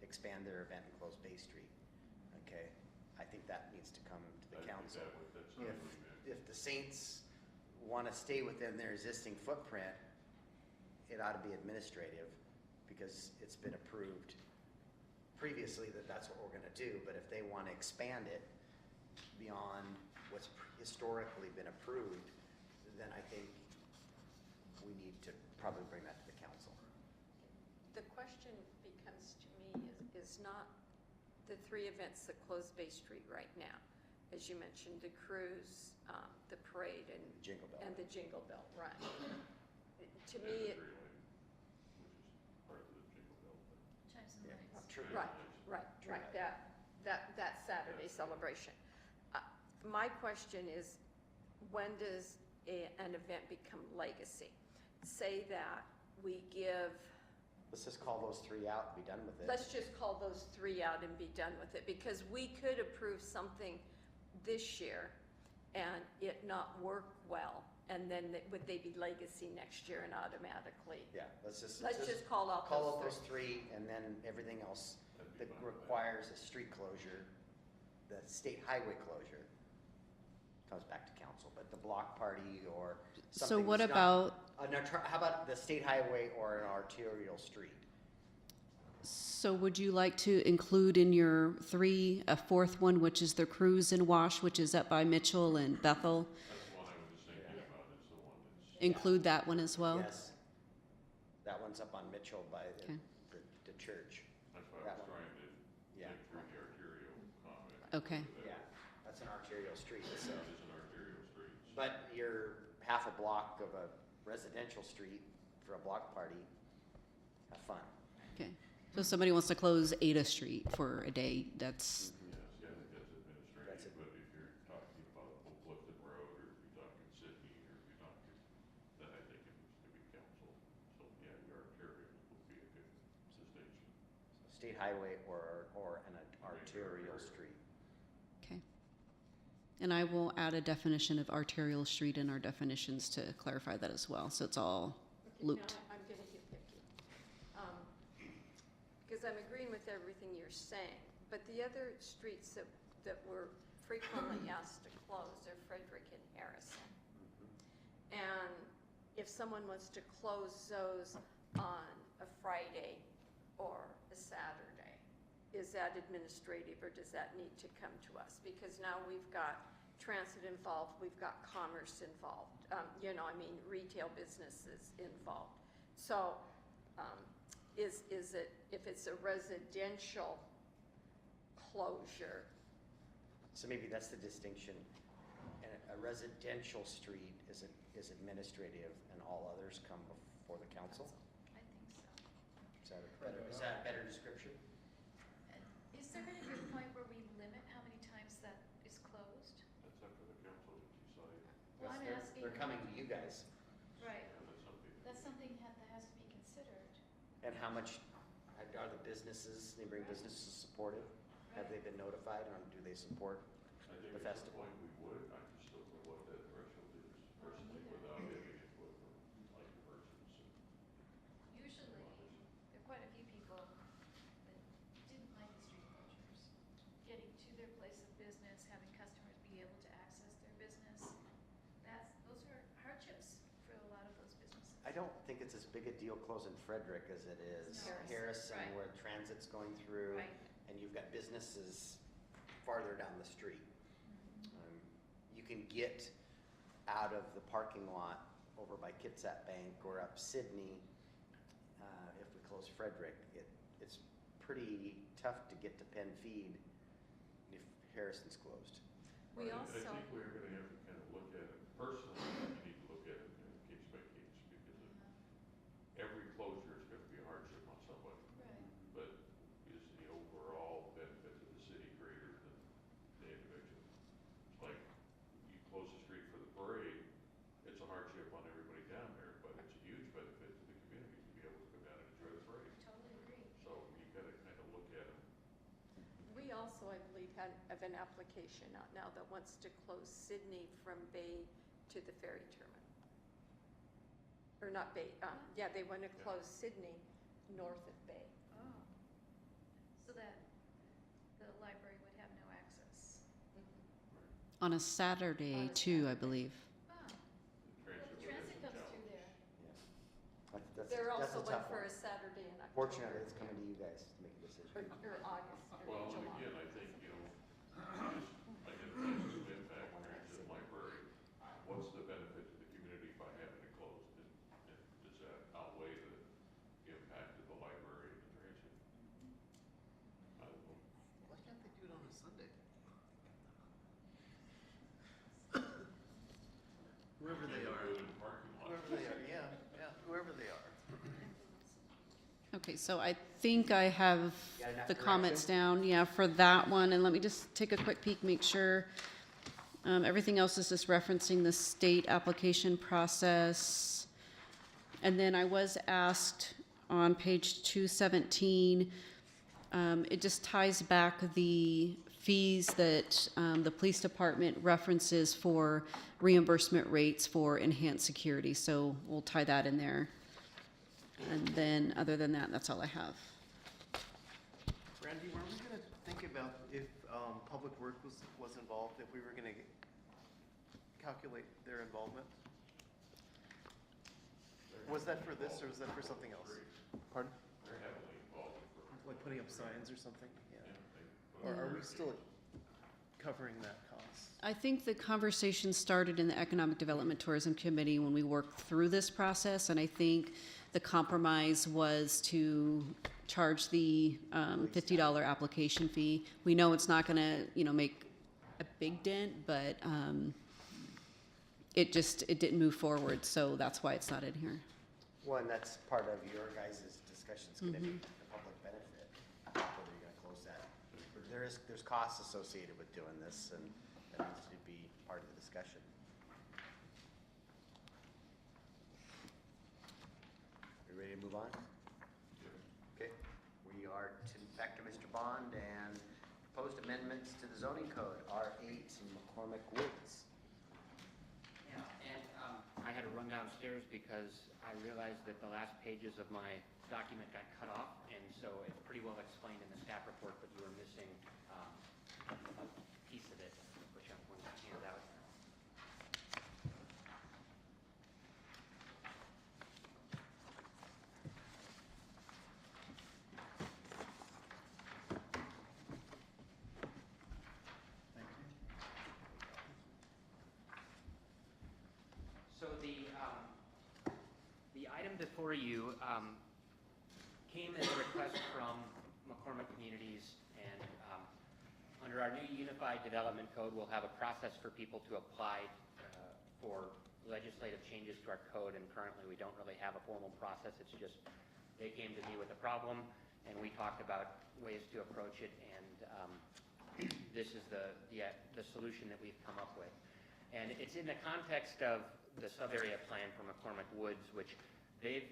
expand their event and close Bay Street. Okay, I think that needs to come to the council. If the Saints want to stay within their existing footprint, it ought to be administrative, because it's been approved previously that that's what we're going to do. But if they want to expand it beyond what's historically been approved, then I think we need to probably bring that to the council. The question becomes to me is not the three events that close Bay Street right now. As you mentioned, the cruise, the parade, and Jingle Bell. and the Jingle Bell Run. To And me, the tree lighting, which is part of the Jingle Bell thing. Chimes and lights. True. right, that Saturday celebration. My question is, when does an event become legacy? Say that we give, Let's just call those three out and be done with it. let's just call those three out and be done with it, because we could approve something this year and it not work well, and then would they be legacy next year and automatically? Yeah, let's just call out call out those those three, and then everything else that requires a street closure, the state highway closure, comes back to council. But the block party or So something what that's about, how about the state highway or an arterial street? so would you like to include in your three, a fourth one, which is the cruise and wash, which is up by Mitchell and Bethel? That's the one I was just thinking about, is the one that's. Include that one as well? Yes. That one's up on Mitchell by Okay. the church. That's why I That was one. trying to Yeah. get through the arterial comment. Okay. Yeah, that's an arterial street, so. It is an arterial street. But you're half a block of a residential street for a block party. Have fun. Okay. So if somebody wants to close Ada Street for a day, that's, Yes, yeah, I think that's administrative, but if you're talking about Oak Clifton Road, or if you're talking state highway or an arterial street. Okay. And I will add a definition of arterial street in our definitions to clarify that as well, so it's all Okay, looped. now I'm gonna get picky. Because I'm agreeing with everything you're saying, but the other streets that we're frequently asked to close are Frederick and Harrison. And if someone wants to close those on a Friday or a Saturday, is that administrative or does that need to come to us? Because now we've got transit involved, we've got commerce involved, retail businesses involved. So is it, if it's a residential closure, So maybe that's the distinction. And a residential street is administrative and all others come before the council? I think so. Is that a better description? And is there gonna be a point where we limit how many times that is closed? That's up to the council to decide. Well, I'm asking. They're coming to you guys. Right, That's something. that has to be considered. And how much, are the businesses, neighboring businesses supportive? Have they been notified, or do they support I think the at some festival? point we would, I just don't know what that threshold is personally without getting input from like merchants and Usually, there are quite a few people that didn't like the street closures. Getting to their place of business, having customers be able to access their business, those are hardships for a lot of those businesses. I don't think it's as big a deal closing Frederick as it is Harrison, Right. where transit's going through. Right. And you've got businesses farther down the street. You can get out of the parking lot over by Kitsap Bank or up Sydney. If we close Frederick, it's pretty tough to get to Penn Feed if Harrison's closed. we I also. think we're gonna have to kind of look at it, personally, you need to look at it case by case, because every closure is gonna be a hardship on somebody. Right. But is the overall benefit to the city greater than the individual? It's like, you close the street for the parade, it's a hardship on everybody down there, but it's a huge benefit to the community to be able to come down and enjoy the parade. Totally agree. So you gotta kind of look at it. We also, I believe, have an application out now that wants to close Sydney from Bay to the ferry terminal. Or not Bay, they want to close Sydney north of Bay. Oh. So that the library would have no access. On a Saturday On a too, I believe. Oh, The well, the transit transit would have comes some through there. They're That's also a one tough for one. a Saturday in October. Fortunately, it's coming to you guys to make a decision. Or August, or Well, and July. again, I think, just identifying the impact transit library, what's the benefit to the community by having it closed? And does that outweigh the impact of the library and the transit? I don't know. Why can't they do it on a Sunday? Whoever they are. Do it in parking lots. Whoever they are, yeah, whoever they are. Okay, so I think I have Got enough the comments direction? down, yeah, for that one, and let me just take a quick peek, make sure. Everything else is just referencing the state application process. And then I was asked on page 217, it just ties back the fees that the police department references for reimbursement rates for enhanced security, so we'll tie that in there. And then, other than that, that's all I have. Randy, were we gonna think about if, Public Work was involved, if we were gonna calculate their involvement? Was that for this, or was that for something else? Pardon? They're heavily involved for, Like putting up signs or something? Yeah. they Or are we still covering that cost? I think the conversation started in the Economic Development Tourism Committee when we worked through this process, and I think the compromise was to charge the $50 application fee. We know it's not gonna, make a big dent, but it didn't move forward, so that's why it's not in here. One, that's part of your guys' discussion, it's gonna be the public benefit, whether you're gonna close that. There's costs associated with doing this, and that needs to be part of the discussion. We ready to move on? Okay, we are back bond and proposed amendments to the zoning code, R8 in McCormick Woods. Yeah, and I had to run downstairs because I realized that the last pages of my document got cut off, and so it's pretty well explained in the staff report, but you were missing a piece of it, which I'm going to hand out. So the item before you came as a request from McCormick Communities, and under our new Unified Development Code, we'll have a process for people to apply for legislative changes to our code, and currently we don't really have a formal process. It's just they came to me with a problem, and we talked about ways to approach it, and this is the solution that we've come up with. And it's in the context of the sub-area plan for McCormick Woods, which they've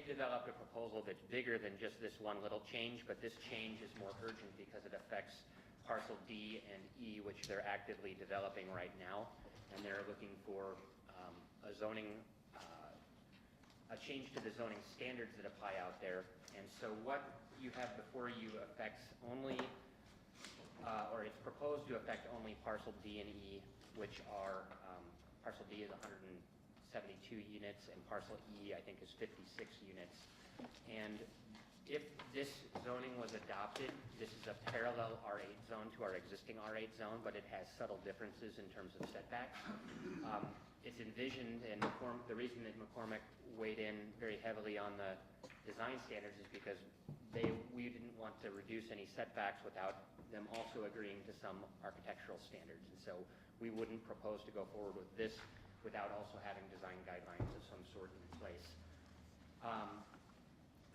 developed a proposal that's bigger than just this one little change, but this change is more urgent because it affects parcel D and E, which they're actively developing right now, and they're looking for a zoning, a change to the zoning standards that apply out there. And so what you have before you affects only, or it's proposed to affect only parcel D and E, which are, parcel D is 172 units, and parcel E, I think, is 56 units. And if this zoning was adopted, this is a parallel R8 zone to our existing R8 zone, but it has subtle differences in terms of setbacks. It's envisioned, and the reason that McCormick weighed in very heavily on the design standards is because we didn't want to reduce any setbacks without them also agreeing to some architectural standards. And so we wouldn't propose to go forward with this without also having design guidelines of some sort in place.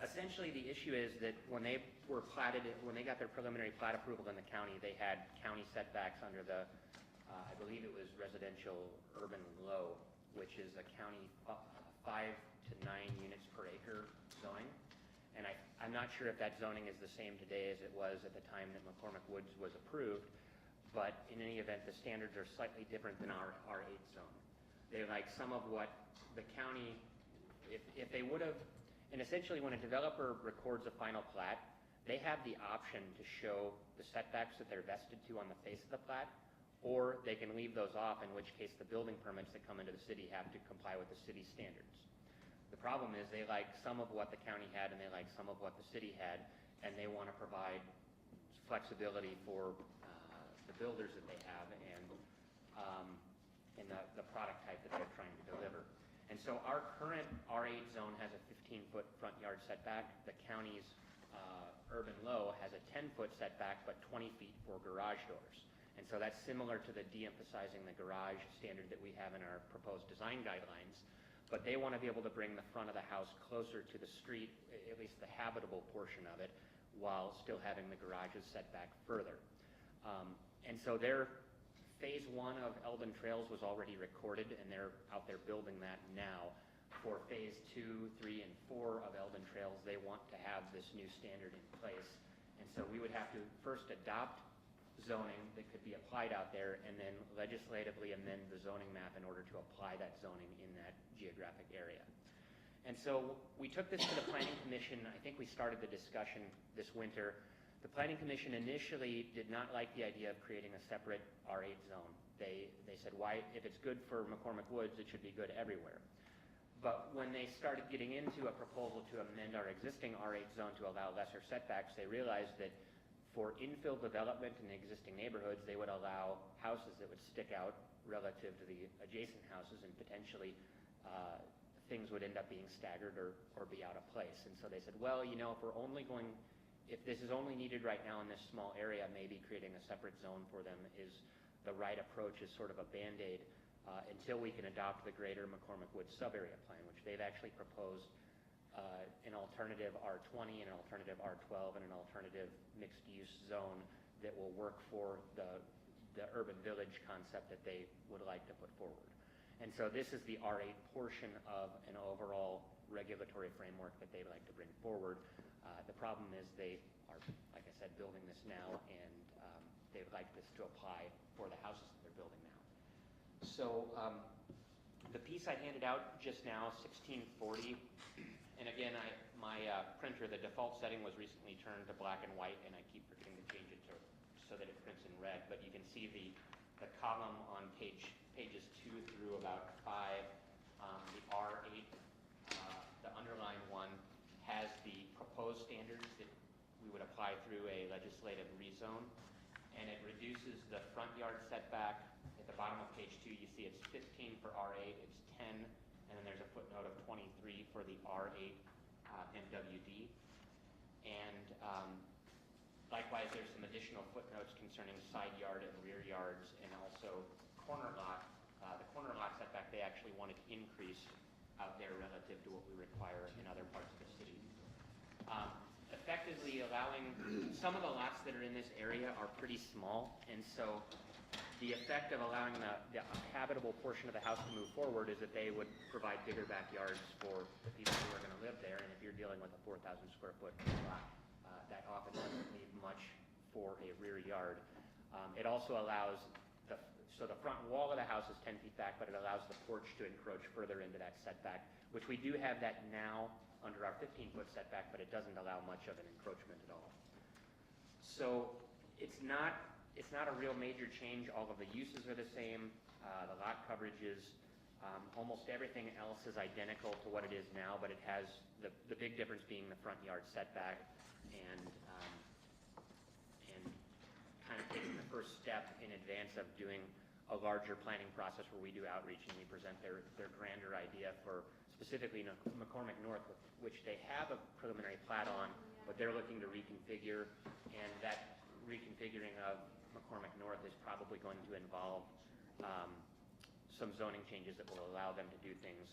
Essentially, the issue is that when they were platted, when they got their preliminary plat approval in the county, they had county setbacks under the, I believe it was residential urban low, which is a county 5 to 9 units per acre zoning. And I'm not sure if that zoning is the same today as it was at the time that McCormick Woods was approved, but in any event, the standards are slightly different than our R8 zone. They like some of what the county, if they would have, and essentially when a developer records a final plat, they have the option to show the setbacks that they're vested to on the face of the plat, or they can leave those off, in which case the building permits that come into the city have to comply with the city standards. The problem is they like some of what the county had and they like some of what the city had, and they want to provide flexibility for the builders that they have and the product type that they're trying to deliver. And so our current R8 zone has a 15-foot front yard setback. The county's urban low has a 10-foot setback, but 20 feet for garage doors. And so that's similar to the de-emphasizing the garage standard that we have in our proposed design guidelines. But they want to be able to bring the front of the house closer to the street, at least the habitable portion of it, while still having the garages set back further. And so their phase 1 of Eldon Trails was already recorded, and they're out there building that now. For phase 2, 3, and 4 of Eldon Trails, they want to have this new standard in place. And so we would have to first adopt zoning that could be applied out there, and then legislatively amend the zoning map in order to apply that zoning in that geographic area. And so we took this to the Planning Commission. I think we started the discussion this winter. The Planning Commission initially did not like the idea of creating a separate R8 zone. They said, why, if it's good for McCormick Woods, it should be good everywhere. But when they started getting into a proposal to amend our existing R8 zone to allow lesser setbacks, they realized that for infill development in the existing neighborhoods, they would allow houses that would stick out relative to the adjacent houses, and potentially things would end up being staggered or be out of place. And so they said, well, you know, if this is only needed right now in this small area, maybe creating a separate zone for them is the right approach, is sort of a Band-Aid until we can adopt the greater McCormick Woods sub-area plan, which they've actually proposed an alternative R20 and an alternative R12 and an alternative mixed-use zone that will work for the urban village concept that they would like to put forward. And so this is the R8 portion of an overall regulatory framework that they'd like to bring forward. The problem is they are, like I said, building this now, and they'd like this to apply for the houses that they're building now. So the piece I handed out just now, 1640, and again, my printer, the default setting was recently turned to black and white, and I keep forgetting to change it to so that it prints in red. But you can see the column on pages 2 through about 5, the R8, the underlined one, has the proposed standards that we would apply through a legislative rezone, and it reduces the front yard setback. At the bottom of page 2, you see it's 15 for R8, it's 10, and then there's a footnote of 23 for the R8 MWD. And likewise, there's some additional footnotes concerning side yard and rear yards, and also corner lot. The corner lot setback, they actually wanted to increase out there relative to what we require in other parts of the city. Effectively allowing, some of the lots that are in this area are pretty small, and so the effect of allowing the habitable portion of the house to move forward is that they would provide bigger backyards for the people who are going to live there. And if you're dealing with a 4,000 square foot lot, that often doesn't leave much for a rear yard. It also allows so the front wall of the house is 10 feet back, but it allows the porch to encroach further into that setback, which we do have that now under our 15-foot setback, but it doesn't allow much of an encroachment at all. So it's not a real major change. All of the uses are the same. The lot coverages, almost everything else is identical to what it is now, but it has the big difference being the front yard setback and kind of taking the first step in advance of doing a larger planning process where we do outreach and we present their grander idea for specifically McCormick North, which they have a preliminary plat on, but they're looking to reconfigure, and that reconfiguring of McCormick North is probably going to involve some zoning changes that will allow them to do things,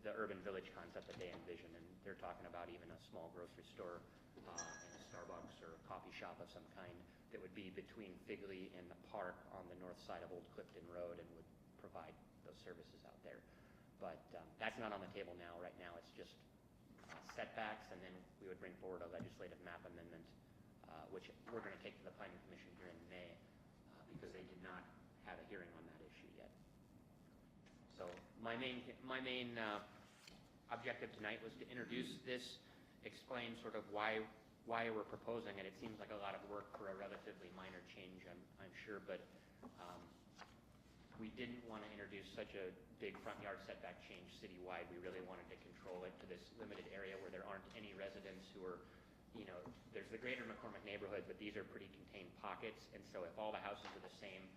the urban village concept that they envision, and they're talking about even a small grocery store and a Starbucks or a coffee shop of some kind that would be between Figley and the park on the north side of Old Clifton Road and would provide those services out there. But that's not on the table now. Right now it's just setbacks, and then we would bring forward a legislative map amendment, which we're going to take to the Planning Commission here in May because they did not have a hearing on that issue yet. So my main objective tonight was to introduce this, explain sort of why we're proposing it. It seems like a lot of work for a relatively minor change, I'm sure, but we didn't want to introduce such a big front yard setback change citywide. We really wanted to control it to this limited area where there aren't any residents who are, there's the greater McCormick neighborhood, but these are pretty contained pockets, and so if all the houses are the same,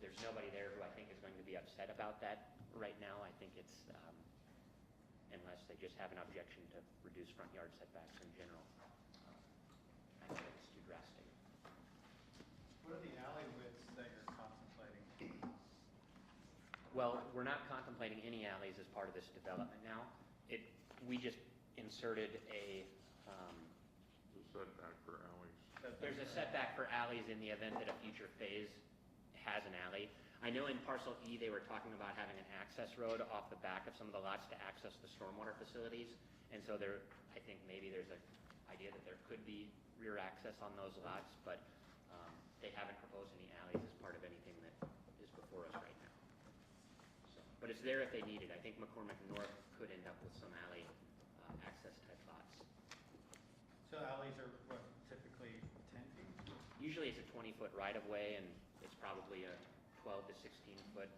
there's nobody there who I think is going to be upset about that right now. I think it's, unless they just have an objection to reduce front yard setbacks in general. I think it's too drastic. What are the alley widths that you're contemplating? Well, we're not contemplating any alleys as part of this development now. We just inserted a, The setback for alleys. there's a setback for alleys in the event that a future phase has an alley. I know in parcel E they were talking about having an access road off the back of some of the lots to access the stormwater facilities, and so I think maybe there's an idea that there could be rear access on those lots, but they haven't proposed any alleys as part of anything that is before us right now. So, but it's there if they need it. I think McCormick North could end up with some alley access type lots. So alleys are what, typically 10 feet? Usually it's a 20-foot right-of-way, and it's probably a 12 to 16-foot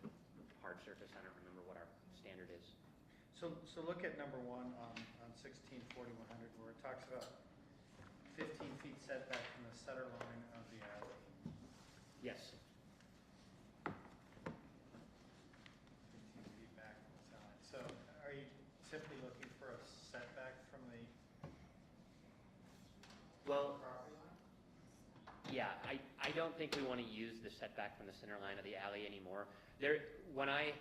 hard surface. I don't remember what our standard is. So look at number 1 on 1640-100 where it talks about 15 feet setback from the center line of the alley. Yes. 15 feet back from the center line. So are you simply looking for a setback from the Well, property line? yeah, I don't think we want to use the setback from the center line of the alley anymore. When I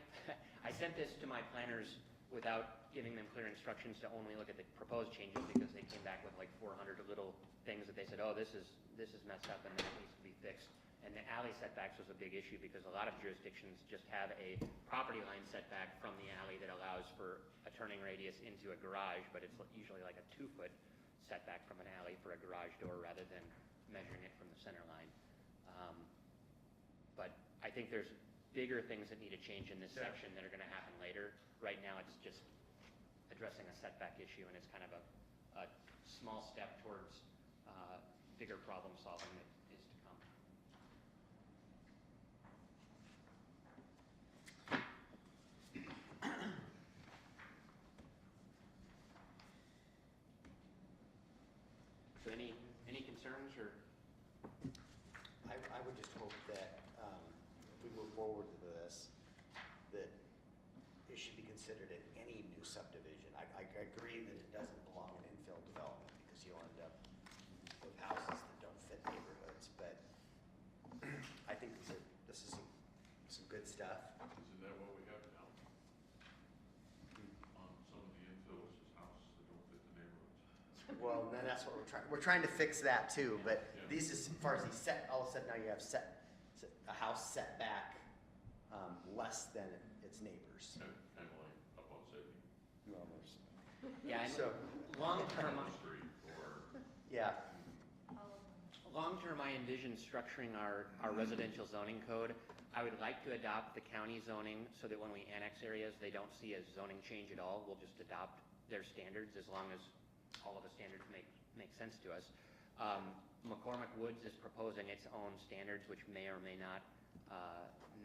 sent this to my planners without giving them clear instructions to only look at the proposed changes because they came back with like 400 little things that they said, oh, this is messed up and that needs to be fixed. And the alley setbacks was a big issue because a lot of jurisdictions just have a property line setback from the alley that allows for a turning radius into a garage, but it's usually like a 2-foot setback from an alley for a garage door rather than measuring it from the center line. But I think there's bigger things that need to change in this section that are gonna happen later. Right now, it's just addressing a setback issue, and it's kind of a small step towards bigger problem solving that is to come. So any concerns or? I would just hope that if we move forward with this, that it should be considered in any new subdivision. I agree that it doesn't belong in infill development because you'll end up with houses that don't fit neighborhoods, but I think this is some good stuff. Isn't that what we have now? On some of the infills, is houses that don't fit the neighborhoods. Well, then that's what we're trying to fix that too, but these, as far as these all of a sudden now you have a house set back less than its neighbors. Kind of like up on Sydney. No, there's. Yeah, and So, long-term, Street or. yeah, long-term, I envision structuring our residential zoning code. I would like to adopt the county zoning so that when we annex areas, they don't see a zoning change at all. We'll just adopt their standards as long as all of the standards make sense to us. McCormick Woods is proposing its own standards, which may or may not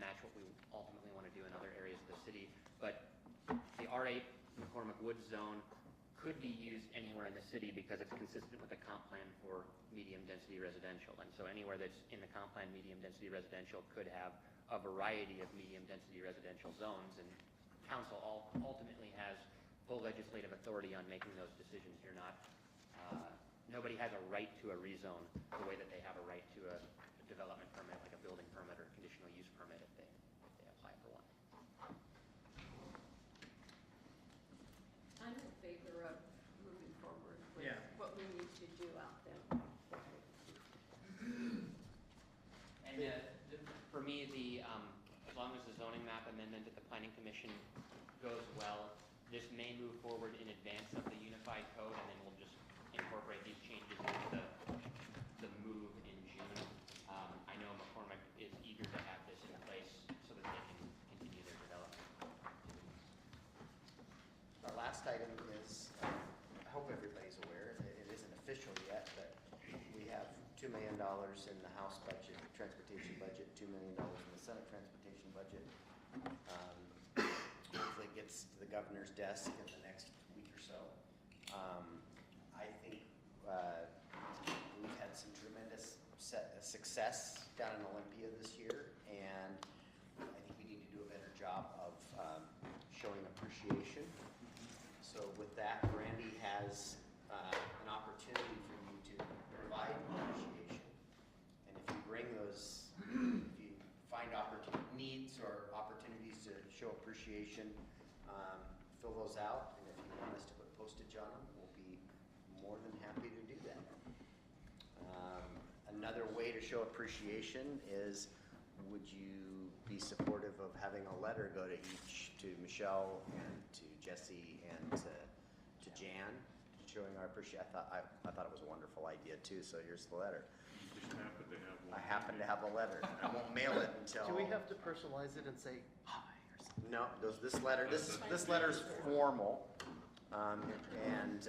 match what we ultimately want to do in other areas of the city. But the R8 McCormick Woods zone could be used anywhere in the city because it's consistent with the comp plan for medium-density residential. And so anywhere that's in the comp plan medium-density residential could have a variety of medium-density residential zones. And council ultimately has full legislative authority on making those decisions. You're not, nobody has a right to a rezone the way that they have a right to a development permit, like a building permit or conditional use permit if they apply for one. I'm in favor of moving forward with Yeah. what we need to do out there. And for me, as long as the zoning map amendment at the planning commission goes well, this may move forward in advance of the unified code, and then we'll just incorporate these changes into the move in June. I know McCormick is eager to have this in place so that they can continue their development. our last item is, I hope everybody's aware, it isn't official yet, but we have $2 million in the House budget, transportation budget, $2 million in the Senate transportation budget. Hopefully it gets to the governor's desk in the next week or so. I think we've had some tremendous success down in Olympia this year, and I think we need to do a better job of showing appreciation. So with that, Randy has an opportunity for you to provide appreciation. And if you bring those, if you find needs or opportunities to show appreciation, fill those out. And if you want us to put postage on them, we'll be more than happy to do that. Another way to show appreciation is, would you be supportive of having a letter go to Michelle and to Jesse and to Jan, showing our appreciation? I thought it was a wonderful idea too, so here's the letter. You just happen to have one. I happen to have a letter. I won't mail it until. Do we have to personalize it and say hi or something? No, this letter's formal, and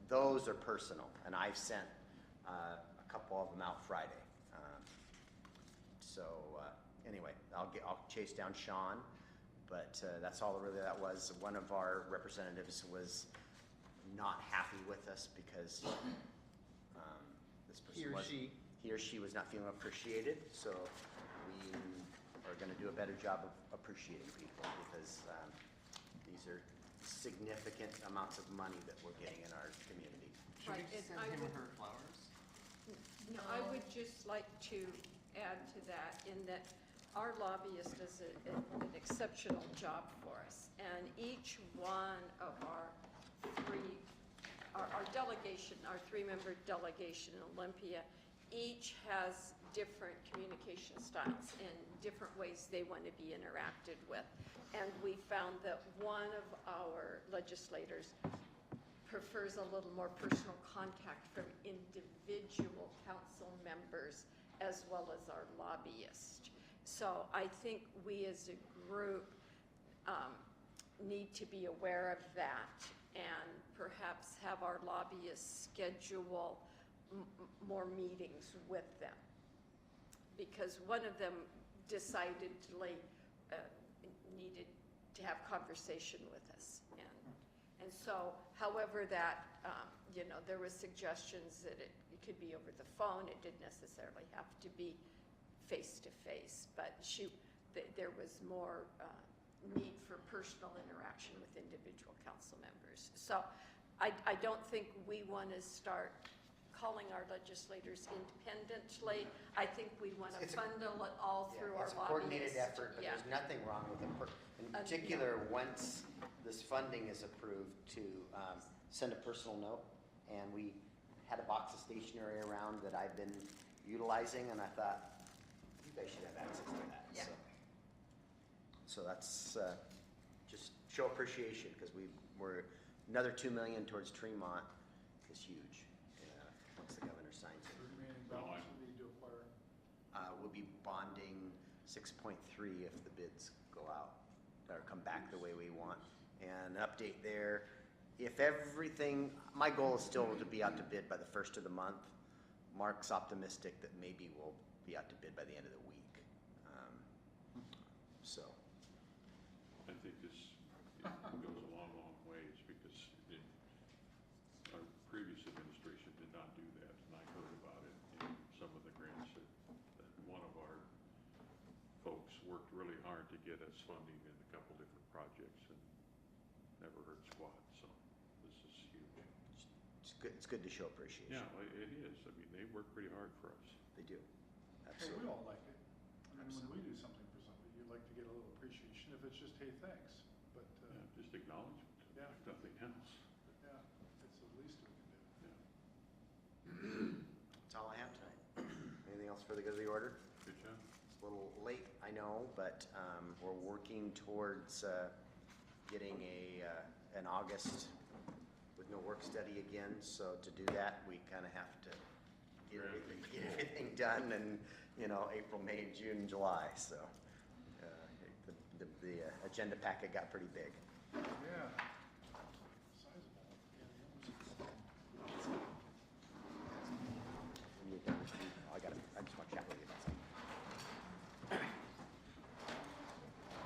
those are personal, and I've sent a couple of them out Friday. Anyway, I'll chase down Sean, but that's all really that was. One of our representatives was not happy with us because this person he or she was not feeling appreciated. So we are going to do a better job of appreciating people because these are significant amounts of money that we're getting in our community. Should Right, we and send I him or would- her flowers? No, I would just like to add to that in that our lobbyist does an exceptional job for us. And each one of our delegation, our three-member delegation in Olympia, each has different communication styles and different ways they want to be interacted with. And we found that one of our legislators prefers a little more personal contact from individual council members as well as our lobbyist. So I think we as a group need to be aware of that and perhaps have our lobbyists schedule more meetings with them. Because one of them decidedly needed to have conversation with us. And so, however that, you know, there was suggestions that it could be over the phone. It didn't necessarily have to be face-to-face, but there was more need for personal interaction with individual council members. So I don't think we want to start calling our legislators independently. I think we want to bundle it all through our It's a coordinated lobbyists. effort, but Yeah. there's nothing wrong with it. In particular, once this funding is approved, to send a personal note. And we had a box of stationery around that I've been utilizing, and I thought, you guys should have access to that. Yeah. So that's just show appreciation, because we're another $2 million towards Tremont is huge, once the governor signs it. The remaining balance will be to acquire. We'll be bonding 6.3 if the bids go out, or come back the way we want. And update there, if everything, my goal is still to be out to bid by the first of the month. Mark's optimistic that maybe we'll be out to bid by the end of the week. So, I think this goes a long, long ways, because our previous administration did not do that, and I heard about it in some of the grants that one of our folks worked really hard to get us funding in a couple different projects and never heard squat, so this is huge. it's good to show appreciation. Yeah, it is. I mean, they work pretty hard for us. They do, Well, absolutely. we all like it. I mean, when we do something for somebody, you'd like to get a little appreciation, if it's just, hey, thanks. But, Yeah, just acknowledgement, Yeah. like nothing else. yeah, it's the least we can do. Yeah. That's all I have tonight. Anything else for the good of the order? Good job. It's a little late, I know, but we're working towards getting an August with no work study again. So to do that, we kind of have to get everything done in, April, May, June, July. So the agenda packet got pretty big.